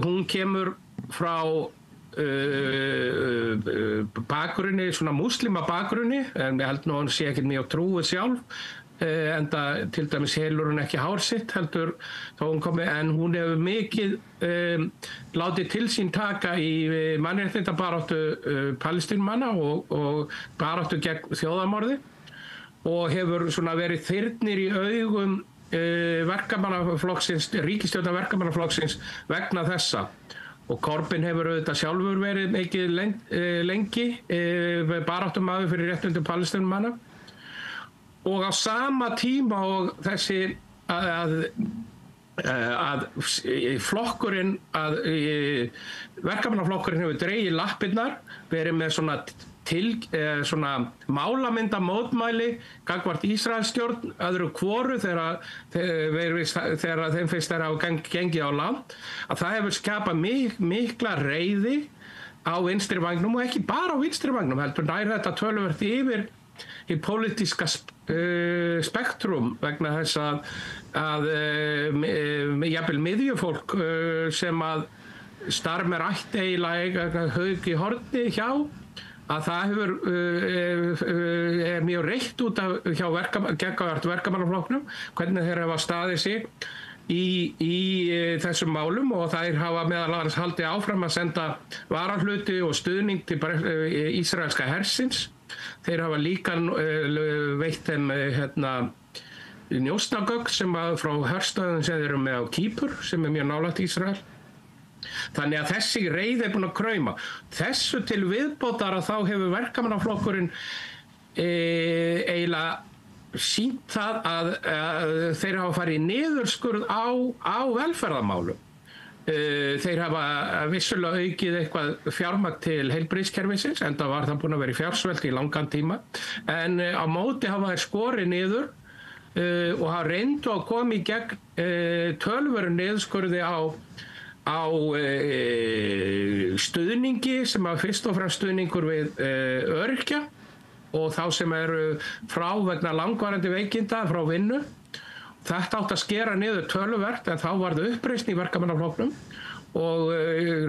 hún kemur frá bakgrunni, svona múslima bakgrunni, en ég held nú hún sé ekkert mjög trúið sjálf, enda til dæmis helur hún ekki hár sitt heldur þó hún komi, en hún hefur mikið látið til sín taka í mannréttindabaráttu Palestínumanna og baráttu gegn þjóðarmorði, og hefur svona verið þyrnir í augum verkamannaflokksins, ríkisstjórnar verkamannaflokksins vegna þessa. Og Corbyn hefur auðvitað sjálfur verið mikið lengi baráttumaður fyrir réttindum Palestínumanna. Og á sama tíma og þessi að flokkurinn, verkamannaflokkurinn hefur dregið lappirnar, verið með svona málamynda mótmæli gagnvart Ísraelsstjórn öðru hvoru þegar þeim finnst þeir hafa gengið á land, að það hefur skapað mikla reiði á vinstri vangnum, og ekki bara á vinstri vangnum heldur nær þetta töluvert yfir í pólitíska spektrum, vegna þess að jafnvel miðjufólk sem að starfmer ætti eiginlega haug í horni hjá, að það er mjög reitt út af hjá verkamannaflokknum hvernig þeir hafa staðið sig í þessum málum, og þær hafa meðal annars haldið áfram að senda varahluti og stuðning til ísraelska hersins. Þeir hafa líka veitt þeim njósnagögn sem frá herstöðum sem þeir eru með á Kýpur, sem mjög nálægt Ísrael. Þannig að þessi reiði búin að krauma. Þessu til viðbótar að þá hefur verkamannaflokkurinn eiginlega sýnt það að þeir hafa farið í niðurskurð á velferðarmálum. Þeir hafa vissulega aukið eitthvað fjármagn til heilbrigðiskerfisins, enda var það búin að vera í fjársvelti í langan tíma, en á móti hafa þeir skorið niður og hafa reyndu að koma í gegn tölvöru niðurskurði á stuðningi sem að fyrst og fremst stuðningur við öryrkja og þá sem eru frá vegna langvarandi veikinda frá vinnu. Þetta átt að skera niður töluvert, en þá var það uppreisn í verkamannaflokknum og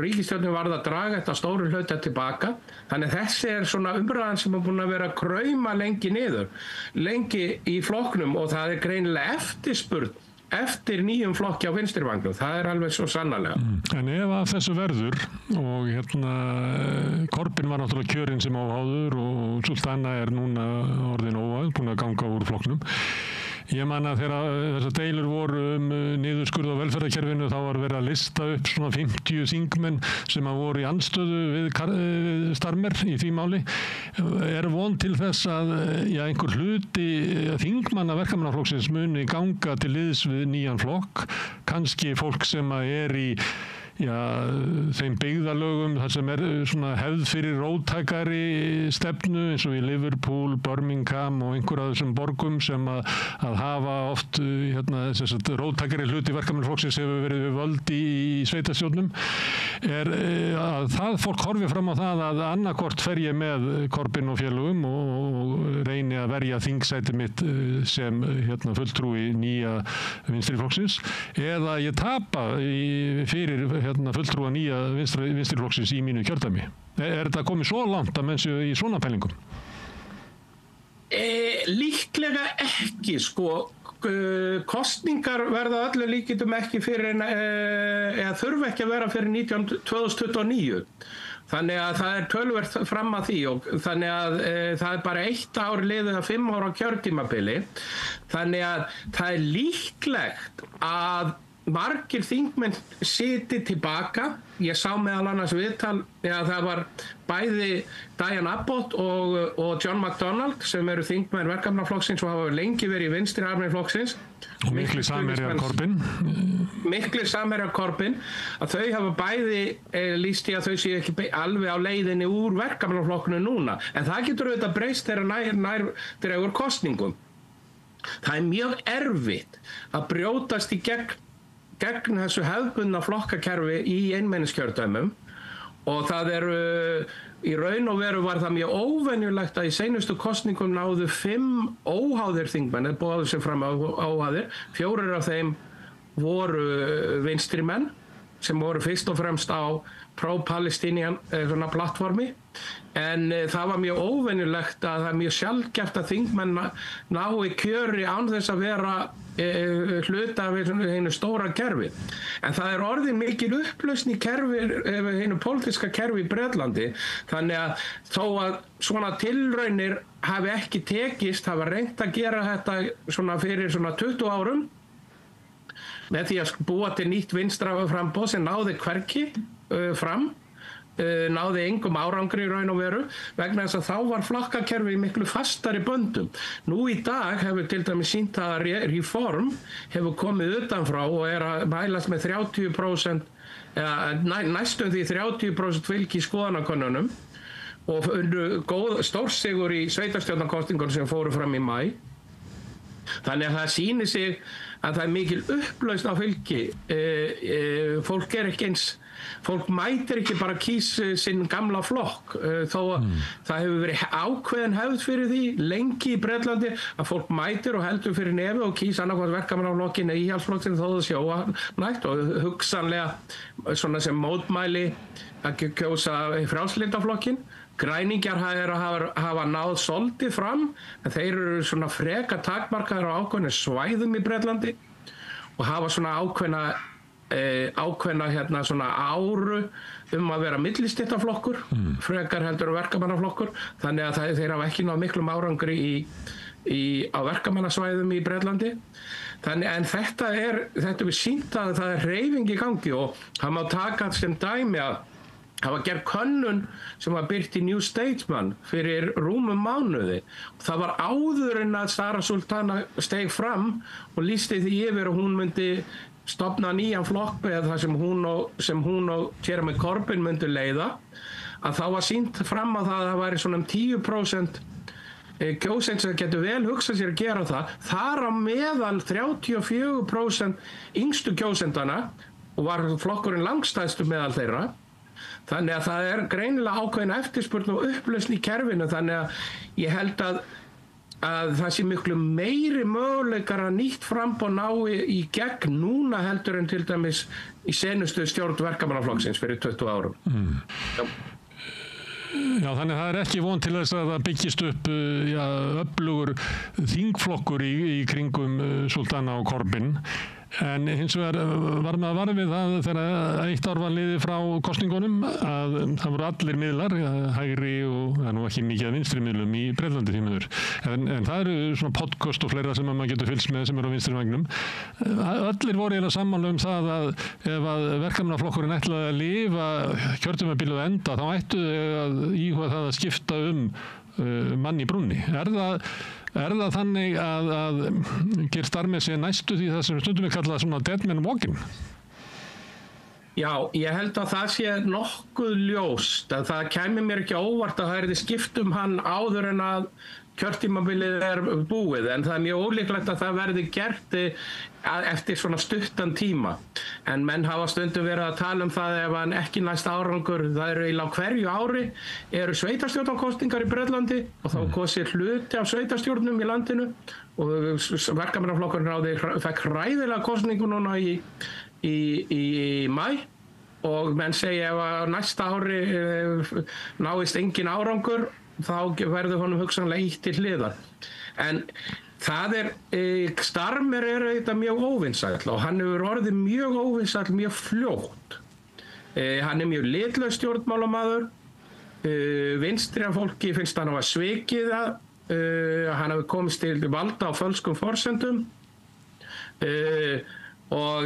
ríkisstjórnin varð að draga þetta stóru hluta tilbaka. Þannig þessi er svona umræðan sem er búin að vera að krauma lengi niður, lengi í flokknum, og það er greinilega eftirspurn eftir nýjum flokki á vinstrivangnum. Það er alveg svo sannarlega.
En ef að þessu verður, og Corbyn var náttúrulega kjörinn sem óháður og Sultana er núna orðin óháð, búin að ganga úr flokknum. Ég man að þegar þessar deilur voru niðurskurð á velferðarkerfinu þá var verið að lista upp svona 50 þingmenn sem að voru í andstöðu við Starmer í því máli. Er von til þess að einhver hluti þingmanna Verkamannaflokksins muni ganga til liðs við nýjan flokk, kannski fólk sem að er í þeim byggðarlögum þar sem er svona hefð fyrir róttækari stefnu eins og í Liverpool, Birmingham og einhver af þessum borgum sem að hafa oft róttækari hluti Verkamannaflokksins hefur verið við völd í sveitarstjórnum, er að það fólk horfi fram á það að annarkort fer ég með Corbyn og félögum og reyni að verja þingsæti mitt sem fulltrúi nýja vinstriflokksins, eða ég tapa fyrir fulltrúa nýja vinstriflokksins í mínu kjördæmi. Er þetta komið svo langt að menn séu í svona pælingum?
Líklega ekki, sko. Kosningar verða öllu líkindum ekki fyrir eða þurfa ekki að vera fyrir 2029. Þannig að það er töluvert fram að því og þannig að það er bara 1 ár liðið að 5 ára kjörtímabili. Þannig að það er líklegt að margir þingmenn siti tilbaka. Ég sá meðal annars viðtal, það var bæði Diane Abbott og John McDonnell sem eru þingmenn Verkamannaflokksins og hafa lengi verið í vinstri armi flokksins.
Og miklir samherjar Corbyn.
Miklir samherjar Corbyn, að þau hafa bæði lýst í að þau séu ekki alveg á leiðinni úr Verkamannaflokknu núna. En það getur auðvitað breyst þegar nær dregur kosningum. Það er mjög erfitt að brjótast í gegn þessu hefðbundna flokkakerfi í einmenniskjördæmum og það eru í raun og veru var það mjög óvenjulegt að í seinustu kosningum náðu 5 óháðir þingmenn, boðuðu sig fram óháðir, 4 af þeim voru vinstri menn sem voru fyrst og fremst á pro-Palestinian plattformi, en það var mjög óvenjulegt að það er mjög sjaldgæft að þingmenn nái kjöri án þess að vera hluta af einu stóra kerfi. En það er orðið mikil upplausn í einu pólitíska kerfi í Bretlandi, þannig að þó að svona tilraunir hafi ekki tekist, hafa reynt að gera þetta fyrir 20 árum með því að búa til nýtt vinstra framboð sem náði hvergi fram, náði engum árangri í raun og veru vegna þess að þá var flokkakerfi miklu fastari böndum. Nú í dag hefur til dæmis sýnt að Reform hefur komið utanfrá og er að mælast með 30%, næstum því 30% fylgi í skoðanakönnunum og stórsigur í sveitarstjórnarkosningunum sem fóru fram í maí. Þannig að það sýnir sig að það er mikil upplausn á fylgi. Fólk er ekki eins, fólk mætir ekki bara kýs sinn gamla flokk, þó að það hefur verið ákveðin hefð fyrir því lengi í Bretlandi að fólk mætir og heldur fyrir nefi og kýs annarkvæmt Verkamannaflokkinn eða Íhaldsflokkinn þó það sjóa nægt og hugsanlega svona sem mótmæli að kjósa Frjálslyndaflokkinn. Græningjar hafa náð svolítið fram, en þeir eru svona freka takmarkaðir á ákveðnum svæðum í Bretlandi og hafa svona ákveðna svona áru að vera millistéttaflokkur, frekar heldur verkamannaflokkur, þannig að þeir hafa ekki náð miklum árangri á verkamannasvæðum í Bretlandi. En þetta við sýnt að það er hreyfing í gangi og það má taka sem dæmi að það var gerð könnun sem var birt í New Statesman fyrir rúmum mánuði. Það var áður en að Sara Sultana steig fram og lýsti því yfir og hún myndi stofna nýjan flokk eða það sem hún og Jeremy Corbyn myndi leiða, að þá var sýnt fram að það væri svona 10% kjósend sem getur vel hugsað sér að gera það. Þar á meðal 34% yngstu kjósendana og var flokkurinn langstæðstu meðal þeirra. Þannig að það er greinilega ákveðin eftirspurn og upplausn í kerfinu, þannig að ég held að það sé miklu meiri möguleikar að nýtt framboð nái í gegn núna heldur en til dæmis í senustu stjórn Verkamannaflokksins fyrir 20 árum.
Já, þannig að það er ekki von til þess að það byggist upp öflugur þingflokkur í kringum Sultana og Corbyn. En hins vegar var maður varð við það þegar eitt ár var liðið frá kosningunum að það voru allir miðlar, hægri og það er nú ekki mikið af vinstri miðlum í Bretlandi því miður. En það eru svona podcast og fleira sem maður getur fylgst með sem eru á vinstri vagnum. Allir voru eiginlega sammála það að ef að verkamannaflokkurinn ætlaði að lifa kjörtímabilið enda þá ættu að íhuga það að skipta mann í brúnni. Er það þannig að Geir Starmer sé næstu því það sem stundum við kalla svona dead man walking?
Já, ég held að það sé nokkuð ljóst að það kæmi mér ekki óvart að það yrði skipt hann áður en að kjörtímabilið búið, en það er mjög ólíklegt að það verði gert eftir svona stuttan tíma. En menn hafa stundum verið að tala það ef hann ekki næst árangur, það eru eiginlega hverju ári eru sveitarstjórnarkosningar í Bretlandi og þá kosið hluti af sveitarstjórnum í landinu og verkamannaflokkurinn fekk hræðilega kosningu núna í maí og menn segja ef að næsta ári náist engin árangur þá verður honum hugsanlega ítt til hliðar. En það Starmer þetta mjög óvinsæll og hann hefur orðið mjög óvinsæll mjög fljótt. Hann mjög litlaus stjórnmálamaður, vinstri fólki finnst hann hafa svikið það, hann hafi komist til valda á fölskum forsendum og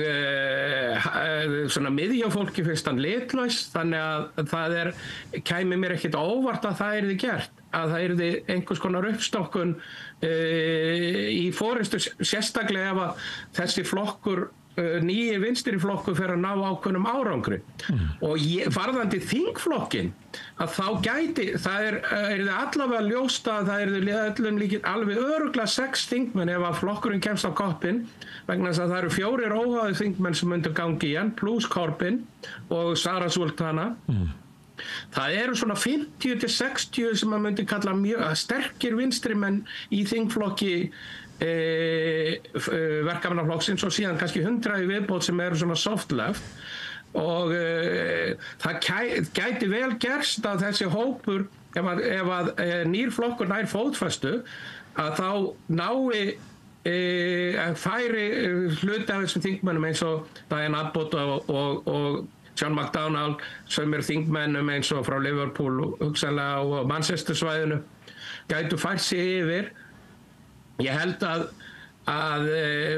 svona miðjafólki finnst hann litlaus, þannig að það kæmi mér ekkert óvart að það yrði gert, að það yrði einhvers konar uppstokkun í forystu, sérstaklega ef að þessi flokkur nýji vinstri flokkur fer að ná ákveðnum árangri og varðandi þingflokkin að þá gæti, það allavega ljóst að það öllum líkir alveg örugglega 6 þingmenn ef að flokkurinn kemst á koppinn vegna þess að það eru 4 óháðir þingmenn sem myndu gangi í hann, pluss Corbyn og Sara Sultana. Það eru svona 50-60 sem maður myndi kalla mjög sterkir vinstrimenn í þingflokki verkamannaflokksins og síðan kannski 100 í viðbót sem eru svona soft left og það gæti vel gerst að þessi hópur ef að nýr flokkur nær fótfestu að þá nái færi hluti af þessum þingmennum eins og Diane Abbott og John McDonnell sem eru þingmennum eins og frá Liverpool hugsanlega og Manchester svæðinu gætu fært sig yfir. Ég held að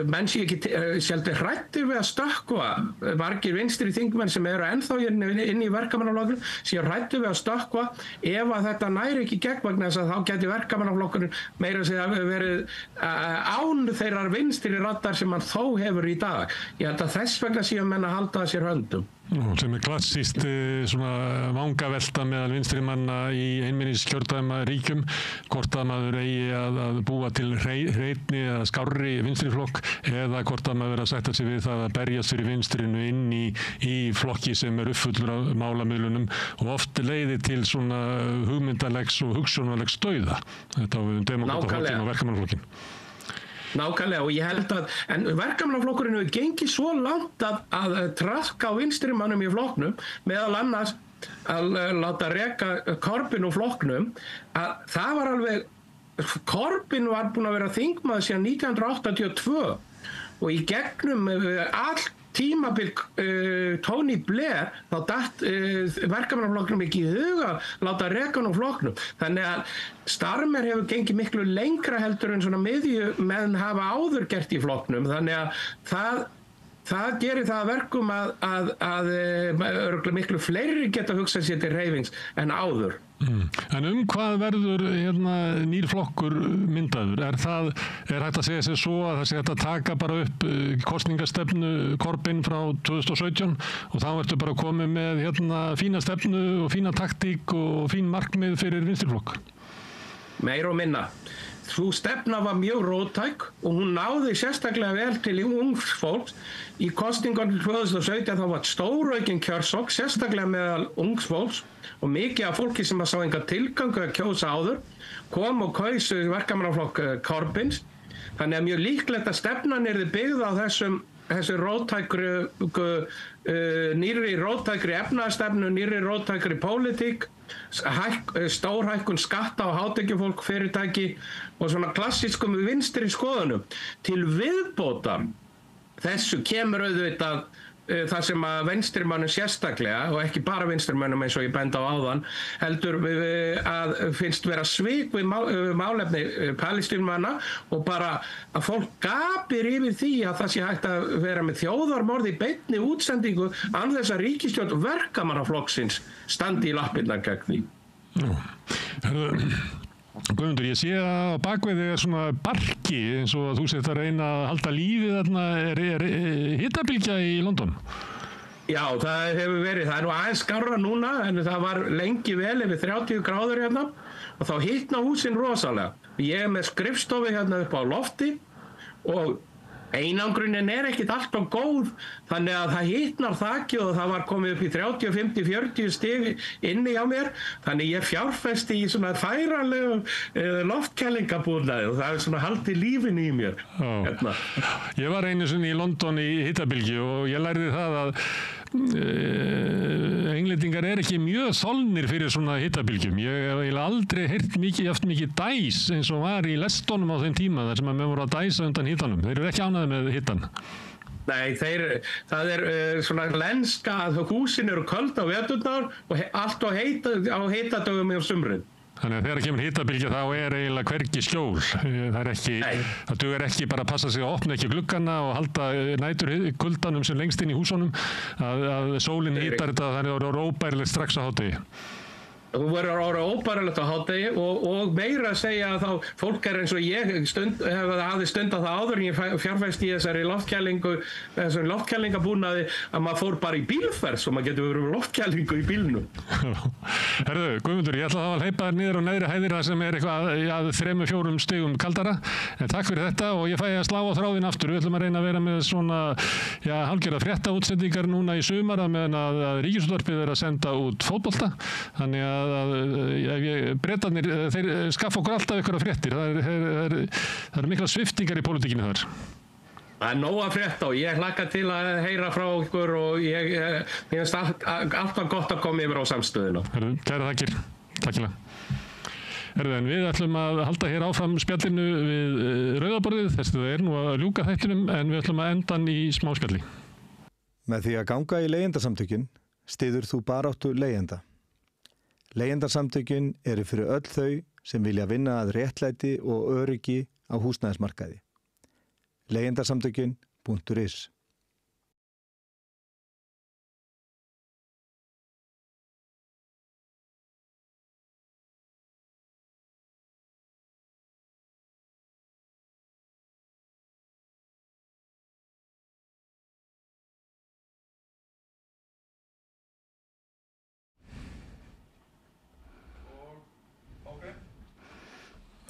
menn sé ekki sjálfur hrættir við að stökkva margir vinstri þingmenn sem eru ennþá inn í verkamannaflokkurinn sé hrættir við að stökkva ef að þetta næri ekki gegn vegna þess að þá geti verkamannaflokkurinn meira að segja verið án þeirrar vinstri raddar sem hann þó hefur í dag. Ég held að þess vegna séu menn að halda að sér höndum.
Sem klassískt svona vangavelta meðal vinstri manna í einmenningskjördæma ríkjum hvort að maður eigi að búa til hreinni eða skárri vinstriflokk eða hvort að maður vera að sætta sig við það að berjast fyrir vinstrinu inn í flokki sem uppfullur af málamiðlunum og oft leiði til svona hugmyndalegs og hugsunalegs dauða. Þetta á við demókrataflokkin og verkamannaflokkin.
Nákvæmlega og ég held að en verkamannaflokkurinn hefur gengið svo langt að traðka á vinstrimannum í flokknum meðal annars að láta reka Corbyn úr flokknum að það var alveg Corbyn var búinn að vera þingmaður síðan 1982 og í gegnum allt tímabil Tony Blair þá datt verkamannaflokknum ekki í huga láta reka hann úr flokknum. Þannig að Starmer hefur gengið miklu lengra heldur en svona miðjumenn hafa áður gert í flokknum. Þannig að það gerir það verkum að miklu fleiri geta hugsað sér til hreyfings en áður.
En hvað verður nýr flokkur myndaður? Er hægt að segja sér svo að það sé hægt að taka bara upp kosningastefnu Corbyn frá 2017 og þá ertu bara komið með fína stefnu og fína taktík og fín markmið fyrir vinstriflokk?
Meir og minna. Sú stefna var mjög róttæk og hún náði sérstaklega vel til ungs fólks. Í kosningunum 2017 þá var stóraukinn kjörsókn, sérstaklega meðal ungs fólks og mikið af fólki sem sá enga tilgang að kjósa áður kom og kaus verkamannaflokk Corbyns. Þannig að mjög líklegt að stefnan yrði byggð á þessu nýrri róttækri efnahagsstefnu, nýrri róttækri pólitík, stórhækkun skatta á hátekjufólk, fyrirtæki og svona klassískum vinstri skoðunum til viðbótar þessu kemur auðvitað það sem að venstrimönnum sérstaklega og ekki bara venstrimönnum eins og ég benda á áðan heldur að finnst vera svik við málefni Palestínumanna og bara að fólk gapir yfir því að það sé hægt að vera með þjóðarmorð í beinni útsendingu án þess að ríkisstjórn verkamannaflokksins standi í lappirnar gegn því.
Guðmundur, ég sé að bakvið er svona barki eins og að þú sett að reyna að halda lífið þarna, er hitabylgja í London?
Já, það hefur verið, það nú aðeins skárra núna en það var lengi vel yfir 30 gráður hérna og þá hitna húsin rosalega. Ég með skrifstofu hérna upp á lofti og einangrunin ekkert alltaf góð þannig að það hitnar þakki og það var komið upp í 30, 50, 40 stig inni á mér þannig ég fjárfesti í svona færanlegum loftkælingabúnaði og það svona haldið lífinu í mér. Hérna.
Ég var einu sinni í London í hitabylgju og ég lærði það að englendingar ekki mjög þolnir fyrir svona hitabylgjum. Ég hef aldrei heyrt mikið dæs eins og var í lestónum á þeim tíma þar sem að menn voru að dæsa undan hitanum. Þeir eru ekki ánægðir með hitan.
Nei, það svona lenska að húsin eru köld á veturnar og allt á heitadögum á sumrin.
Þannig að þegar kemur hitabylgja þá eiginlega hvergi skjól. Það dugar ekki bara að passa sig að opna ekki gluggana og halda næturkuldanum sem lengst inn í húsunum að sólinn hitar þetta þannig að það eru óbærilegt strax á hádegi.
Þú verður að orða óbærilegt á hádegi og meira að segja að þá fólk eins og ég hafði stundað það áður en ég fjárfesti í þessari loftkælingabúnaði að maður fór bara í bílferð svo maður getur verið loftkælingu í bílnum.
Herðu, Guðmundur, ég ætla þá að hleypa þér niður á neðri hæðir það sem eitthvað að 3-4 stigum kaldara. En takk fyrir þetta og ég fæ að slá á þráðinn aftur. Við ætlum að reyna að vera með svona hálfgerða fréttaútsendingar núna í sumar meðan að Ríkisútvarpið er að senda út fótbolta. Þannig að Bretarnir, þeir skaffa okkur alltaf ykkur að fréttir. Það eru mikla sviftingar í pólitíkinni þar.
Það er nóg að frétta og ég hlakka til að heyra frá ykkur og ég finnst alltaf gott að koma yfir á samstöðuna.
Kæra þakkir. Takkilega. En við ætlum að halda hér áfram spjallinu við Rauðaborðið, þess að það nú að ljúka þættinum en við ætlum að enda hann í smá spjalli.
Með því að ganga í leigjendasamtökin styður þú baráttu leigjenda. Leigjendasamtökin eru fyrir öll þau sem vilja vinna að réttlæti og öryggi á húsnæðismarkaði. Leigjendasamtökin.is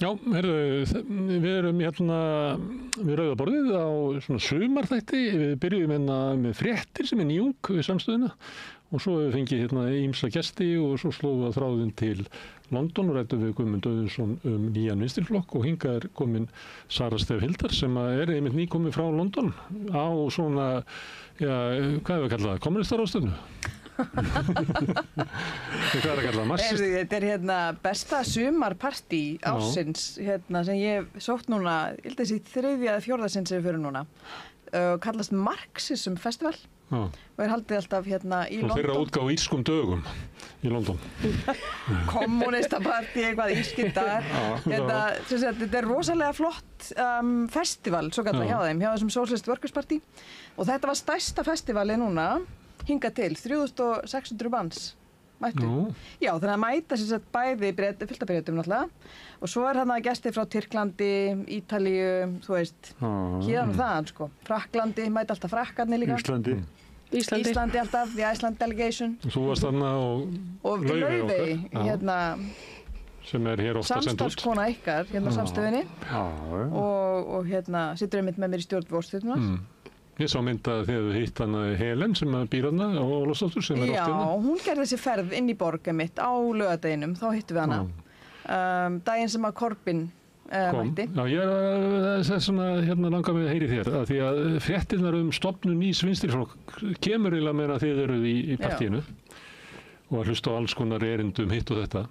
Já, við erum hérna við Rauðaborðið á svona sumarþætti. Við byrjuðum hérna með fréttir sem nýjung við samstöðuna og svo hefur við fengið hérna ýmsa gesti og svo slóðum við þráðinn til London og ræddum við Guðmund Auðunsson nýjan vinstriflokk og hingað er komin Sara Stef Hildar sem er einmitt nýkomin frá London á svona, hvað hefur við kallað það, kommunistarástöðnu? Hvað er að kalla það?
Þetta er hérna besta sumarpartí ársins hérna, sem ég sótt núna, ég held að þessi 3. eða 4. sinn sem við fyrir núna kallast Marxism Festival og er haldið alltaf hérna í London.
Þeirra útgáfu írskum dögum í London.
Kommunistapartí, eitthvað írskindar. Þetta er rosalega flott festival, svo kallar hjá þessum Socialist Workers Party og þetta var stærsta festivali núna hingað til, 3600 manns mættu. Já, þannig að mæta sem sagt bæði fylgta Bretum náttúrulega og svo er hérna gestir frá Tyrklandi, Ítalíu, þú veist, hérna og þaðan sko. Frakklandi, mæta alltaf frakkarnir líka. Íslandi alltaf, the Iceland Delegation.
Þú varst þarna
og Laufey, hérna,
sem er hér ofta sendt út.
Samstarfskona ykkar, hérna á samstöðinni og hérna situr einmitt með mér í stjórn vorstjórnunar.
Ég sá mynda þegar þú hitt hana Helen sem býr hana á Ólafsdóttur sem er oft hérna.
Já, hún gerði þessi ferð inn í borg mitt á laugardeginum, þá hittum við hana. Daginn sem að Corbyn mætti.
Já, ég er svona hérna langar með að heyri þér að því að fréttirnar stofnun nýs vinstriflokk kemur eiginlega meira þið eruð í partíinu og að hlusta á alls konar erindum hitt og þetta.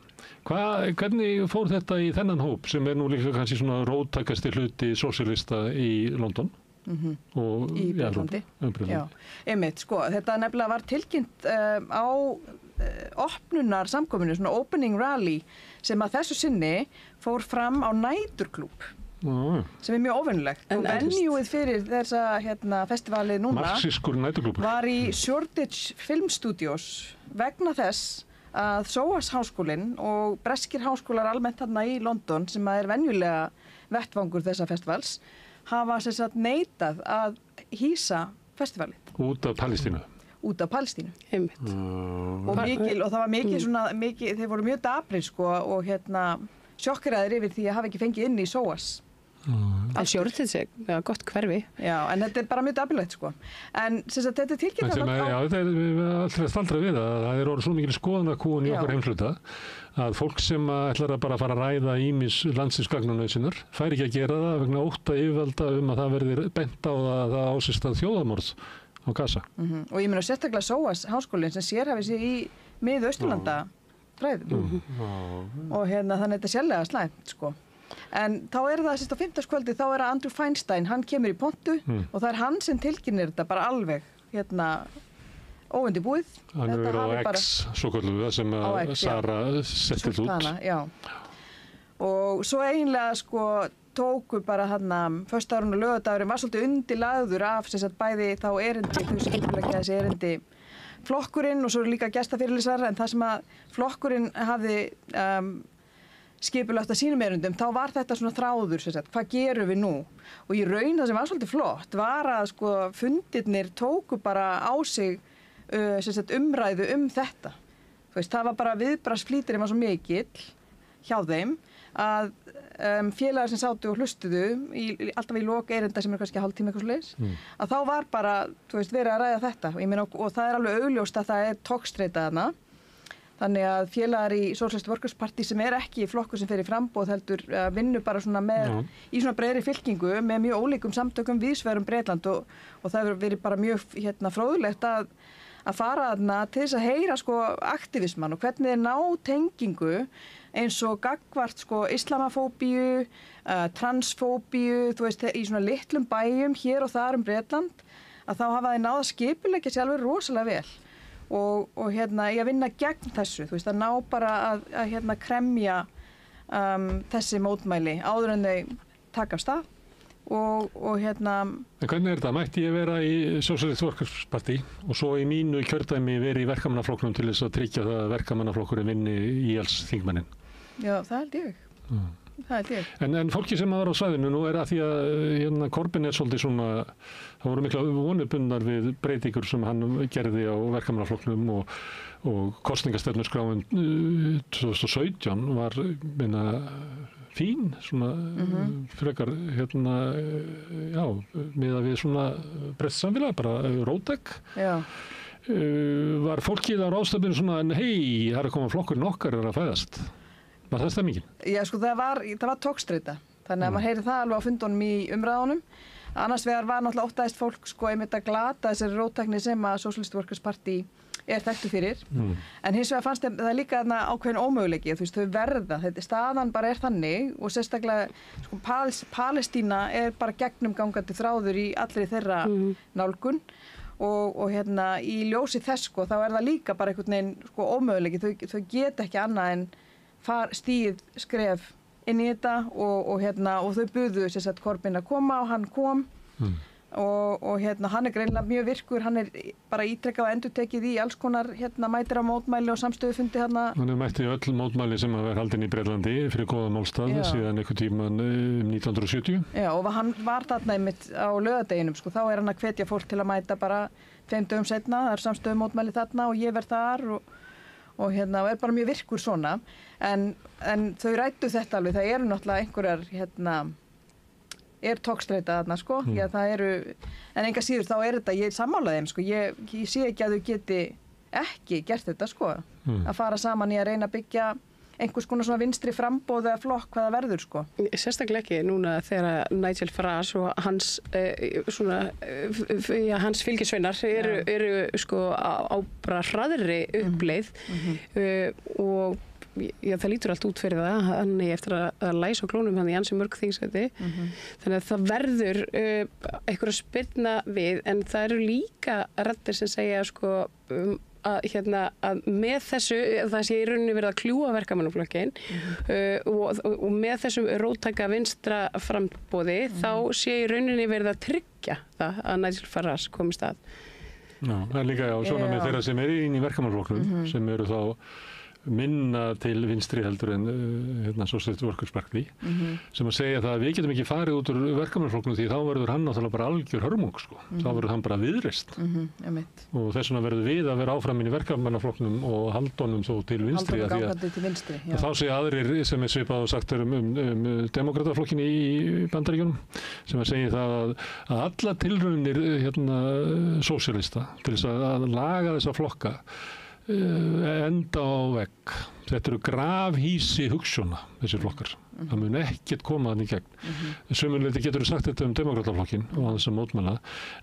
Hvernig fór þetta í þennan hóp sem er nú líka kannski svona róttækasti hluti sósíalista í London? og
í Bretlandi. Já, einmitt, sko, þetta nefnilega var tilkynnt á opnunar samkominu, svona opening rally sem að þessu sinni fór fram á næturklúbb sem mjög óvinnulegt og venjúið fyrir þessa festivalið núna
marxískur næturklúbbur
var í Shoreditch Film Studios vegna þess að SOAS háskólinn og breskir háskólar almennt þarna í London sem er venjulega vettvangur þessa festivals hafa sem sagt neitað að hýsa festivalið.
Út af Palestínu?
Út af Palestínu. Einmitt. Og það var mikið, þeir voru mjög daprir sko og sjokkeraðir yfir því að hafa ekki fengið inn í SOAS.
Að Shoreditch er gott hverfi.
Já, en þetta er bara mjög dapurlegt sko. En sem sagt þetta er tilkynnt
Já, þetta er alltaf staldra við að það er orðið svo mikil skoðanakúgun í okkar heimshluta að fólk sem ætlar að bara fara að ræða ýmis landsins gagnanauðsinnar fær ekki að gera það vegna ótta yfirvalda að það verði bent á það ásist að þjóðamorð á Gaza.
Og ég meina sérstaklega SOAS háskólinn sem sérhæfir sig í Mið-Austurlanda fræðum. Og þannig þetta er sérlega slæmt sko. En þá það sérst á fimmtudagskvöldi þá það Andrew Feinstein, hann kemur í pontu og það hann sem tilkynnir þetta bara alveg óundirbúið.
Hann hefur verið á X, svo kalluðu það sem Sara settið út.
Já. Og svo eiginlega sko tóku bara föstudagurinn og laugardagurinn var svolítið undirlagður af sem sagt bæði þá erindi, þau sem skipuleggja þessi erindi flokkurinn og svo líka gestafyrirlesar en það sem að flokkurinn hafði skipulagt að sínum erindum, þá var þetta svona þráður, sem sagt, hvað gerum við nú? Og í raun það sem var svolítið flott var að sko fundirnir tóku bara á sig sem sagt, umræðu þetta. Þú veist, það var bara viðbragðsflýturinn var svo mikill hjá þeim að félagar sem sátu og hlustuðu alltaf í lok erinda sem kannski hálftíma eitthvað svoleiðis, að þá var bara, þú veist, verið að ræða þetta. Og það alveg augljóst að það togstreita þarna. Þannig að félagar í Socialist Workers Party sem ekki flokkur sem fer í framboð heldur vinnu bara svona í svona breiðri fylkingu með mjög ólíkum samtökum víðsvegar Bretland og það hefur verið bara mjög fróðlegt að fara þarna til þess að heyra sko aktivisman og hvernig þeir ná tengingu eins og gagnvart sko islamafóbíu, transfóbíu, þú veist, í svona litlum bæjum hér og þar Bretland að þá hafa þeir náð að skipuleggja sig alveg rosalega vel. Og í að vinna gegn þessu, þú veist, að ná bara að kremja þessi mótmæli áður en þau taka af stað og
En hvernig þetta? Mætti ég vera í Socialist Workers Party og svo í mínu kjördæmi verið í verkamannaflokknum til þess að tryggja það að verkamannaflokkurinn vinni í alls þingmannin?
Já, það held ég. Það held ég.
En fólki sem var á svæðinu nú að því að Corbyn svolítið svona, það voru mikla vonubundnar við breytingur sem hann gerði á verkamannaflokknum og kosningastefnuskráin 2017 var fín, svona frekar miðað við svona breskt samfélag, bara róttæk.
Já.
Var fólkið á ráðstefninu svona, hei, það að koma flokkurinn okkar að fæðast. Var það stemmingin?
Já, sko, það var togstreita. Þannig að maður heyri það alveg á fundunum í umræðunum. Annars vegar var náttúrulega óttaðist fólk sko einmitt að glata þessari róttækni sem að Socialist Workers Party þekktu fyrir. En hins vegar fannst það líka ákveðin ómöguleiki. Þú veist, þau verða. Staðan bara þannig og sérstaklega sko, Palestína bara gegnumgangandi þráður í allri þeirra nálgun. Og í ljósi þess sko, þá það líka bara einhvern veginn sko, ómöguleiki. Þau geta ekki annað en stíð skref inn í þetta og þau buðu sem sagt Corbyn að koma og hann kom og hann greinilega mjög virkur, hann bara ítrekkað og endurtekið í alls konar mætir á mótmæli og samstöðufundi hérna.
Hann mætti öll mótmæli sem hafa verið haldin í Bretlandi fyrir góðan málstað síðan einhvern tíman 1970. Já, og
hann var þarna einmitt á laugardeginum, sko, þá hann að hvetja fólk til að mæta bara 5 dögum seinna, það samstöðumótmæli þarna og ég verð þar og bara mjög virkur svona en þau ræddu þetta alveg, það eru náttúrulega einhverjar togstreita þarna sko, það en enga síður þá þetta, ég sammála þeim sko, ég sé ekki að þau geti ekki gert þetta sko, að fara saman í að reyna að byggja einhvers konar svona vinstri framboð eða flokk hvað það verður sko.
Sérstaklega ekki núna þegar Nigel Farage og hans hans fylgisveinar eru sko á bara hraðri uppleið og það lítur allt út fyrir það, hann er eftir að læsa á klónum hann í ansi mörg þingsæti, þannig að það verður einhverja spyrna við, en það eru líka raddir sem segja sko að með þessu, það sé í rauninni verið að kljúa verkamannaflokkinn og með þessum róttæka vinstra framboði þá sé í rauninni verið að tryggja það að Nigel Farage komist að.
Já, það er líka svona með þeirra sem eru inn í verkamannaflokknum sem eru þá minna til vinstri heldur en Socialist Workers Party sem að segja það að við getum ekki farið út úr verkamannaflokknum því þá verður hann náttúrulega bara algjör hörmung sko. Þá verður hann bara viðreist og þess vegna verður við að vera áfram inn í verkamannaflokknum og haldunum þó til vinstri
þá
segja aðrir sem er svipað og sagt demokrataflokkin í Bandaríkjunum sem að segja það að alla tilraunir sósíalista til þess að laga þessa flokka enda á vegg. Þetta eru grafhýsi hugsjóna, þessir flokkar. Það mun ekkert koma þannig í gegn. Sömuleyti getur sagt þetta demokrataflokkin og þess að mótmæla,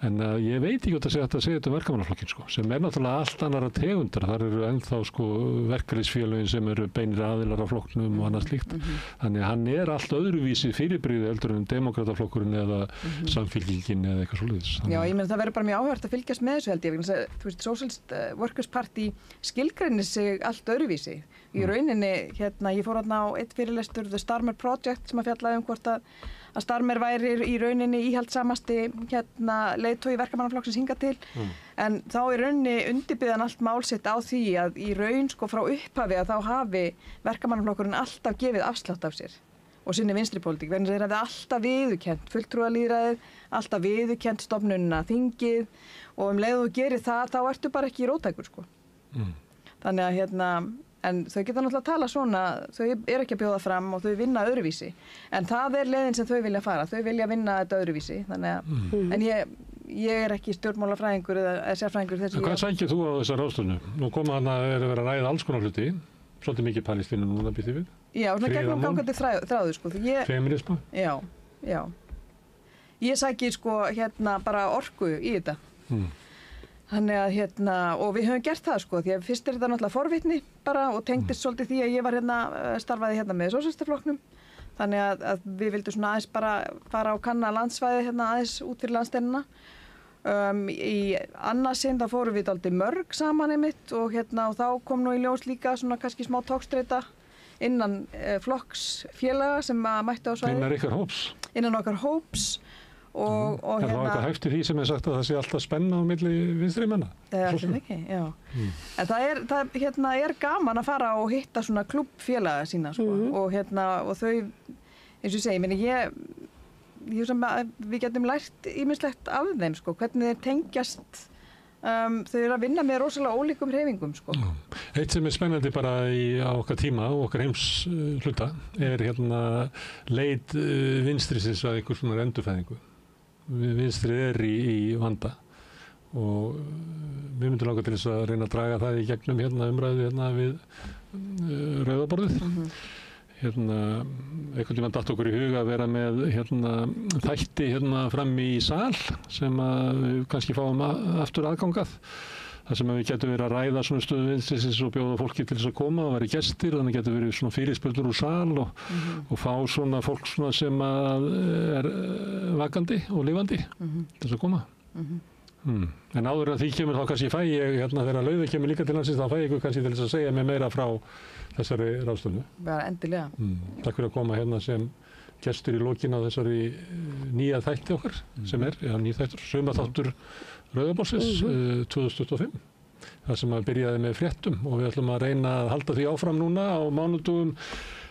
en ég veit ekki hvað að segja þetta verkamannaflokkin, sko, sem er náttúrulega allt annara tegundar. Þar eru ennþá sko, verkalýðsfélögin sem eru beinir aðilar af flokknum og annað slíkt. Þannig hann er allt öðruvísi fyrirbrigði heldur en demokrataflokkurinn eða samfylkingin eða eitthvað svoleiðis.
Já, ég meina það verður bara mjög áhugavert að fylgjast með þessu held ég. Þú veist, Socialist Workers Party skilgreinir sig allt öðruvísi. Í rauninni, ég fór hérna á eitt fyrirlestur, The Starmer Project, sem að fjallaði hvort að Starmer væri í rauninni íhaldsamasti leiðtogi verkamannaflokksins hingað til. En þá í rauninni undirbyggðan allt mál sitt á því að í raun sko frá upphafi að þá hafi verkamannaflokkurinn alltaf gefið afslátt af sér og sinni vinstripólitík, vegna þeir hafi alltaf viðurkennt fulltrúalýðræðið, alltaf viðurkennt stofnunina þingið og leið þú gerir það, þá ertu bara ekki í róttækur sko. Þannig að en þau geta náttúrulega að tala svona, þau eru ekki að bjóða fram og þau vinna öðruvísi. En það er leiðin sem þau vilja fara, þau vilja vinna þetta öðruvísi. Þannig en ég er ekki stjórnmálafræðingur eða sérfræðingur þessi.
Hvað sækir þú á þessar ráðstöfnu? Nú koma hann að vera að ræða alls konar hluti, svolítið mikið Palestínu núna býtti við.
Já, svona gegnum gangandi þráðu, sko.
Feminisma?
Já. Ég sæki sko bara orku í þetta. Þannig að og við höfum gert það sko, því að fyrst er þetta náttúrulega forvitni bara og tengdist svolítið því að ég var starfaði með Sósíalistaflokknum. Þannig að við vildum svona aðeins bara fara á kanna landsvæði aðeins út fyrir landsteinina. Í annað sinn þá fórum við dálítið mörg saman einmitt og þá kom nú í ljós líka svona kannski smá tókstreita innan flokksfélaga sem mættu á svæði. Innan okkar hóps. Og
er það eitthvað hægt í því sem er sagt að það sé alltaf spenna á milli vinstri menna?
Það er alltaf ekki, já. En það er gaman að fara og hitta svona klubbfélaga sína sko. Og þau, eins og ég segi, við getum lært ýmislegt af þeim sko, hvernig þeir tengjast. Þau eru að vinna með rosalega ólíkum hreyfingum sko.
Eitt sem er spennandi bara á okkar tíma og okkar heims hluta er leit vinstrisins að einhvers svona endurfæðingu. Vinstrið er í vanda og við myndum langa til þess að reyna að draga það í gegnum umræðu við rauðaborðið. Einhvern tímann datt okkur í huga að vera með þætti fram í sal sem við kannski fáum aftur aðgangað. Það sem við getum verið að ræða svona stöðu vinstrisins og bjóða fólki til þess að koma og vera gestir, þannig getur verið svona fyrirspurnir úr sal og fá svona fólk svona sem er vakandi og lifandi til þess að koma. En áður en því kemur þá kannski fæ ég þegar Laufey kemur líka til landsins þá fæ ég ykkur kannski til þess að segja mér meira frá þessari ráðstöfnu.
Bara endilega.
Takk fyrir að koma sem gestur í lokin á þessari nýja þætti okkar sem nýja þættur, sumarþáttur Rauðaborðsins 2025. Það sem byrjaði með fréttum og við ætlum að reyna að halda því áfram núna á mánudögum,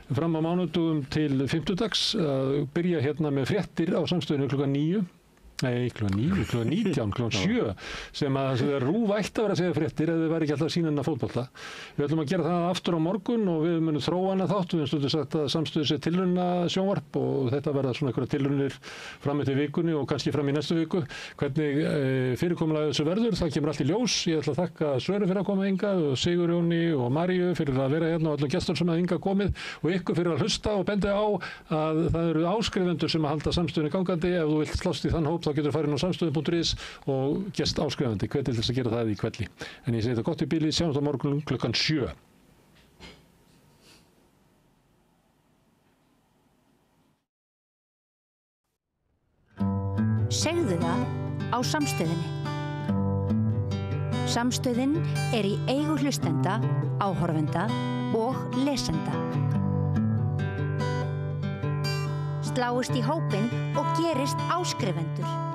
fram á mánudögum til fimmtudags að byrja með fréttir á samstöðinu klukkan 9. Nei, klukkan 9, klukkan 19, klukkan 7 sem að RÚV ætti að vera að segja fréttir ef þið væri ekki alltaf að sýna hennar fótbolta. Við ætlum að gera það aftur á morgun og við munum þróa hana þátt. Við höfum stundum sagt að samstöðu sé tilrauna sjónvarp og þetta verða svona einhverja tilraunir fram eftir vikunni og kannski fram í næstu viku. Hvernig fyrirkomulagið þessu verður, það kemur allt í ljós. Ég ætla að þakka Söru fyrir að koma hingað og Sigurjóni og Maríu fyrir að vera hérna og öllum gestur sem að hingað komið og ykkur fyrir að hlusta og bendi á að það eru áskrifendur sem að halda samstöðunni gangandi. Ef þú vilt slást í þann hóp þá getur farið á samstöðu.is og gest áskrifandi hvetja til þess að gera það í kvelli. En ég segi þetta gott í bili, sjáumst á morgun klukkan 7.
Segðu það á Samstöðinni. Samstöðin í eigu hlustenda, áhorfenda og lesenda. Sláist í hópinn og gerist áskrifendur.